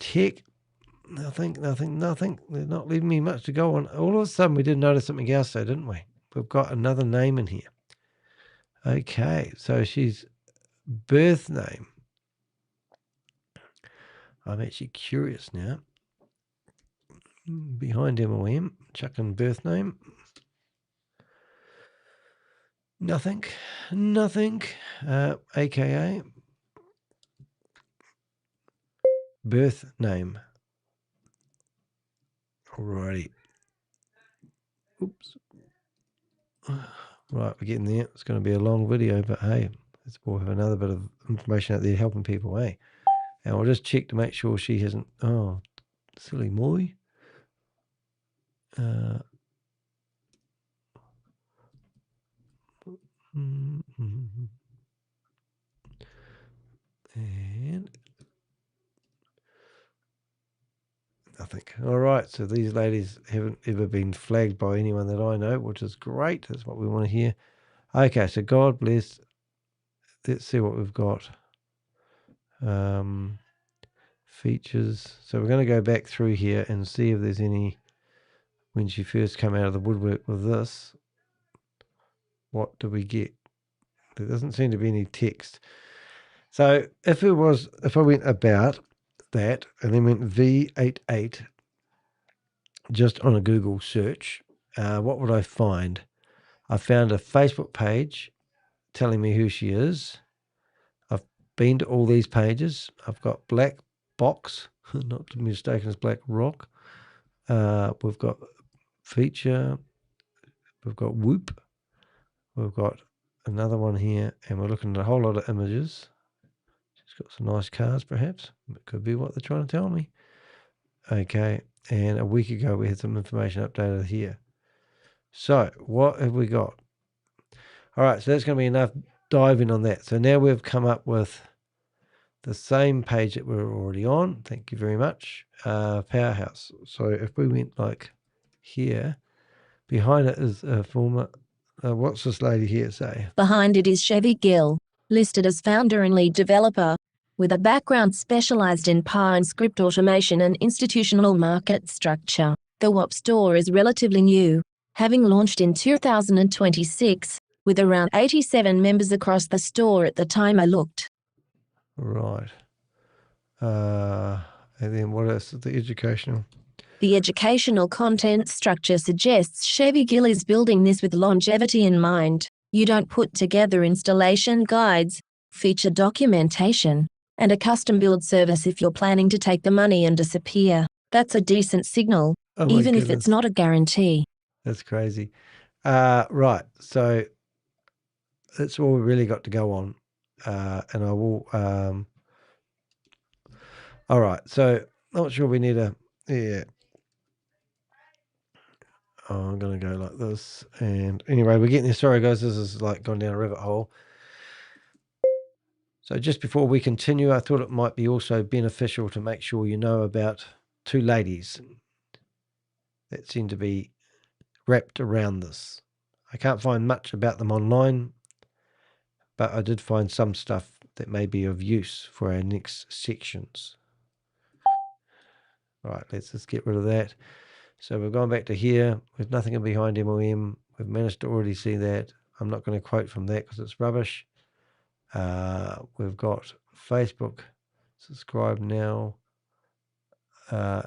Speaker 1: Tech, nothing. They're not leaving me much to go on. All of a sudden, we did notice something else, though, didn't we? We've got another name in here. Okay, so she's birth name. I'm actually curious now. Behind MOM, chucking birth name. Nothing. AKA birth name. Alrighty. Oops. Right, we're getting there. It's going to be a long video, but hey, we'll have another bit of information out there helping people, eh? And I'll just check to make sure she hasn't. Oh, silly Moy. And nothing. All right, so these ladies haven't ever been flagged by anyone that I know, which is great. That's what we want to hear. Okay, so God bless. Let's see what we've got. Features. So we're going to go back through here and see if there's any, when she first came out of the woodwork with this, what do we get? There doesn't seem to be any text. So if I went about that and then went V888 just on a Google search, what would I find? I found a Facebook page telling me who she is. I've been to all these pages. I've got Black Box, not to be mistaken as Black Rock. We've got Feature. We've got Whoop. We've got another one here, and we're looking at a whole lot of images. She's got some nice cars, perhaps. It could be what they're trying to tell me. Okay, and a week ago we had some information updated here. So what have we got? All right, so that's going to be enough diving on that. So now we've come up with the same page that we're already on. Thank you very much. Powerhouse. So if we went like here, behind it is a former, what's this lady here say?
Speaker 3: Behind it is Chevy Gill. listed as founder and lead developer, with a background specialized in Python script automation and institutional market structure. The WAP store is relatively new, having launched in 2026, with around 87 members across the store at the time I looked.
Speaker 1: Right. And then what else? The educational.
Speaker 3: The educational content structure suggests Chevy Gill is building this with longevity in mind. You don't put together installation guides, feature documentation, and a custom build service if you're planning to take the money and disappear. That's a decent signal, even if it's not a guarantee.
Speaker 1: That's crazy. Right. So that's all we really got to go on. And I will. All right. So not sure we need a. Yeah. Oh, I'm going to go like this. And anyway, we're getting there. Sorry, guys. This is like gone down a rabbit hole. So just before we continue, I thought it might be also beneficial to make sure you know about two ladies that seem to be wrapped around this. I can't find much about them online, but I did find some stuff that may be of use for our next sections. All right, let's just get rid of that. So we're going back to here with nothing behind MOM. We've managed to already see that. I'm not going to quote from that because it's rubbish. We've got Facebook, subscribe now.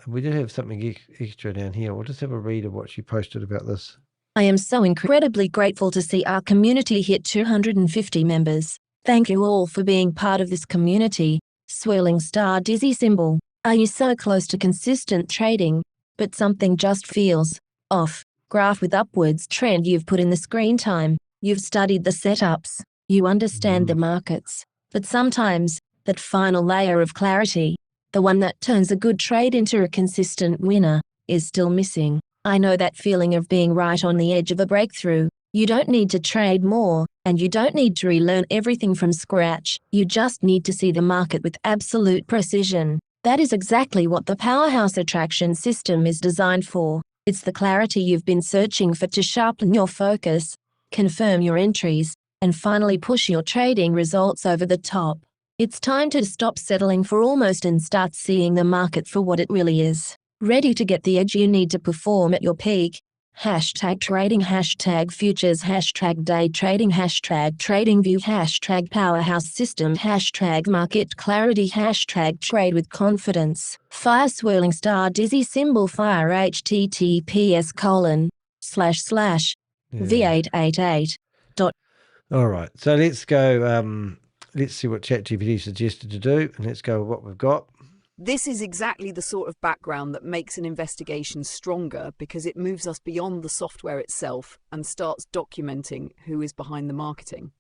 Speaker 1: We did have something extra down here. We'll just have a read of what she posted about this.
Speaker 3: I am so incredibly grateful to see our community hit 250 members. Thank you all for being part of this community. Swirling star dizzy symbol. Are you so close to consistent trading, but something just feels off? Graph with upwards trend. You've put in the screen time. You've studied the setups. You understand the markets. But sometimes, that final layer of clarity, the one that turns a good trade into a consistent winner, is still missing. I know that feeling of being right on the edge of a breakthrough. You don't need to trade more, and you don't need to relearn everything from scratch. You just need to see the market with absolute precision. That is exactly what the Powerhouse Attraction system is designed for. It's the clarity you've been searching for to sharpen your focus, confirm your entries, and finally push your trading results over the top. It's time to stop settling for almost and start seeing the market for what it really is. Ready to get the edge you need to perform at your peak? Hashtag trading, hashtag futures, hashtag day trading, hashtag trading view, hashtag powerhouse system, hashtag market clarity, hashtag trade with confidence. Fire swirling star dizzy symbol fire https://V888.
Speaker 1: All right, so let's go. Let's see what ChatGPT suggested to do, and let's go with what we've got.
Speaker 8: This is exactly the sort of background that makes an investigation stronger because it moves us beyond the software itself and starts documenting who is behind the marketing.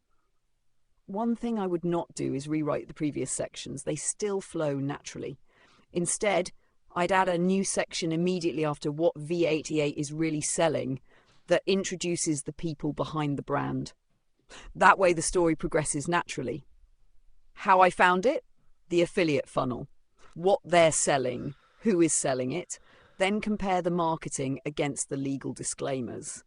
Speaker 8: One thing I would not do is rewrite the previous sections. They still flow naturally. Instead, I'd add a new section immediately after what V888 is really selling that introduces the people behind the brand. That way the story progresses naturally. How I found it? The affiliate funnel. What they're selling, who is selling it, then compare the marketing against the legal disclaimers.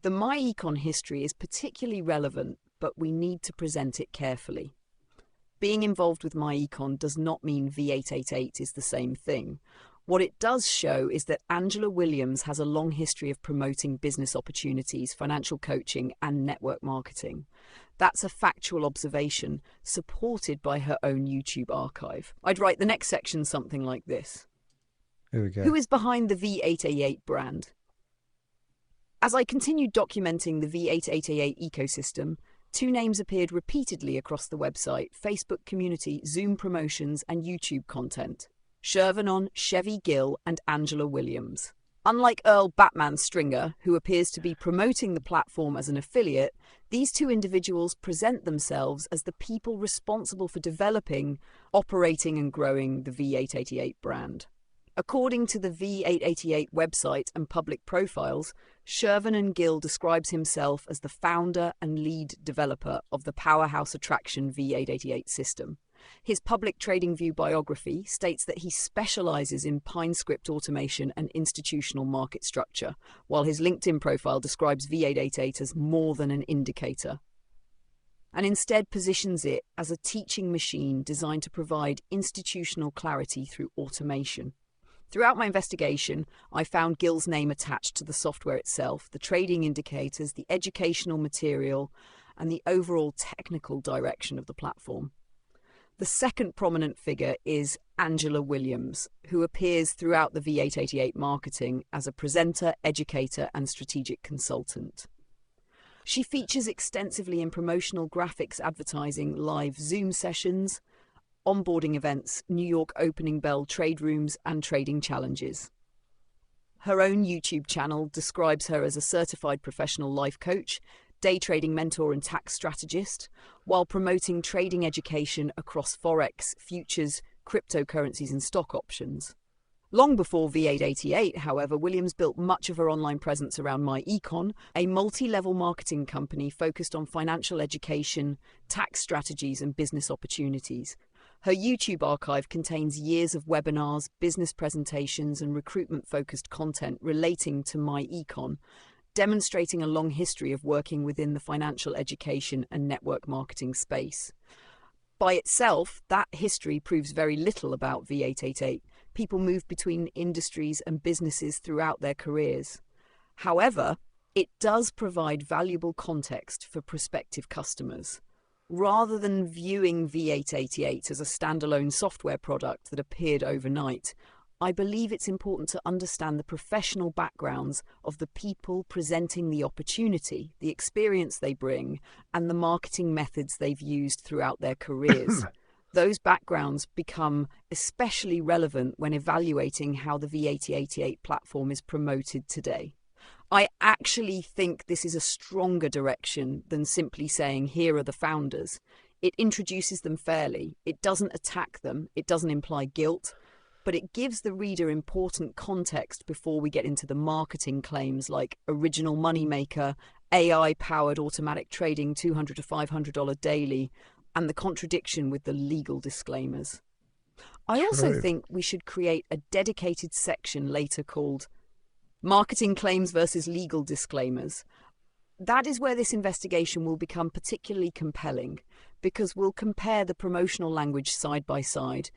Speaker 8: The MyEcon history is particularly relevant, but we need to present it carefully. Being involved with MyEcon does not mean V888 is the same thing. What it does show is that Angela Williams has a long history of promoting business opportunities, financial coaching, and network marketing. That's a factual observation, supported by her own YouTube archive. I'd write the next section something like this.
Speaker 1: Here we go.
Speaker 8: Who is behind the V888 brand? As I continued documenting the V888 ecosystem, two names appeared repeatedly across the website, Facebook community, Zoom promotions, and YouTube content. Shervanon, Chevy Gill, and Angela Williams. Unlike Earl Batman Stringer, who appears to be promoting the platform as an affiliate, these two individuals present themselves as the people responsible for developing, operating, and growing the V888 brand. According to the V888 website and public profiles, Shervanon Gill describes himself as the founder and lead developer of the Powerhouse Attraction V888 system. His Public Trading View biography states that he specializes in Pine script automation and institutional market structure, while his LinkedIn profile describes V888 as more than an indicator. and instead positions it as a teaching machine designed to provide institutional clarity through automation. Throughout my investigation, I found Gill's name attached to the software itself, the trading indicators, the educational material, and the overall technical direction of the platform. The second prominent figure is Angela Williams, who appears throughout the V888 marketing as a presenter, educator, and strategic consultant. She features extensively in promotional graphics advertising, live Zoom sessions, onboarding events, New York opening bell trade rooms, and trading challenges. Her own YouTube channel describes her as a certified professional life coach, day trading mentor and tax strategist, while promoting trading education across Forex, futures, cryptocurrencies and stock options. Long before V888, however, Williams built much of her online presence around MyEcon, a multi-level marketing company focused on financial education, tax strategies and business opportunities. Her YouTube archive contains years of webinars, business presentations and recruitment-focused content relating to MyEcon, demonstrating a long history of working within the financial education and network marketing space. By itself, that history proves very little about V888. People move between industries and businesses throughout their careers. However, it does provide valuable context for prospective customers. Rather than viewing V888 as a standalone software product that appeared overnight, I believe it's important to understand the professional backgrounds of the people presenting the opportunity, the experience they bring, and the marketing methods they've used throughout their careers. Those backgrounds become especially relevant when evaluating how the V888 platform is promoted today. I actually think this is a stronger direction than simply saying, here are the founders. It introduces them fairly. It doesn't attack them. It doesn't imply guilt. But it gives the reader important context before we get into the marketing claims like original moneymaker, AI-powered automatic trading, $200 to $500 daily, and the contradiction with the legal disclaimers. I also think we should create a dedicated section later called Marketing Claims versus Legal Disclaimers. That is where this investigation will become particularly compelling, because we'll compare the promotional language side by side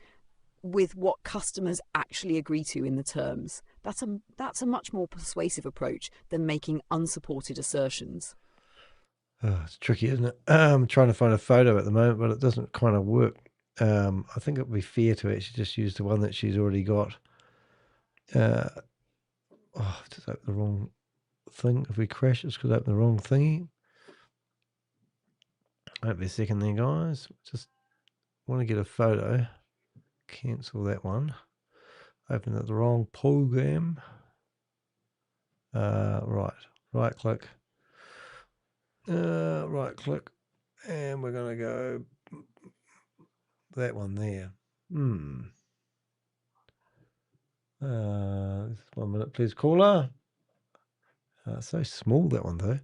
Speaker 8: with what customers actually agree to in the terms. That's a much more persuasive approach than making unsupported assertions.
Speaker 1: Oh, it's tricky, isn't it? I'm trying to find a photo at the moment, but it doesn't kind of work. I think it would be fair to actually just use the one that she's already got. Just open the wrong thing. If we crash, it's because I open the wrong thingy. Wait a second there, guys. Just want to get a photo. Cancel that one. Open the wrong program. Right click. Right click. And we're going to go that one there. 1 minute, please, caller. So small, that one, though.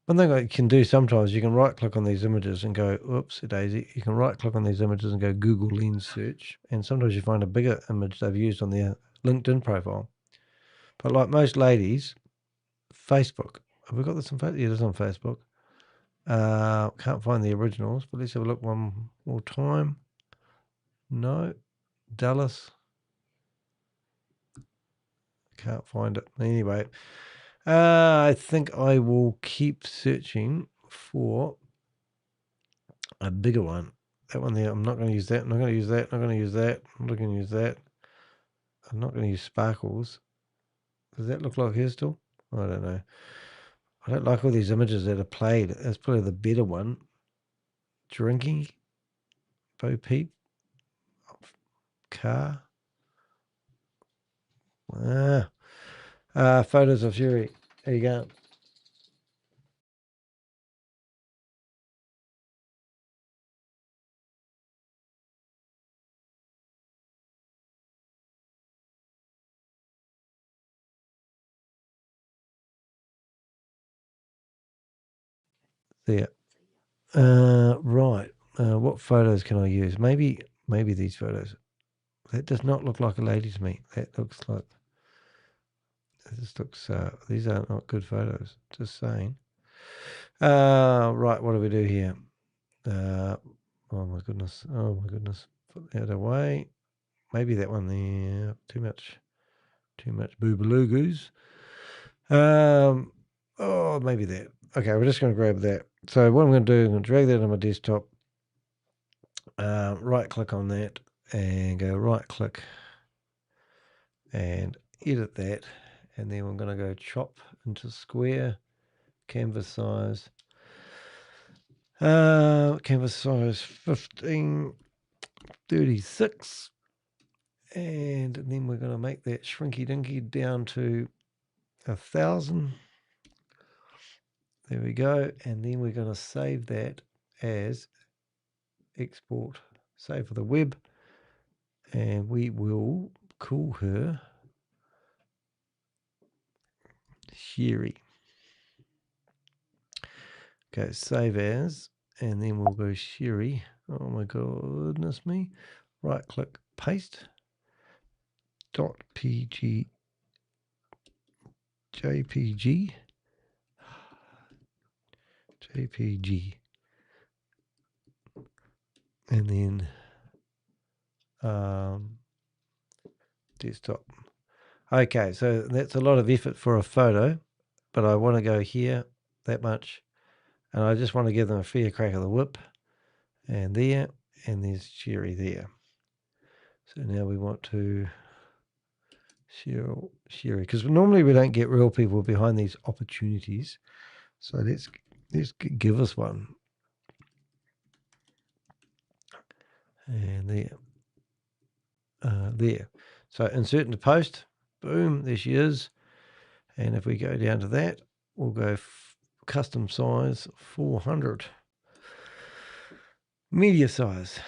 Speaker 1: One thing I can do sometimes, you can right-click on these images and go, oops, daisy. You can right-click on these images and go Google Lens search. And sometimes you find a bigger image they've used on their LinkedIn profile. But like most ladies, Facebook. Have we got this on Facebook? Yeah, it is on Facebook. Can't find the originals, but let's have a look one more time. No. Dallas. Can't find it. Anyway, I think I will keep searching for a bigger one. That one there, I'm not going to use that. I'm not going to use that. I'm not going to use that. I'm not going to use that. I'm not going to use Sparkles. Does that look like her still? I don't know. I don't like all these images that are played. That's probably the better one. Drinking. Bo Peep. Car. Photos of Fury. There you go. There. Right. What photos can I use? Maybe these photos. That does not look like a lady to me. That looks like. This looks. These are not good photos. Just saying. Right, what do we do here? Oh my goodness. Put that away. Maybe that one there. Too much boobaloogoos. Oh, maybe that. Okay, we're just going to grab that. So what I'm going to do, I'm going to drag that on my desktop. Right click on that and go right click and edit that. And then we're going to go chop into square, canvas size. Canvas size 1536. And then we're going to make that shrinky dinky down to 1,000. There we go. And then we're going to save that as export, save for the web. And we will call her Sherry. Okay, save as, and then we'll go Sherry. Oh my goodness me. Right click, paste. .pg JPG and then desktop. Okay, so that's a lot of effort for a photo, but I want to go here that much, and I just want to give them a fair crack of the whip, and there's Sherry there. So now we want to Sherry, because normally we don't get real people behind these opportunities. So let's give us one. And there. So insert into post. Boom, there she is. And if we go down to that, we'll go custom size 400. Media size.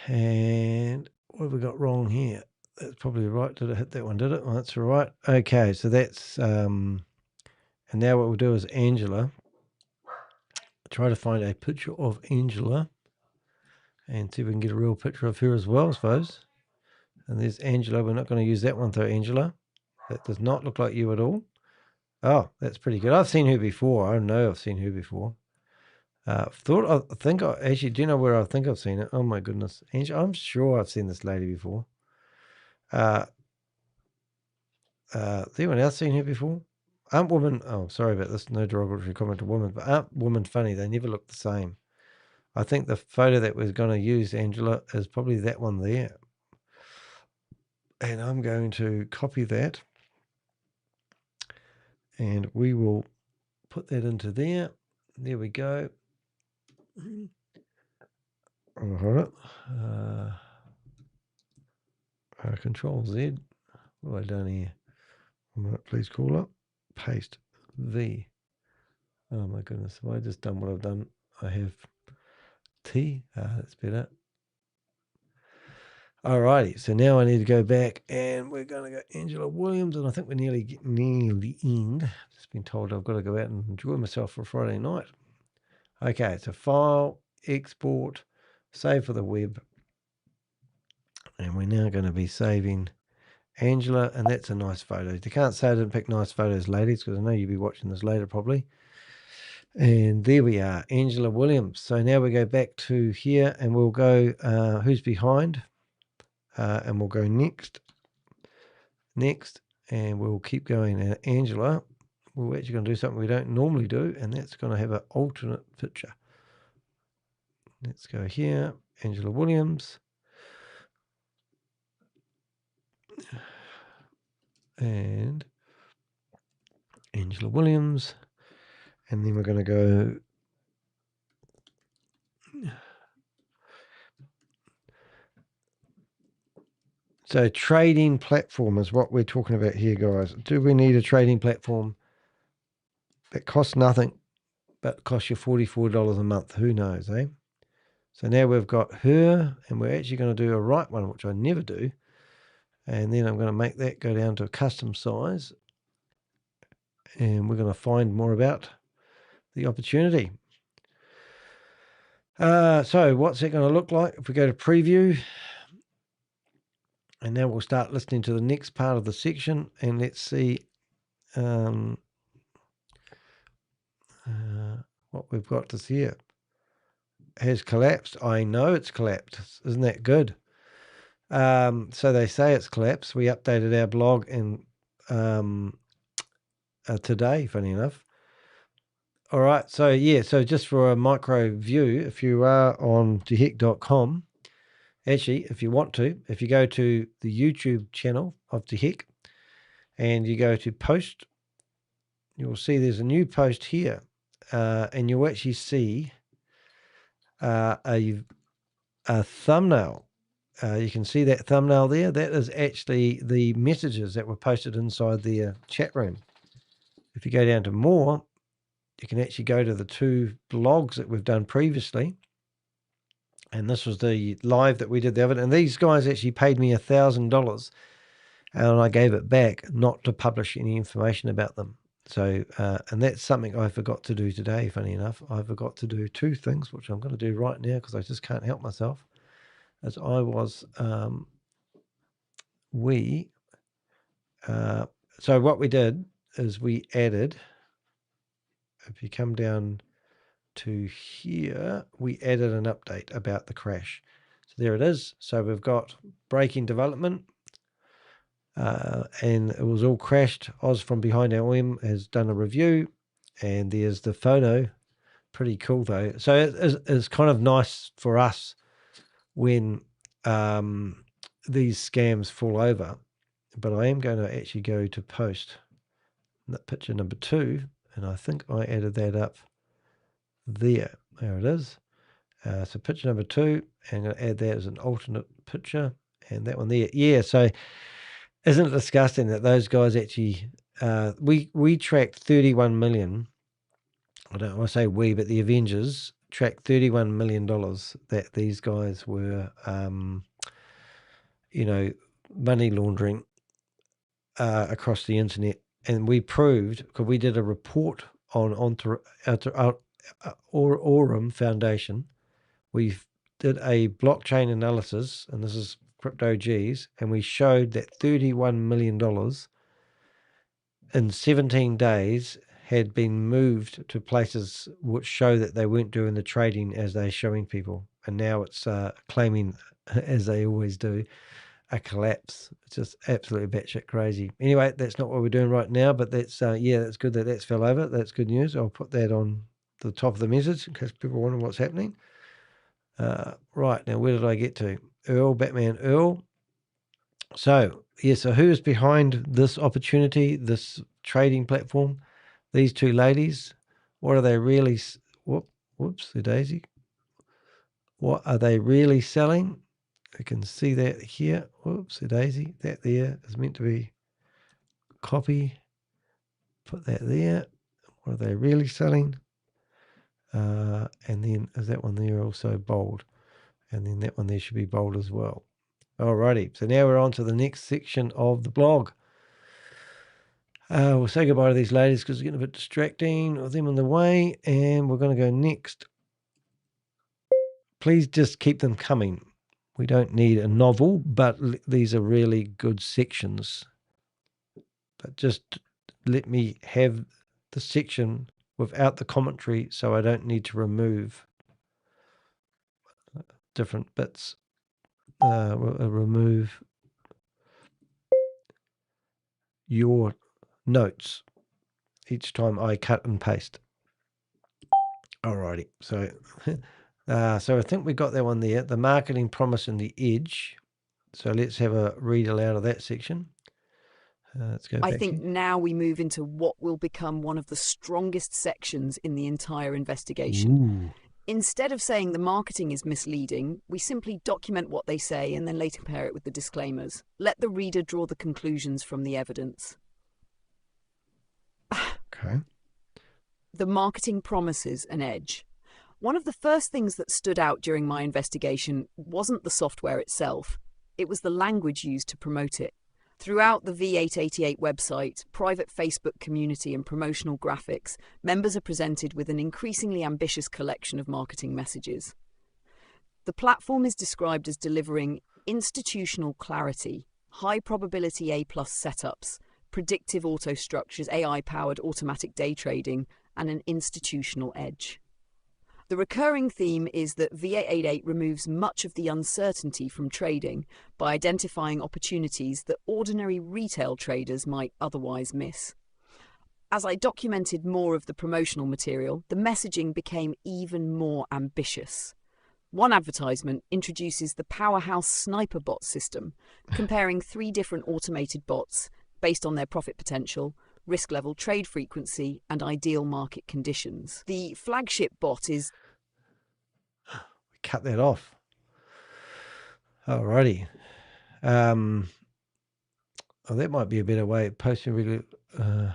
Speaker 1: And what have we got wrong here? That's probably right. Did it hit that one? Did it? Oh, that's all right. Okay, so that's and now what we'll do is Angela. Try to find a picture of Angela and see if we can get a real picture of her as well, I suppose. And there's Angela. We're not going to use that one though, Angela. That does not look like you at all. Oh, that's pretty good. I've seen her before. I know I've seen her before. Actually, do you know where I think I've seen it? Oh my goodness. Angela, I'm sure I've seen this lady before. Has anyone else seen her before? Aren't women, oh, sorry about this, no derogatory comment to women, but aren't women funny? They never look the same. I think the photo that we're going to use, Angela, is probably that one there. And I'm going to copy that. And we will put that into there. There we go. Oh, hold it. Control Z. What have I done here? Please call up. Paste V. Oh my goodness. Have I just done what I've done? I have T. That's better. Alrighty, so now I need to go back and we're going to go Angela Williams, and I think we're nearly the end. I've just been told I've got to go out and enjoy myself for Friday night. Okay, so file, export, save for the web. And we're now going to be saving Angela, and that's a nice photo. You can't say I didn't pick nice photos, ladies, because I know you'll be watching this later probably. And there we are, Angela Williams. So now we go back to here and we'll go who's behind. And we'll go next, and we'll keep going. And Angela, we're actually going to do something we don't normally do, and that's going to have an alternate picture. Let's go here, Angela Williams. And Angela Williams. And then we're going to go... So trading platform is what we're talking about here, guys. Do we need a trading platform that costs nothing but costs you $44 a month? Who knows, eh? So now we've got her, and we're actually going to do a right one, which I never do. And then I'm going to make that go down to a custom size. And we're going to find more about the opportunity. So what's that going to look like? If we go to preview, and now we'll start listening to the next part of the section, and let's see what what we've got this year. Has collapsed. I know it's collapsed. Isn't that good? So they say it's collapsed. We updated our blog in today, funny enough. All right. So yeah. So just for a micro view, if you are on theheck.com, actually, if you want to, if you go to the YouTube channel of The Heck and you go to post, you'll see there's a new post here, and you'll actually see a thumbnail. You can see that thumbnail there. That is actually the messages that were posted inside the chat room. If you go down to more, you can actually go to the 2 blogs that we've done previously. And this was the live that we did the other day. And these guys actually paid me $1,000, and I gave it back not to publish any information about them. So, and that's something I forgot to do today, funny enough. I forgot to do 2 things, which I'm going to do right now because I just can't help myself. As I was, so what we did is we added, if you come down to here, we added an update about the crash. So there it is. So we've got breaking development, and it was all crashed. Oz from Behind OM has done a review, and there's the photo. Pretty cool though. So it's kind of nice for us when these scams fall over. But I am going to actually go to post picture number 2, and I think I added that up there. There it is. So picture number 2, and I'm going to add that as an alternate picture, and that one there. Yeah, so isn't it disgusting that those guys actually, we tracked 31 million. I don't want to say we, but the Avengers tracked $31 million that these guys were, money laundering across the internet. And we proved, because we did a report on Aurum Foundation. We did a blockchain analysis, and this is Crypto G's, and we showed that $31 million in 17 days had been moved to places which show that they weren't doing the trading as they're showing people. And now it's claiming, as they always do, a collapse. It's just absolutely batshit crazy. Anyway, that's not what we're doing right now, but that's, that's good that that's fell over. That's good news. I'll put that on the top of the message in case people wonder what's happening. Right, now where did I get to? Earl, Batman Earl. So, so who is behind this opportunity, this trading platform? These 2 ladies. What are they really, whoops, the daisy. What are they really selling? You can see that here. Whoops, the daisy. That there is meant to be copy. Put that there. What are they really selling? And then is that one there also bold? And then that one there should be bold as well. Alrighty, so now we're on to the next section of the blog. We'll say goodbye to these ladies because it's getting a bit distracting with them in the way, and we're going to go next. Please just keep them coming. We don't need a novel, but these are really good sections. But just let me have the section without the commentary so I don't need to remove different bits. Remove your notes each time I cut and paste. Alrighty, so so I think we got that one there, the marketing promise and the edge. So let's have a read aloud of that section. Let's go back.
Speaker 8: I think now we move into what will become one of the strongest sections in the entire investigation.
Speaker 1: Ooh.
Speaker 8: Instead of saying the marketing is misleading, we simply document what they say and then later compare it with the disclaimers. Let the reader draw the conclusions from the evidence.
Speaker 1: Okay.
Speaker 8: The marketing promises an edge. One of the first things that stood out during my investigation wasn't the software itself. It was the language used to promote it. Throughout the V888 website, private Facebook community and promotional graphics, members are presented with an increasingly ambitious collection of marketing messages. The platform is described as delivering institutional clarity, high probability A+ setups, predictive auto structures, AI-powered automatic day trading, and an institutional edge. The recurring theme is that V888 removes much of the uncertainty from trading by identifying opportunities that ordinary retail traders might otherwise miss. As I documented more of the promotional material, the messaging became even more ambitious. One advertisement introduces the Powerhouse Sniper Bot system, comparing 3 different automated bots based on their profit potential, risk level, trade frequency, and ideal market conditions. The flagship bot is...
Speaker 1: We cut that off. Alrighty. Oh, that might be a better way. Posting regular... oh,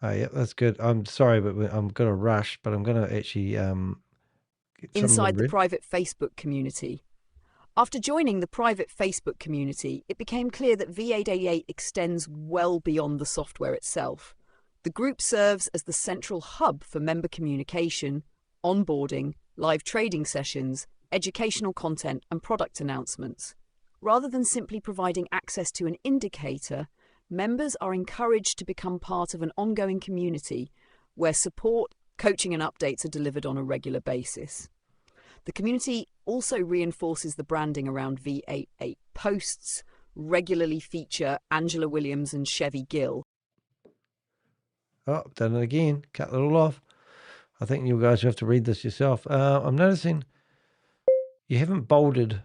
Speaker 1: yeah, that's good. I'm sorry, but I'm going to rush, but I'm going to actually...
Speaker 8: inside the private Facebook community. After joining the private Facebook community, it became clear that V888 extends well beyond the software itself. The group serves as the central hub for member communication, onboarding, live trading sessions, educational content, and product announcements. Rather than simply providing access to an indicator, members are encouraged to become part of an ongoing community where support, coaching, and updates are delivered on a regular basis. The community also reinforces the branding around V88. Posts regularly feature Angela Williams and Chevy Gill.
Speaker 1: Oh, done it again. Cut it all off. I think you guys have to read this yourself. I'm noticing you haven't bolded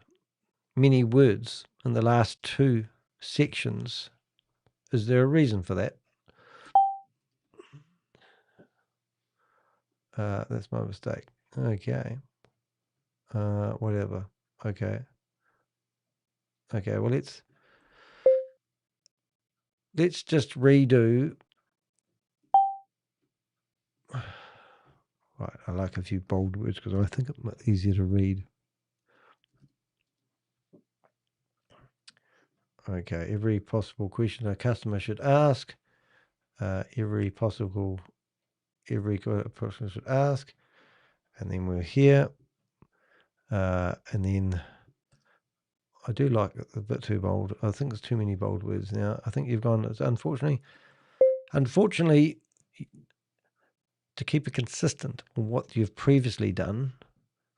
Speaker 1: many words in the last 2 sections. Is there a reason for that? That's my mistake. Okay. Whatever. Okay. Okay, well, let's just redo. Right, I like a few bold words because I think it's easier to read. Okay, every possible question a customer should ask. Every person should ask. And then we're here. And then I do like it a bit too bold. I think there's too many bold words now. I think you've gone, unfortunately, to keep it consistent on what you've previously done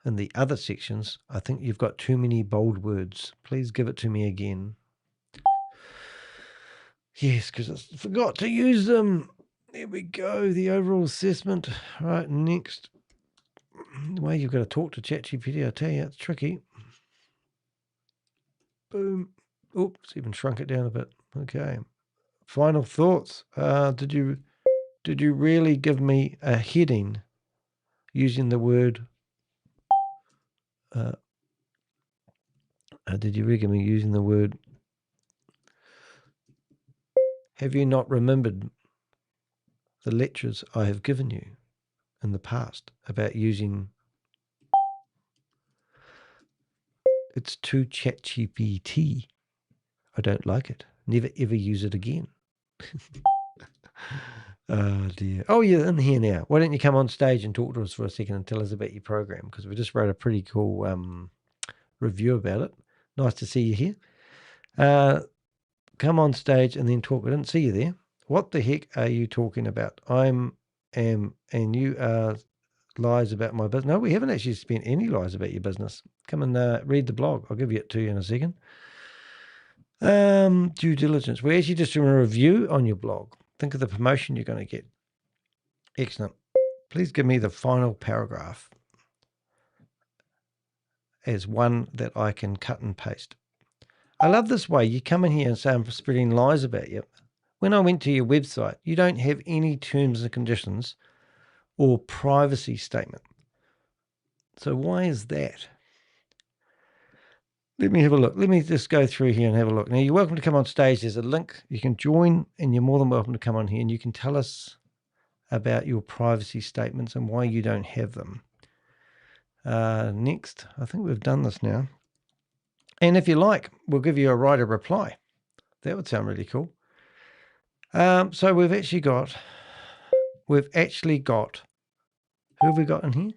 Speaker 1: in the other sections, I think you've got too many bold words. Please give it to me again. Yes, because I forgot to use them. There we go. The overall assessment. Right, next. The way you've got to talk to ChatGPT, I tell you, it's tricky. Boom. Oops, even shrunk it down a bit. Okay. Final thoughts. Did you really give me a heading using the word? Did you really give me using the word? Have you not remembered the lectures I have given you in the past about using? It's too ChatGPT. I don't like it. Never ever use it again. Oh dear. Oh, you're in here now. Why don't you come on stage and talk to us for a second and tell us about your program? Because we just wrote a pretty cool review about it. Nice to see you here. Come on stage and then talk. I didn't see you there. What the heck are you talking about? And you are lies about my business. No, we haven't actually spent any lies about your business. Come and read the blog. I'll give it to you in a second. Due diligence. We're actually just doing a review on your blog. Think of the promotion you're going to get. Excellent. Please give me the final paragraph as one that I can cut and paste. I love this way. You come in here and say I'm spreading lies about you. When I went to your website, you don't have any terms and conditions or privacy statement. So why is that? Let me have a look. Let me just go through here and have a look. Now, you're welcome to come on stage. There's a link. You can join, and you're more than welcome to come on here, and you can tell us about your privacy statements and why you don't have them. Next, I think we've done this now. And if you like, we'll give you a right of reply. That would sound really cool. So we've actually got, who have we got in here?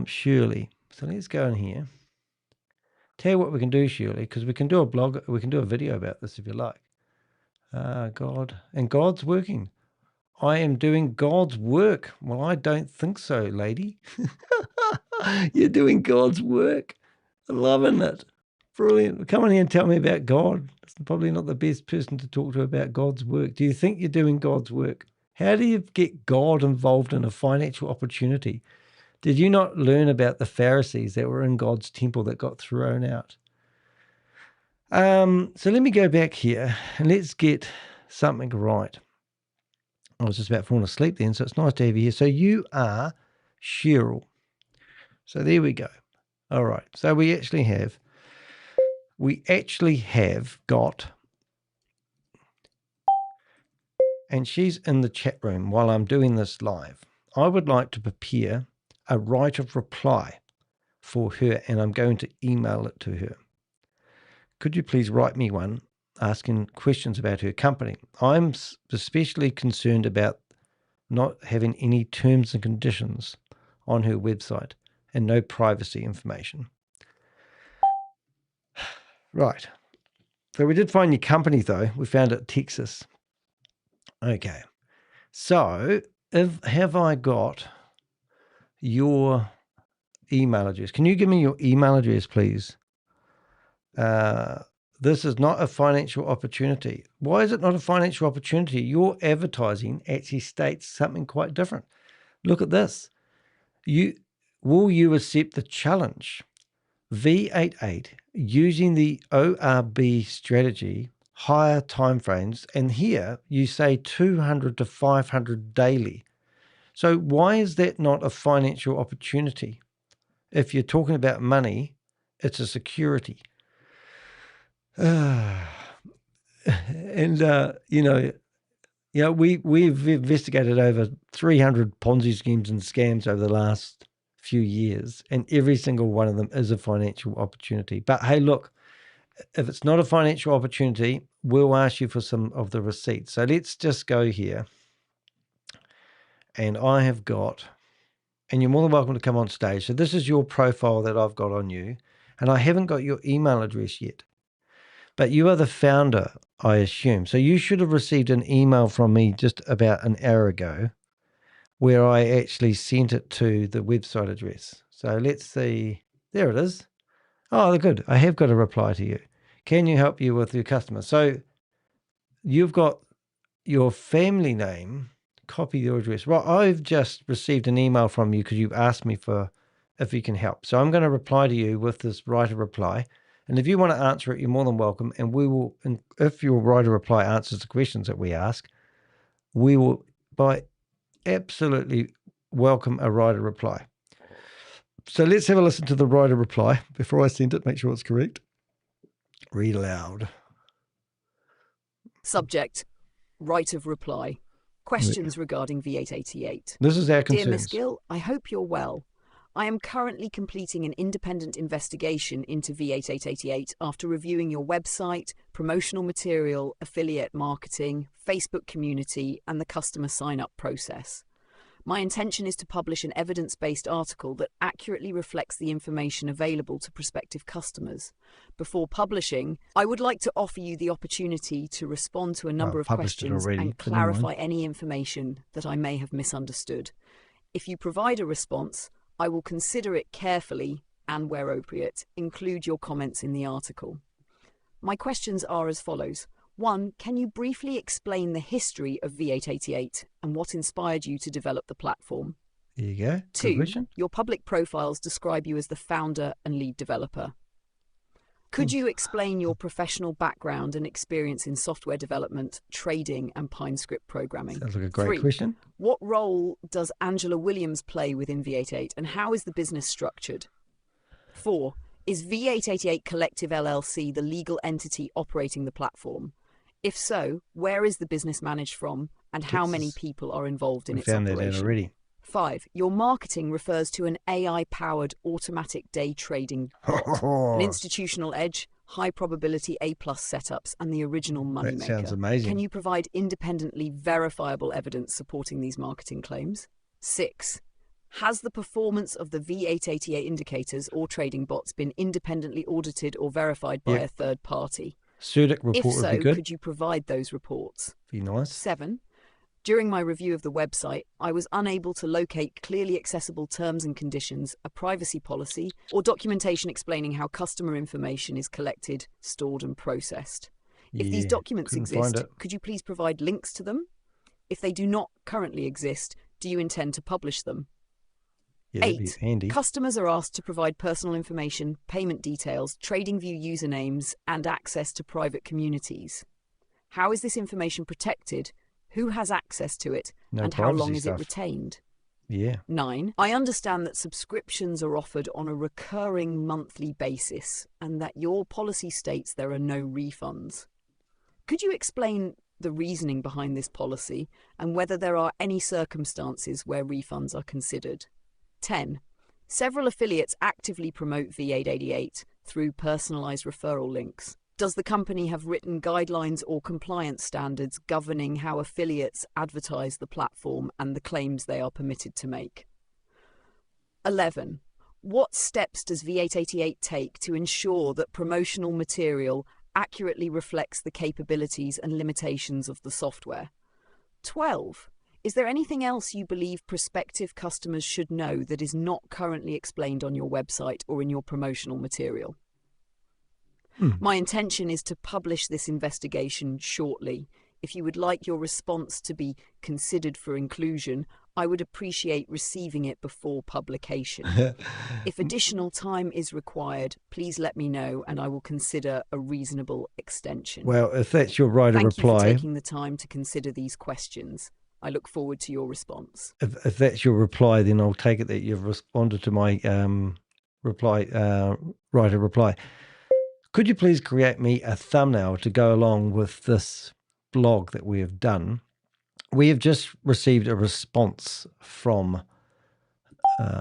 Speaker 1: Shirley. So let's go in here. Tell you what we can do, Shirley, because we can do a blog, we can do a video about this if you like. God, and God's working. I am doing God's work. Well, I don't think so, lady. You're doing God's work. I'm loving it. Brilliant. Come on here and tell me about God. It's probably not the best person to talk to about God's work. Do you think you're doing God's work? How do you get God involved in a financial opportunity? Did you not learn about the Pharisees that were in God's temple that got thrown out? So let me go back here and let's get something right. I was just about falling asleep then, so it's nice to have you here. So you are Cheryl. So there we go. All right. So we actually have got, and she's in the chat room while I'm doing this live. I would like to prepare a right of reply for her, and I'm going to email it to her. Could you please write me one asking questions about her company? I'm especially concerned about not having any terms and conditions on her website and no privacy information. Right. So we did find your company, though. We found it in Texas. Okay. So have I got your email address? Can you give me your email address, please? This is not a financial opportunity. Why is it not a financial opportunity? Your advertising actually states something quite different. Look at this. Will you accept the challenge? V88 using the ORB strategy, higher timeframes, and here you say 200 to 500 daily. So why is that not a financial opportunity? If you're talking about money, it's a security. We've investigated over 300 Ponzi schemes and scams over the last few years, and every single one of them is a financial opportunity. But hey, look, if it's not a financial opportunity, we'll ask you for some of the receipts. So let's just go here. And I have got, and you're more than welcome to come on stage. So this is your profile that I've got on you, and I haven't got your email address yet. But you are the founder, I assume. So you should have received an email from me just about an hour ago where I actually sent it to the website address. So let's see. There it is. Oh, good. I have got a reply to you. Can you help you with your customer? So you've got your family name, copy your address. Well, I've just received an email from you because you've asked me for if you can help. So I'm going to reply to you with this writer reply. And if you want to answer it, you're more than welcome. And we will, if your writer reply answers the questions that we ask, we will absolutely welcome a writer reply. So let's have a listen to the writer reply before I send it. Make sure it's correct. Read aloud.
Speaker 8: Subject, right of reply. Questions regarding V888.
Speaker 1: This is our concerns.
Speaker 8: Dear Miss Gill, I hope you're well. I am currently completing an independent investigation into V888 after reviewing your website, promotional material, affiliate marketing, Facebook community, and the customer sign-up process. My intention is to publish an evidence-based article that accurately reflects the information available to prospective customers. Before publishing, I would like to offer you the opportunity to respond to a number of questions and clarify any information that I may have misunderstood. If you provide a response, I will consider it carefully and, where appropriate, include your comments in the article. My questions are as follows. 1. Can you briefly explain the history of V888 and what inspired you to develop the platform?
Speaker 1: There you go.
Speaker 8: 2. Your public profiles describe you as the founder and lead developer. Could you explain your professional background and experience in software development, trading, and PineScript programming?
Speaker 1: Sounds like a great question.
Speaker 8: What role does Angela Williams play within V88 and how is the business structured? 4. Is V888 Collective LLC the legal entity operating the platform? If so, where is the business managed from and how many people are involved in its operation?
Speaker 1: Found that out already.
Speaker 8: 5. Your marketing refers to an AI-powered automatic day trading bot, an institutional edge, high probability A+ setups, and the original moneymaker.
Speaker 1: That sounds amazing.
Speaker 8: Can you provide independently verifiable evidence supporting these marketing claims? 6. Has the performance of the V888 indicators or trading bots been independently audited or verified by a third party?
Speaker 1: CERTIC report
Speaker 8: If so,
Speaker 1: would be good.
Speaker 8: could you provide those reports?
Speaker 1: Be nice.
Speaker 8: 7. During my review of the website, I was unable to locate clearly accessible terms and conditions, a privacy policy, or documentation explaining how customer information is collected, stored, and processed. If these documents exist, could you please provide links to them? If they do not currently exist, do you intend to publish them?
Speaker 1: Yeah,
Speaker 8: 8. Customers are asked to provide personal information, payment details, TradingView usernames, and access to private communities. How is this information protected? Who has access to it? And how long is it retained? 9. I understand that subscriptions are offered on a recurring monthly basis and that your policy states there are no refunds. Could you explain the reasoning behind this policy and whether there are any circumstances where refunds are considered? 10. Several affiliates actively promote V888 through personalized referral links. Does the company have written guidelines or compliance standards governing how affiliates advertise the platform and the claims they are permitted to make? 11. What steps does V888 take to ensure that promotional material accurately reflects the capabilities and limitations of the software? 12. Is there anything else you believe prospective customers should know that is not currently explained on your website or in your promotional material? My intention is to publish this investigation shortly. If you would like your response to be considered for inclusion, I would appreciate receiving it before publication. If additional time is required, please let me know and I will consider a reasonable extension.
Speaker 1: Well, if that's your right of reply...
Speaker 8: Thank you for taking the time to consider these questions. I look forward to your response.
Speaker 1: If that's your reply, then I'll take it that you've responded to my right of reply. Could you please create me a thumbnail to go along with this blog that we have done? We have just received a response from,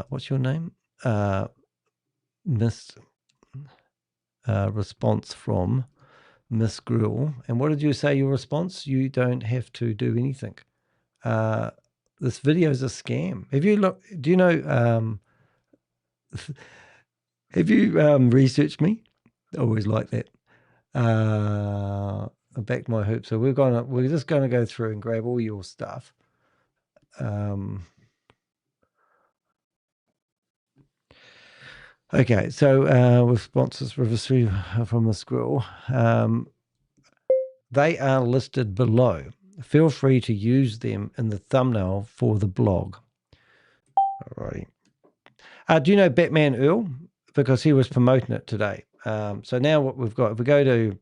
Speaker 1: what's your name? Response from Miss Grill. And what did you say your response? You don't have to do anything. This video is a scam. Have you do you know, have you researched me? I always like that. I backed my hoop. So we're just gonna go through and grab all your stuff. Okay, so responses from the squirrel. They are listed below. Feel free to use them in the thumbnail for the blog. Alrighty. Do you know Batman Earl? Because he was promoting it today. So now what we've got, if we go to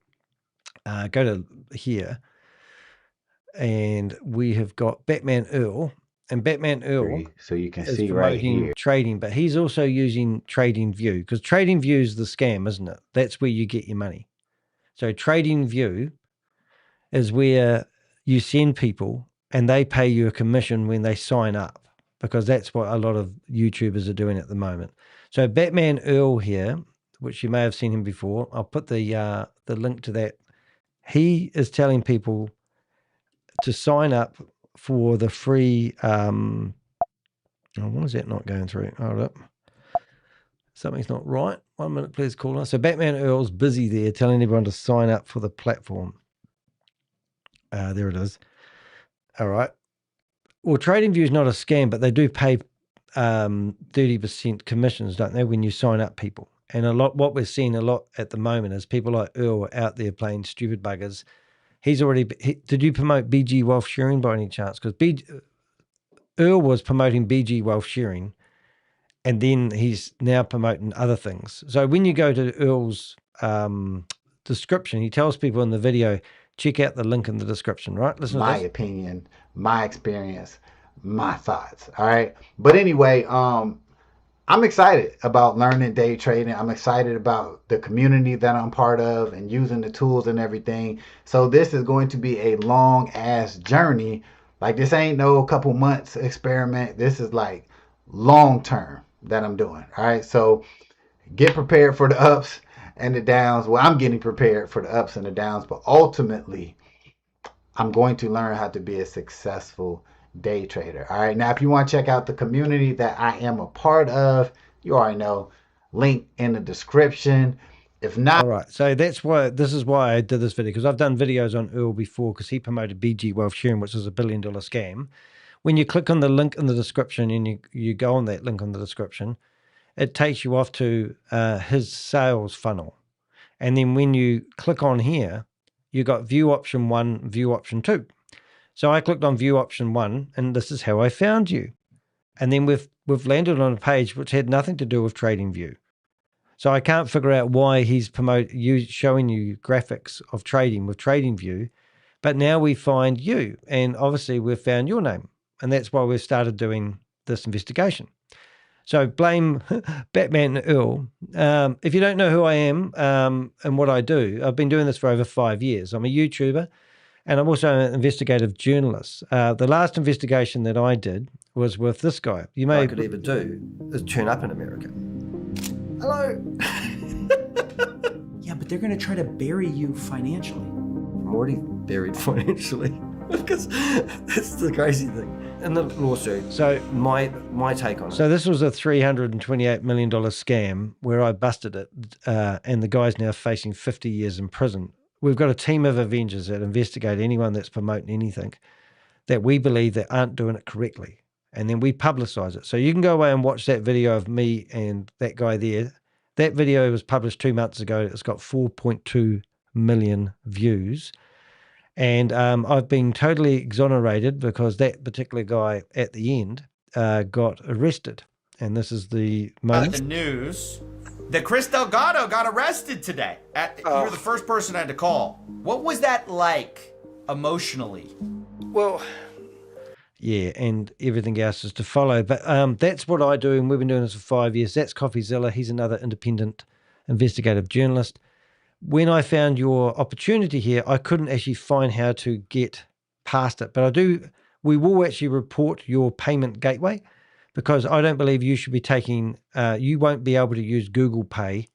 Speaker 1: here, and we have got Batman Earl, and Batman Earl,
Speaker 2: so you can see right here
Speaker 1: trading, but he's also using TradingView, because TradingView is the scam, isn't it? That's where you get your money. So TradingView is where you send people and they pay you a commission when they sign up, because that's what a lot of YouTubers are doing at the moment. So Batman Earl here, which you may have seen him before, I'll put the link to that. He is telling people to sign up for the free, oh, why is that not going through? Hold up. Something's not right. 1 minute, please call us. So Batman Earl's busy there telling everyone to sign up for the platform. There it is. All right. Well, TradingView is not a scam, but they do pay 30% commissions, don't they, when you sign up people? And what we're seeing a lot at the moment is people like Earl are out there playing stupid buggers. Did you promote BG Wealth Sharing by any chance? Because Earl was promoting BG Wealth Sharing, and then he's now promoting other things. So when you go to Earl's description, he tells people in the video, check out the link in the description, right? Listen to
Speaker 2: my opinion, my experience, my thoughts. All right. But anyway, I'm excited about learning day trading. I'm excited about the community that I'm part of and using the tools and everything. So this is going to be a long ass journey. Like, this ain't no couple months experiment. This is like long term that I'm doing. All right. So get prepared for the ups and the downs. Well, I'm getting prepared for the ups and the downs, but ultimately I'm going to learn how to be a successful day trader. All right. Now, if you want to check out the community that I am a part of, you already know, link in the description. If not,
Speaker 1: all right. So this is why I did this video, because I've done videos on Earl before, because he promoted BG Wealth Sharing, which is $1 billion scam. When you click on the link in the description and you go on that link in the description, it takes you off to his sales funnel. And then when you click on here, you got view option 1, view option 2. So I clicked on view option 1, and this is how I found you. And then we've landed on a page which had nothing to do with TradingView. So I can't figure out why he's showing you graphics of trading with TradingView, but now we find you, and obviously we've found your name, and that's why we've started doing this investigation. So blame Batman Earl. If you don't know who I am and what I do, I've been doing this for over 5 years. I'm a YouTuber, and I'm also an investigative journalist. The last investigation that I did was with this guy. I could even do is turn up in America. Hello.
Speaker 13: Yeah, but they're going to try to bury you financially.
Speaker 1: I'm already buried financially because that's the crazy thing. In the lawsuit, so my take on it. So this was a $328 million scam where I busted it, and the guy's now facing 50 years in prison. We've got a team of Avengers that investigate anyone that's promoting anything that we believe that aren't doing it correctly. And then we publicize it. So you can go away and watch that video of me and that guy there. That video was published 2 months ago. It's got 4.2 million views. And I've been totally exonerated because that particular guy at the end got arrested. And this is the moment.
Speaker 14: The news that Chris Delgado got arrested today. You were the first person I had to call. What was that like emotionally?
Speaker 1: Well, yeah, and everything else is to follow. But that's what I do, and we've been doing this for 5 years. That's CoffeeZilla. He's another independent investigative journalist. When I found your opportunity here, I couldn't actually find how to get past it. But we will actually report your payment gateway, because I don't believe you should be taking, you won't be able to use Google Pay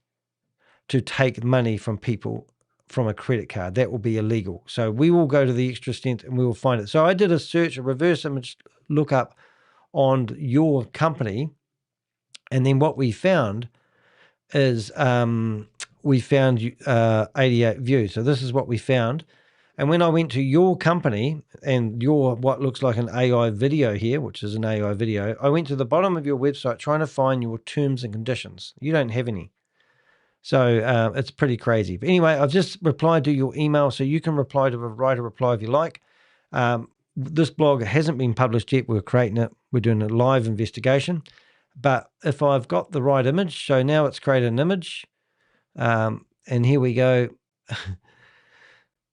Speaker 1: to take money from people from a credit card. That will be illegal. So we will go to the extra extent and we will find it. So I did a search, a reverse image lookup on your company. And then what we found is we found 88 views. So this is what we found. And when I went to your company and your what looks like an AI video here, which is an AI video, I went to the bottom of your website trying to find your terms and conditions. You don't have any. So it's pretty crazy. But anyway, I've just replied to your email, so you can write a reply if you like. This blog hasn't been published yet. We're creating it. We're doing a live investigation. But if I've got the right image, so now it's created an image. And here we go.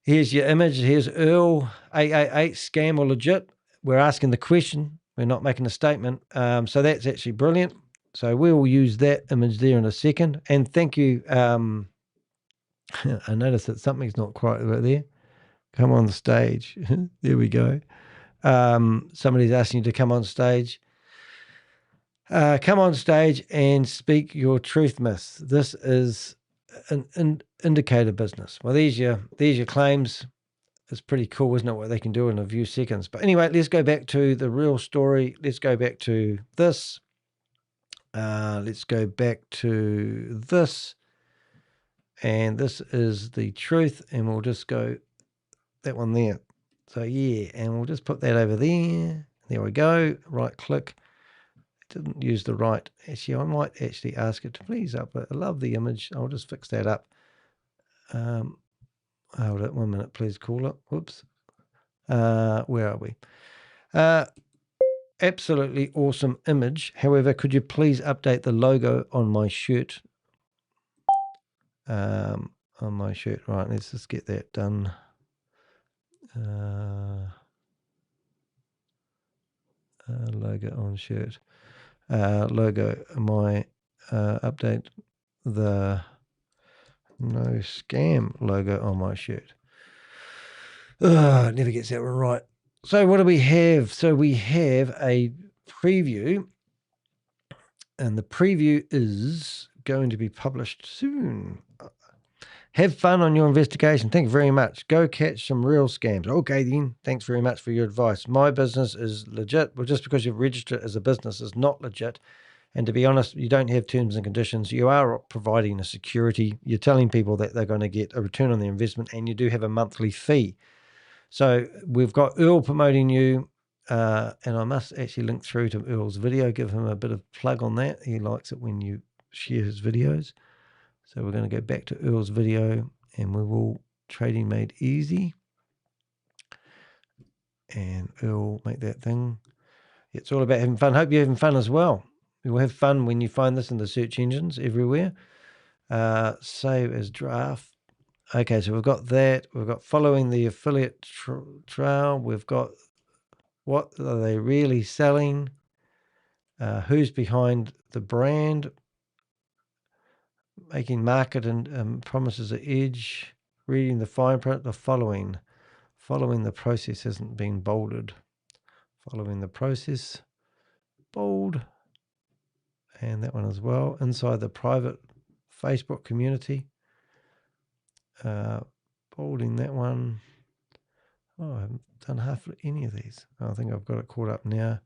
Speaker 1: Here's your image. Here's Earl 888, scam or legit. We're asking the question. We're not making a statement. So that's actually brilliant. So we'll use that image there in a second. And thank you. I noticed that something's not quite right there. Come on the stage. There we go. Somebody's asking you to come on stage. Come on stage and speak your truth myths. This is an indicator business. Well, there's your claims. It's pretty cool, isn't it, what they can do in a few seconds. But anyway, let's go back to the real story. Let's go back to this. Let's go back to this. And this is the truth. And we'll just go that one there. So yeah, and we'll just put that over there. There we go. Right click. Didn't use the right. Actually, I might actually ask it to please upload. I love the image. I'll just fix that up. Hold it 1 minute, please. Call it. Whoops. Where are we? Absolutely awesome image. However, could you please update the logo on my shirt? On my shirt. Right, let's just get that done. Logo on shirt. Logo. My update the no scam logo on my shirt. It never gets that one right. So what do we have? So we have a preview, and the preview is going to be published soon. Have fun on your investigation. Thank you very much. Go catch some real scams. Okay, then. Thanks very much for your advice. My business is legit. Well, just because you've registered as a business is not legit. And to be honest, you don't have terms and conditions. You are providing a security. You're telling people that they're going to get a return on their investment, and you do have a monthly fee. So we've got Earl promoting you, and I must actually link through to Earl's video, give him a bit of plug on that. He likes it when you share his videos. So we're going to go back to Earl's video, and we will Trading Made Easy. And Earl, make that thing. It's all about having fun. Hope you're having fun as well. You will have fun when you find this in the search engines everywhere. Save as draft. Okay, so we've got that. We've got following the affiliate trail. We've got what are they really selling? Who's behind the brand? Making market and promises at edge. Reading the fine print. The following. Following the process hasn't been bolded. Following the process. Bold. And that one as well. Inside the private Facebook community. Bolding that one. Oh, I haven't done half of any of these. I think I've got it caught up now.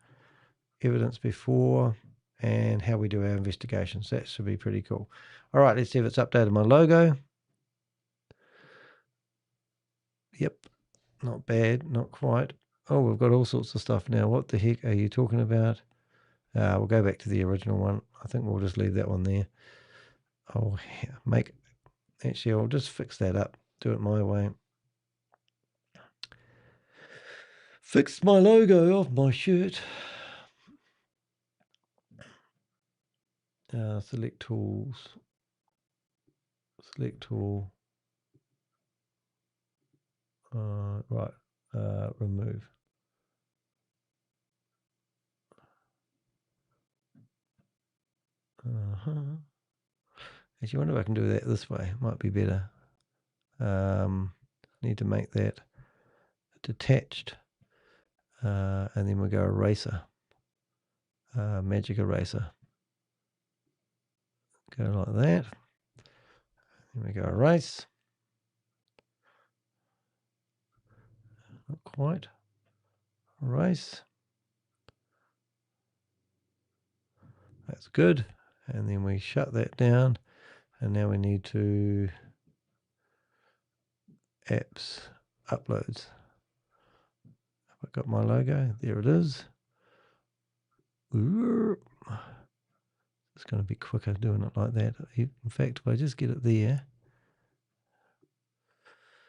Speaker 1: Evidence before and how we do our investigations. That should be pretty cool. All right, let's see if it's updated my logo. Yep, not bad, not quite. Oh, we've got all sorts of stuff now. What the heck are you talking about? We'll go back to the original one. I think we'll just leave that one there. I'll just fix that up. Do it my way. Fixed my logo off my shirt. Select tools. Select tool. Right. Remove. Actually, I wonder if I can do that this way. Might be better. Need to make that detached. And then we go eraser. Magic eraser. Go like that. Then we go erase. Not quite. Erase. That's good. And then we shut that down. And now we need to apps, uploads. I've got my logo. There it is. It's going to be quicker doing it like that. In fact, if I just get it there,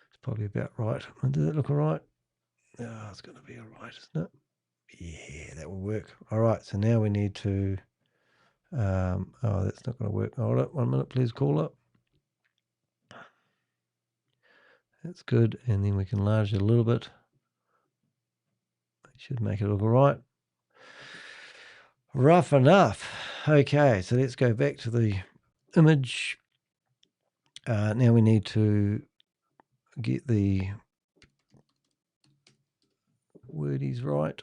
Speaker 1: it's probably about right. Does that look all right? Oh, it's going to be all right, isn't it? Yeah, that will work. All right, so now we need to... oh, that's not going to work. Hold up, 1 minute, please, call up. That's good, and then we can enlarge it a little bit. Should make it look all right. Rough enough. Okay, so let's go back to the image. Now we need to get the wordies right.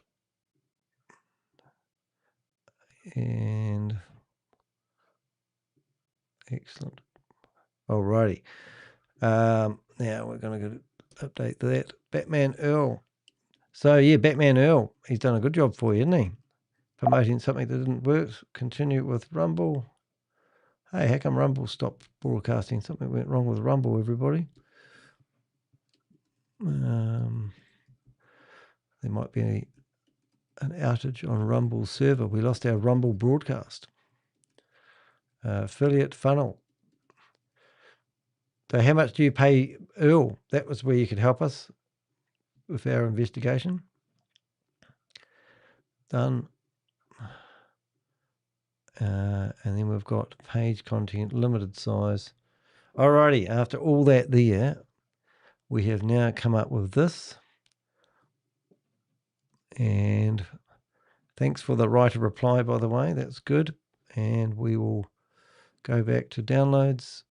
Speaker 1: And excellent. Alrighty. Now we're going to update that. Batman Earl. So yeah, Batman Earl. He's done a good job for you, hasn't he? Promoting something that didn't work. Continue with Rumble. Hey, how come Rumble stopped broadcasting? Something went wrong with Rumble, everybody. There might be an outage on Rumble's server. We lost our Rumble broadcast. Affiliate funnel. So how much do you pay Earl? That was where you could help us with our investigation. Done. And then we've got page content, limited size. Alrighty, after all that there, we have now come up with this. And thanks for the right of reply, by the way. That's good. And we will go back to downloads.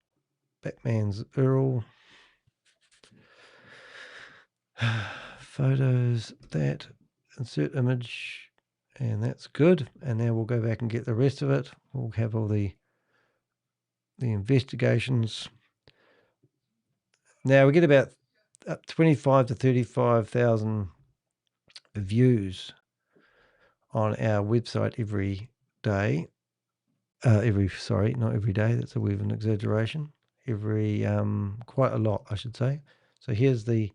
Speaker 1: Batman's Earl. Photos, that. Insert image. And that's good. And now we'll go back and get the rest of it. We'll have all the investigations. Now we get about 25 to 35,000 views on our website every day. not every day. That's a bit of an exaggeration. Quite a lot, I should say. So here's the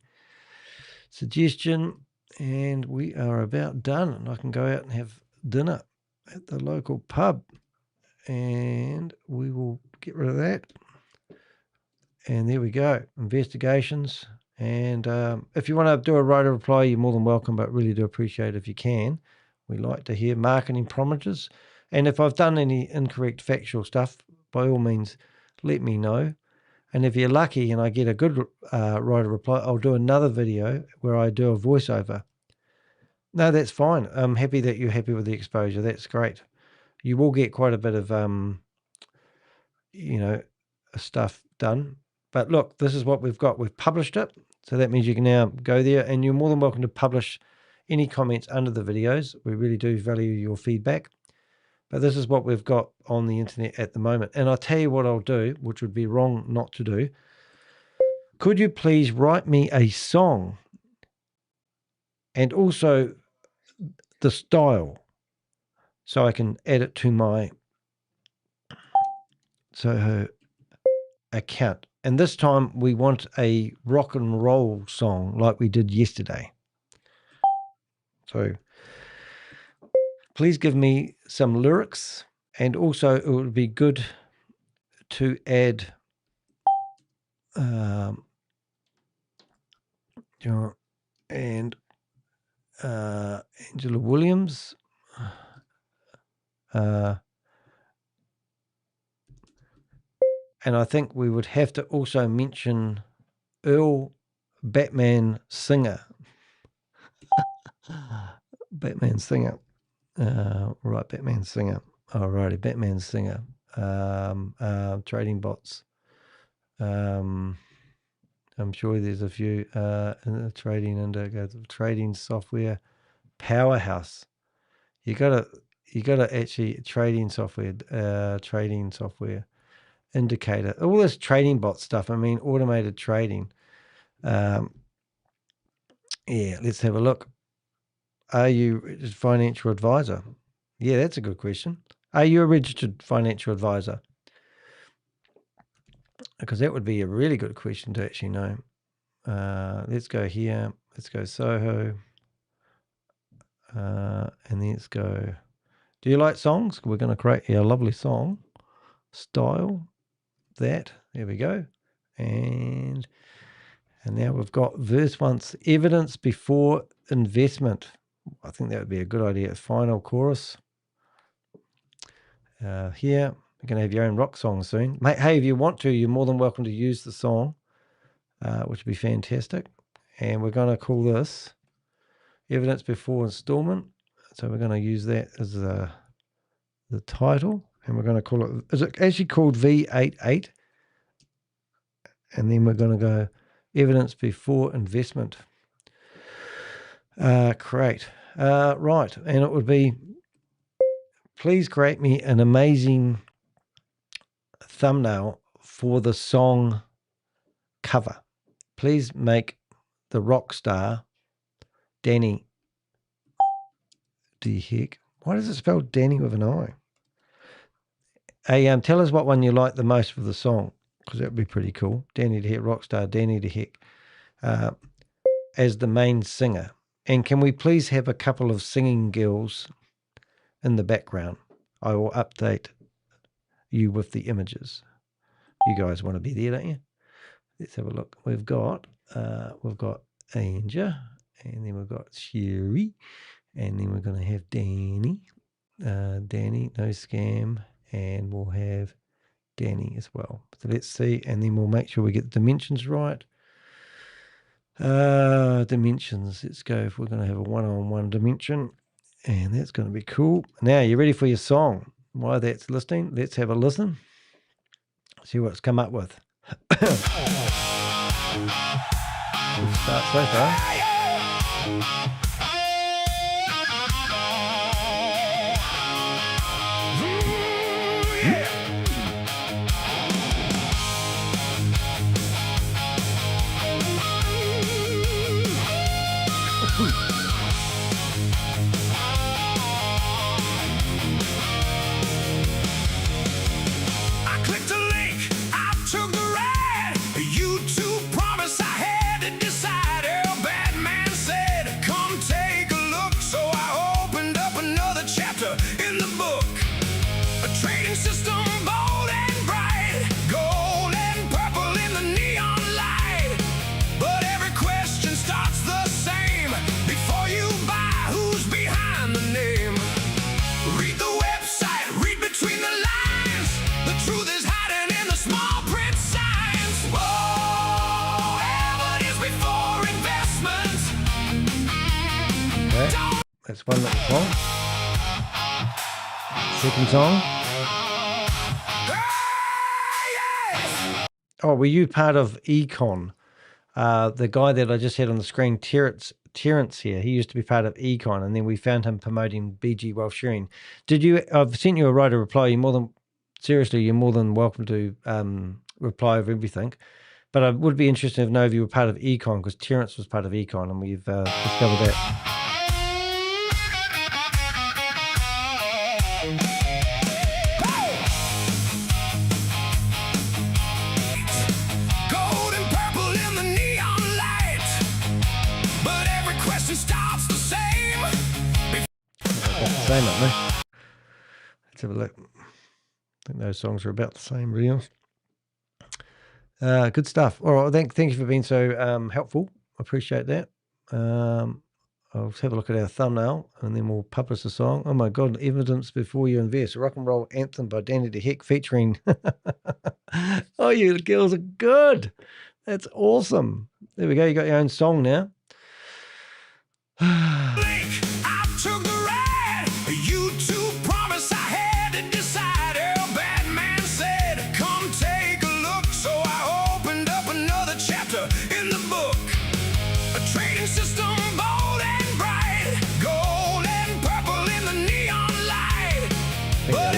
Speaker 1: suggestion, and we are about done. And I can go out and have dinner at the local pub, and we will get rid of that. And there we go. Investigations. And if you want to do a writer reply, you're more than welcome, but really do appreciate it if you can. We like to hear marketing promises. And if I've done any incorrect factual stuff, by all means, let me know. And if you're lucky and I get a good writer reply, I'll do another video where I do a voiceover. No, that's fine. I'm happy that you're happy with the exposure. That's great. You will get quite a bit of, stuff done. But look, this is what we've got. We've published it. So that means you can now go there, and you're more than welcome to publish any comments under the videos. We really do value your feedback. But this is what we've got on the internet at the moment. And I'll tell you what I'll do, which would be wrong not to do. Could you please write me a song and also the style so I can add it to my Soho account? And this time we want a rock and roll song like we did yesterday. So please give me some lyrics, and also it would be good to add Angela Williams, and I think we would have to also mention Earl, Batman singer. Batman singer. Right, Batman singer. Alrighty, Batman singer. Trading bots. I'm sure there's a few in the trading software powerhouse. You gotta actually trading software indicator. All this trading bot stuff. I mean, automated trading. Yeah, let's have a look. Are you a financial advisor? Yeah, that's a good question. Are you a registered financial advisor? Because that would be a really good question to actually know. Let's go here. Let's go Soho. And let's go. Do you like songs? We're going to create a lovely song. Style. That. There we go. And now we've got verse once. Evidence before investment. I think that would be a good idea. Final chorus. Here, you're going to have your own rock song soon. Mate, hey, if you want to, you're more than welcome to use the song, which would be fantastic. And we're going to call this Evidence Before Installment. So we're going to use that as the title. And we're going to call it, is it actually called V888? And then we're going to go Evidence Before Investment. Great. Right. And it would be, please create me an amazing thumbnail for the song cover. Please make the rock star Danny. The heck? Why does it spell Danny with an I? Hey, tell us what one you like the most for the song, because that would be pretty cool. Danny the Heck, rock star Danny the Heck, as the main singer. And can we please have a couple of singing girls in the background? I will update you with the images. You guys want to be there, don't you? Let's have a look. We've got Angel, and then we've got Sherry, and then we're going to have Danny. Danny, no scam, and we'll have Danny as well. So let's see, and then we'll make sure we get the dimensions right. Dimensions. Let's go if we're going to have a one-on-one dimension, and that's going to be cool. Now, you ready for your song? While that's listening, let's have a listen. See what it's come up with. Good start so far. That's one little song. Second song. Oh, were you part of Econ? The guy that I just had on the screen, Terrence here, he used to be part of Econ, and then we found him promoting BG Wealth Sharing. Did you? I've sent you a right to reply. You're more than welcome to reply of everything. But I would be interested to know if you were part of Econ, because Terrence was part of Econ, and we've discovered that. Same, aren't they? Let's have a look. I think those songs are about the same, really. Good stuff. All right, thank you for being so helpful. I appreciate that. I'll have a look at our thumbnail, and then we'll publish the song. Oh my God, Evidence Before You Invest, a rock and roll anthem by Danny the Heck featuring. Oh, you girls are good. That's awesome. There we go. You got your own song now.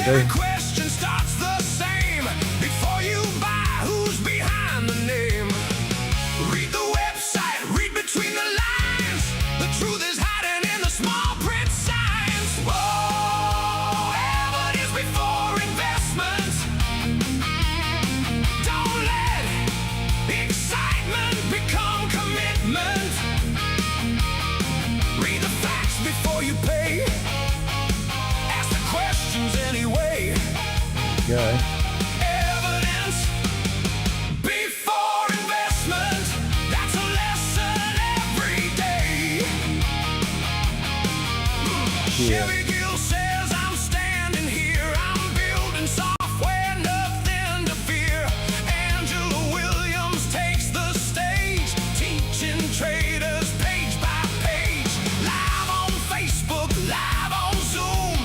Speaker 10: Every question starts the same. Before you buy, who's behind the name? Read the website, read between the lines. The truth is hiding in the small print signs. Whoa, evidence before investment. Don't let excitement become commitment. Read the facts before you pay. Anyway,
Speaker 1: go.
Speaker 10: Evidence before investment. That's a lesson every day. Chevy Gill says I'm standing here. I'm building software, nothing to fear. Angela Williams takes the stage, teaching traders page by page. Live on Facebook, live on Zoom.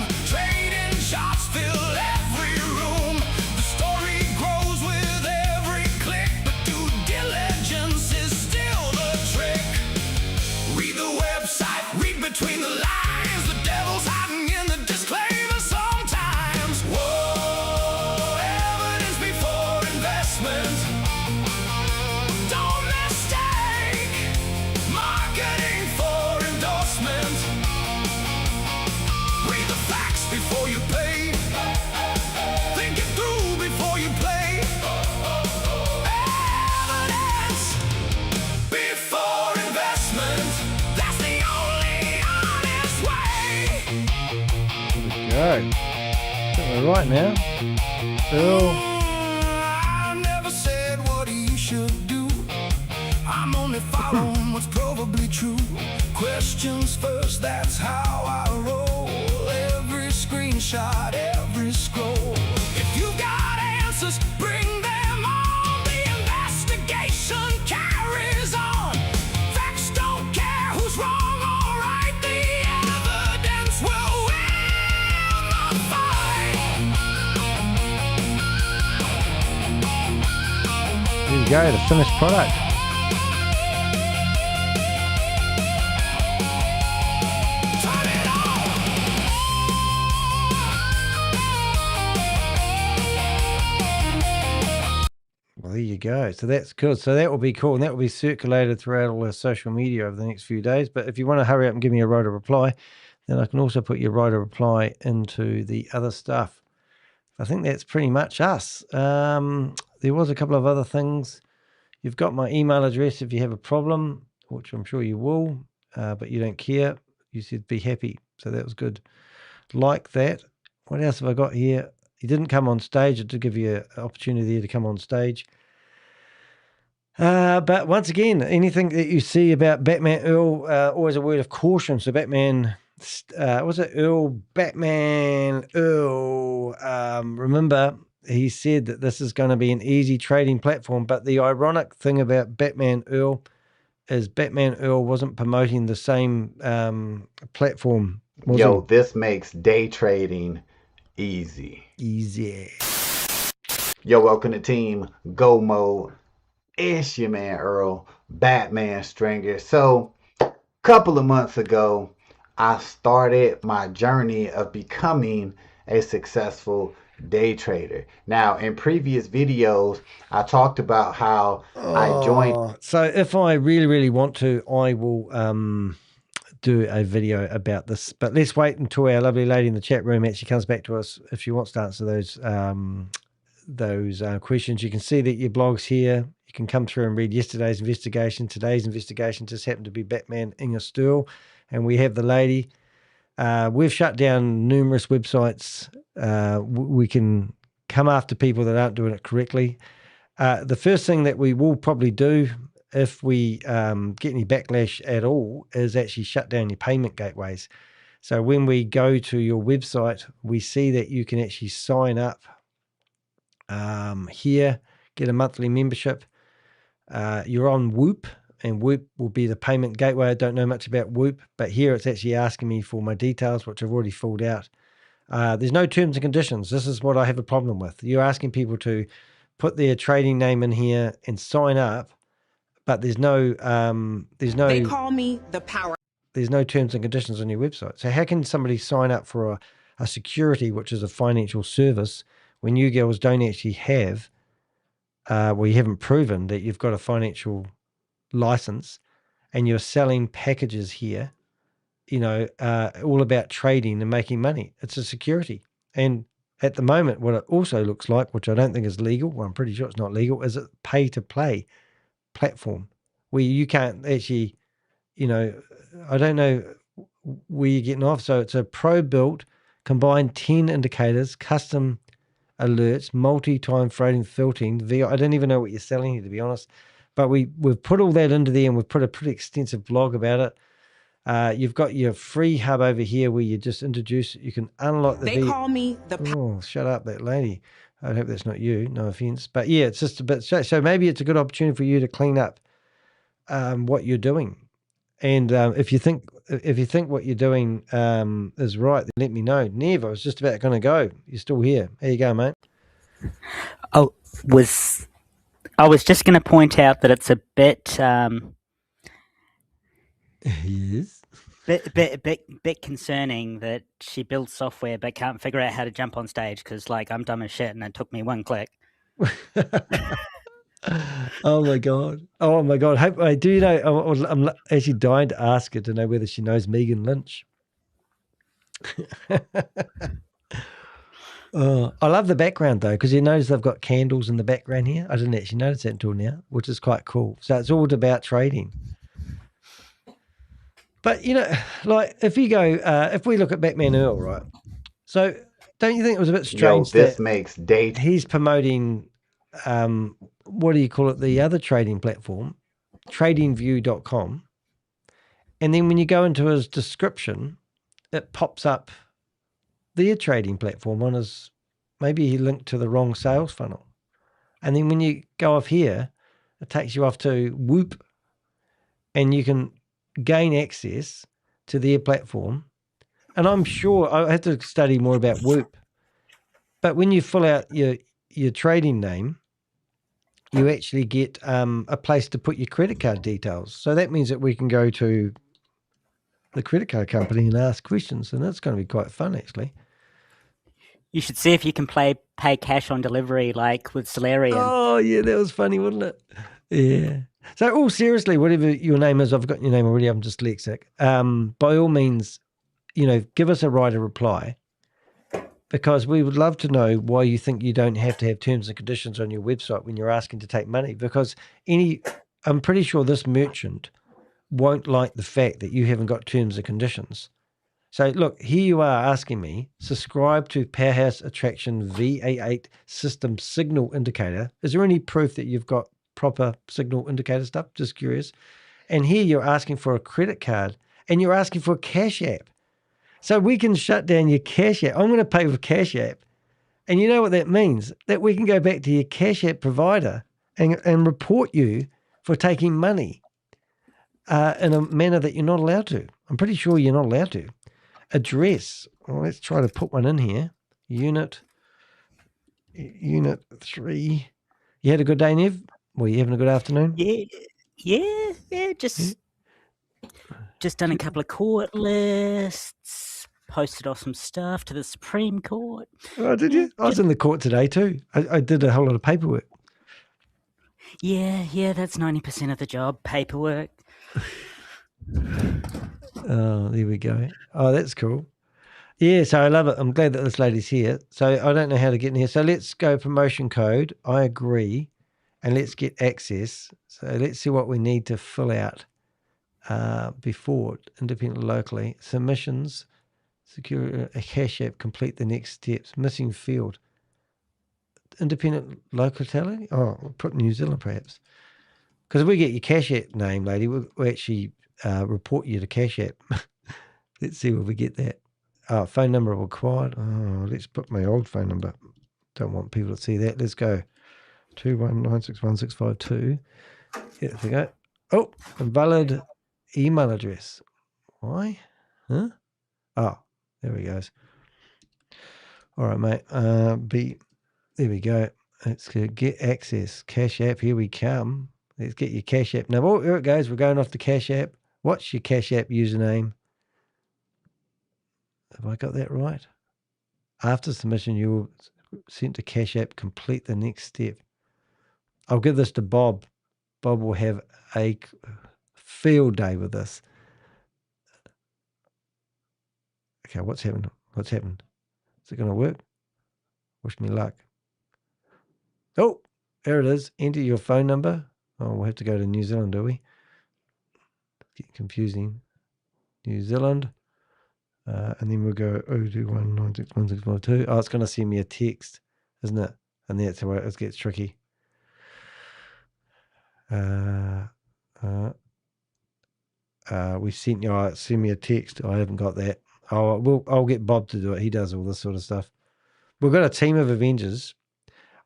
Speaker 10: Shots fill every room. The story grows with every click, but due diligence is still the trick. Read the website, read between the lines. The devil's hiding in the disclaimer sometimes. Whoa, evidence before investment. Don't mistake marketing for endorsement. Read the facts before you pay. Think it through before you play. Evidence before investment. That's the only honest way.
Speaker 1: There we go. We're right now. Earl.
Speaker 10: I never said what you should do. I'm only following what's probably true. Questions first, that's how I roll. Every screenshot, every scroll. If you've got answers, bring them on. The investigation carries on. Facts don't care who's wrong or right. The evidence will win the fight.
Speaker 1: There you go, the finished product. Well, there you go. So that's good. So that will be cool. And that will be circulated throughout all our social media over the next few days. But if you want to hurry up and give me a right of reply, then I can also put your right of reply into the other stuff. I think that's pretty much us. There was a couple of other things. You've got my email address if you have a problem, which I'm sure you will, but you don't care. You said be happy. So that was good. Like that. What else have I got here? You didn't come on stage. I did give you an opportunity to come on stage. But once again, anything that you see about Batman Earl, always a word of caution. So Batman, was it Earl? Batman Earl. Remember, he said that this is going to be an easy trading platform. But the ironic thing about Batman Earl is Batman Earl wasn't promoting the same platform.
Speaker 2: Yo, this makes day trading easy.
Speaker 1: Easy.
Speaker 2: Yo, welcome to Team Go Mode. It's your man Earl, Batman Stringer. So, a couple of months ago, I started my journey of becoming a successful day trader. Now, in previous videos, I talked about how I joined.
Speaker 1: So if I really, really want to, I will do a video about this. But let's wait until our lovely lady in the chat room actually comes back to us if she wants to answer those questions. You can see that your blog's here. You can come through and read yesterday's investigation. Today's investigation just happened to be Batman Inga Sturl, and we have the lady. We've shut down numerous websites. We can come after people that aren't doing it correctly. The first thing that we will probably do if we get any backlash at all is actually shut down your payment gateways. So when we go to your website, we see that you can actually sign up here, get a monthly membership. You're on Whoop, and Whoop will be the payment gateway. I don't know much about Whoop, but here it's actually asking me for my details, which I've already filled out. There's no terms and conditions. This is what I have a problem with. You're asking people to put their trading name in here and sign up, but there's no
Speaker 4: They call me the power.
Speaker 1: There's no terms and conditions on your website. So how can somebody sign up for a security, which is a financial service, when you girls don't actually have, you haven't proven that you've got a financial license, and you're selling packages here, all about trading and making money. It's a security. And at the moment, what it also looks like, which I don't think is legal, well, I'm pretty sure it's not legal, is a pay-to-play platform where you can't actually, I don't know where you're getting off. So it's a pro-built, combined 10 indicators, custom alerts, multi-time trading filtering. I don't even know what you're selling here, to be honest. But we've put all that into there, and we've put a pretty extensive blog about it. You've got your free hub over here where you just introduce, you can unlock the
Speaker 4: They call me the
Speaker 1: Oh, shut up, that lady. I hope that's not you, no offense. But yeah, it's just a bit, so maybe it's a good opportunity for you to clean up what you're doing. And if you think what you're doing is right, then let me know. Nev, I was just about going to go. You're still here. There you go, mate.
Speaker 15: I was just going to point out that it's a bit
Speaker 1: yes,
Speaker 15: bit concerning that she builds software but can't figure out how to jump on stage because, like, I'm dumb as shit and it took me one click.
Speaker 1: Oh my god! Do you know? I'm actually dying to ask her to know whether she knows Megan Lynch. I love the background though, because you notice they've got candles in the background here. I didn't actually notice that until now, which is quite cool. So it's all about trading. But like if you go, if we look at Batman Earl, right? So don't you think it was a bit strange
Speaker 2: this makes date?
Speaker 1: He's promoting, what do you call it? The other trading platform, tradingview.com. And then when you go into his description, it pops up their trading platform on his, maybe he linked to the wrong sales funnel. And then when you go off here, it takes you off to Whoop, and you can gain access to their platform. And I'm sure I have to study more about Whoop, but when you fill out your trading name, you actually get a place to put your credit card details. So that means that we can go to the credit card company and ask questions, and that's going to be quite fun, actually.
Speaker 15: You should see if you can pay cash on delivery, like with Solarium.
Speaker 1: Oh, yeah, that was funny, wasn't it? Yeah. So, seriously, whatever your name is, I've got your name already, I'm dyslexic. By all means, give us a reply, because we would love to know why you think you don't have to have terms and conditions on your website when you're asking to take money, because I'm pretty sure this merchant won't like the fact that you haven't got terms and conditions. So look, here you are asking me, subscribe to Powerhouse Attraction V888 system signal indicator. Is there any proof that you've got proper signal indicator stuff? Just curious. And here you're asking for a credit card, and you're asking for a Cash App. So we can shut down your Cash App. I'm going to pay with Cash App. And you know what that means? That we can go back to your Cash App provider and report you for taking money. in a manner that you're not allowed to. I'm pretty sure you're not allowed to. Address. Well, let's try to put one in here. Unit 3. You had a good day, Nev? Were you having a good afternoon?
Speaker 15: Yeah. Just done a couple of court lists. Posted off some stuff to the Supreme Court.
Speaker 1: Oh, did you? I was in the court today too. I did a whole lot of paperwork.
Speaker 15: Yeah, that's 90% of the job, paperwork.
Speaker 1: Oh, there we go. Oh, that's cool. Yeah, so I love it. I'm glad that this lady's here. So I don't know how to get in here. So let's go promotion code. I agree. And let's get access. So let's see what we need to fill out before independent locally. Submissions, secure a cash app, complete the next steps. Missing field. Independent locality? Oh, we'll put New Zealand perhaps. Because if we get your cash app name, lady, we'll actually report you to cash app. Let's see if we get that. Phone number required. Oh, let's put my old phone number. Don't want people to see that. Let's go 219611652. Here we go. Oh, invalid email address. Why? Huh? Oh, there we go. All right, mate. There we go. Let's go get access. Cash app. Here we come. Let's get your cash app. Now, oh, here it goes. We're going off the cash app. What's your cash app username? Have I got that right? After submission, you'll send to cash app. Complete the next step. I'll give this to Bob. Bob will have a field day with this. Okay, what's happened? What's happened? Is it going to work? Wish me luck. Oh, there it is. Enter your phone number. Oh, we'll have to go to New Zealand, do we? Get confusing. New Zealand. And then we'll go 021961652. Oh, it's going to send me a text, isn't it? And that's where it gets tricky. We sent you. Send me a text. I haven't got that. I'll get Bob to do it. He does all this sort of stuff. We've got a team of Avengers.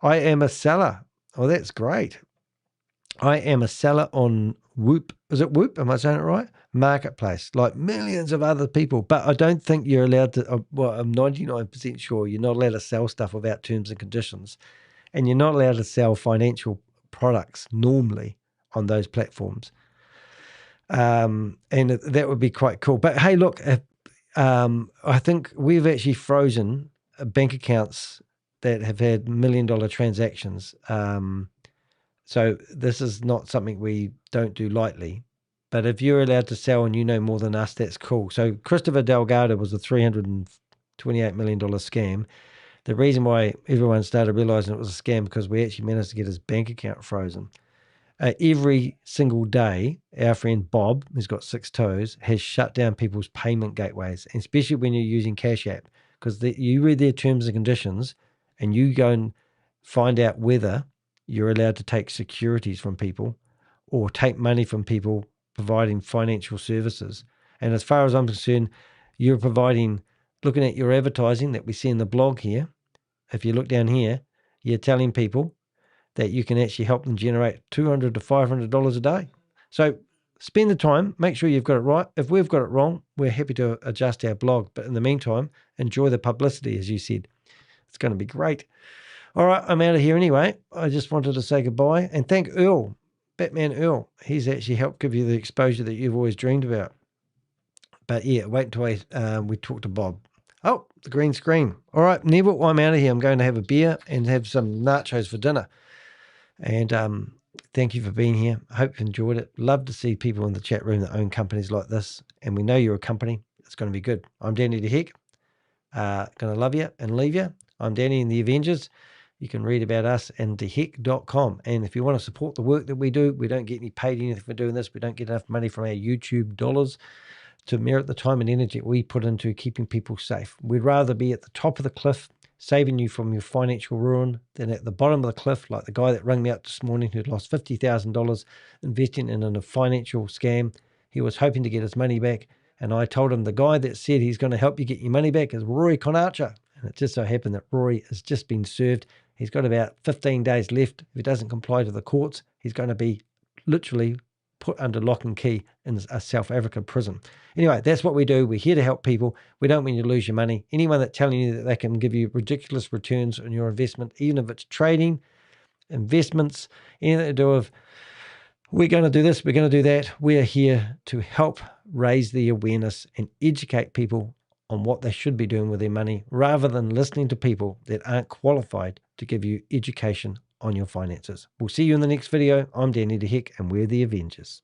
Speaker 1: I am a seller. Oh, that's great. I am a seller on Whoop. Is it Whoop? Am I saying it right? Marketplace, like millions of other people. But I don't think you're allowed to, well, I'm 99% sure you're not allowed to sell stuff without terms and conditions. And you're not allowed to sell financial products normally on those platforms. And that would be quite cool. But hey, look, I think we've actually frozen bank accounts that have had $1 million transactions. So this is not something we don't do lightly. But if you're allowed to sell and you know more than us, that's cool. So Christopher Delgado was a $328 million scam. The reason why everyone started realizing it was a scam because we actually managed to get his bank account frozen. Every single day, our friend Bob, who's got 6 toes, has shut down people's payment gateways, and especially when you're using Cash App, because you read their terms and conditions and you go and find out whether you're allowed to take securities from people or take money from people providing financial services. And as far as I'm concerned, you're providing, looking at your advertising that we see in the blog here, if you look down here, you're telling people that you can actually help them generate $200 to $500 a day. So spend the time, make sure you've got it right. If we've got it wrong, we're happy to adjust our blog. But in the meantime, enjoy the publicity, as you said. It's going to be great. All right, I'm out of here anyway. I just wanted to say goodbye and thank Earl, Batman Earl. He's actually helped give you the exposure that you've always dreamed about. But yeah, wait until we talk to Bob. Oh, the green screen. All right, Neville, I'm out of here. I'm going to have a beer and have some nachos for dinner. And thank you for being here. I hope you enjoyed it. Love to see people in the chat room that own companies like this. And we know you're a company. It's going to be good. I'm Danny the Heck. Going to love you and leave you. I'm Danny in the Avengers. You can read about us in theheck.com. And if you want to support the work that we do, we don't get any paid anything for doing this. We don't get enough money from our YouTube dollars to merit the time and energy we put into keeping people safe. We'd rather be at the top of the cliff, saving you from your financial ruin, than at the bottom of the cliff, like the guy that rang me up this morning who'd lost $50,000 investing in a financial scam. He was hoping to get his money back. And I told him the guy that said he's going to help you get your money back is Rory Conarcher. And it just so happened that Rory has just been served. He's got about 15 days left. If he doesn't comply to the courts, he's going to be literally put under lock and key in a South Africa prison. Anyway, that's what we do. We're here to help people. We don't want you to lose your money. Anyone that's telling you that they can give you ridiculous returns on your investment, even if it's trading, investments, anything to do with, we're going to do this, we're going to do that. We're here to help raise the awareness and educate people on what they should be doing with their money, rather than listening to people that aren't qualified to give you education on your finances. We'll see you in the next video. I'm Danny the Heck, and we're the Avengers.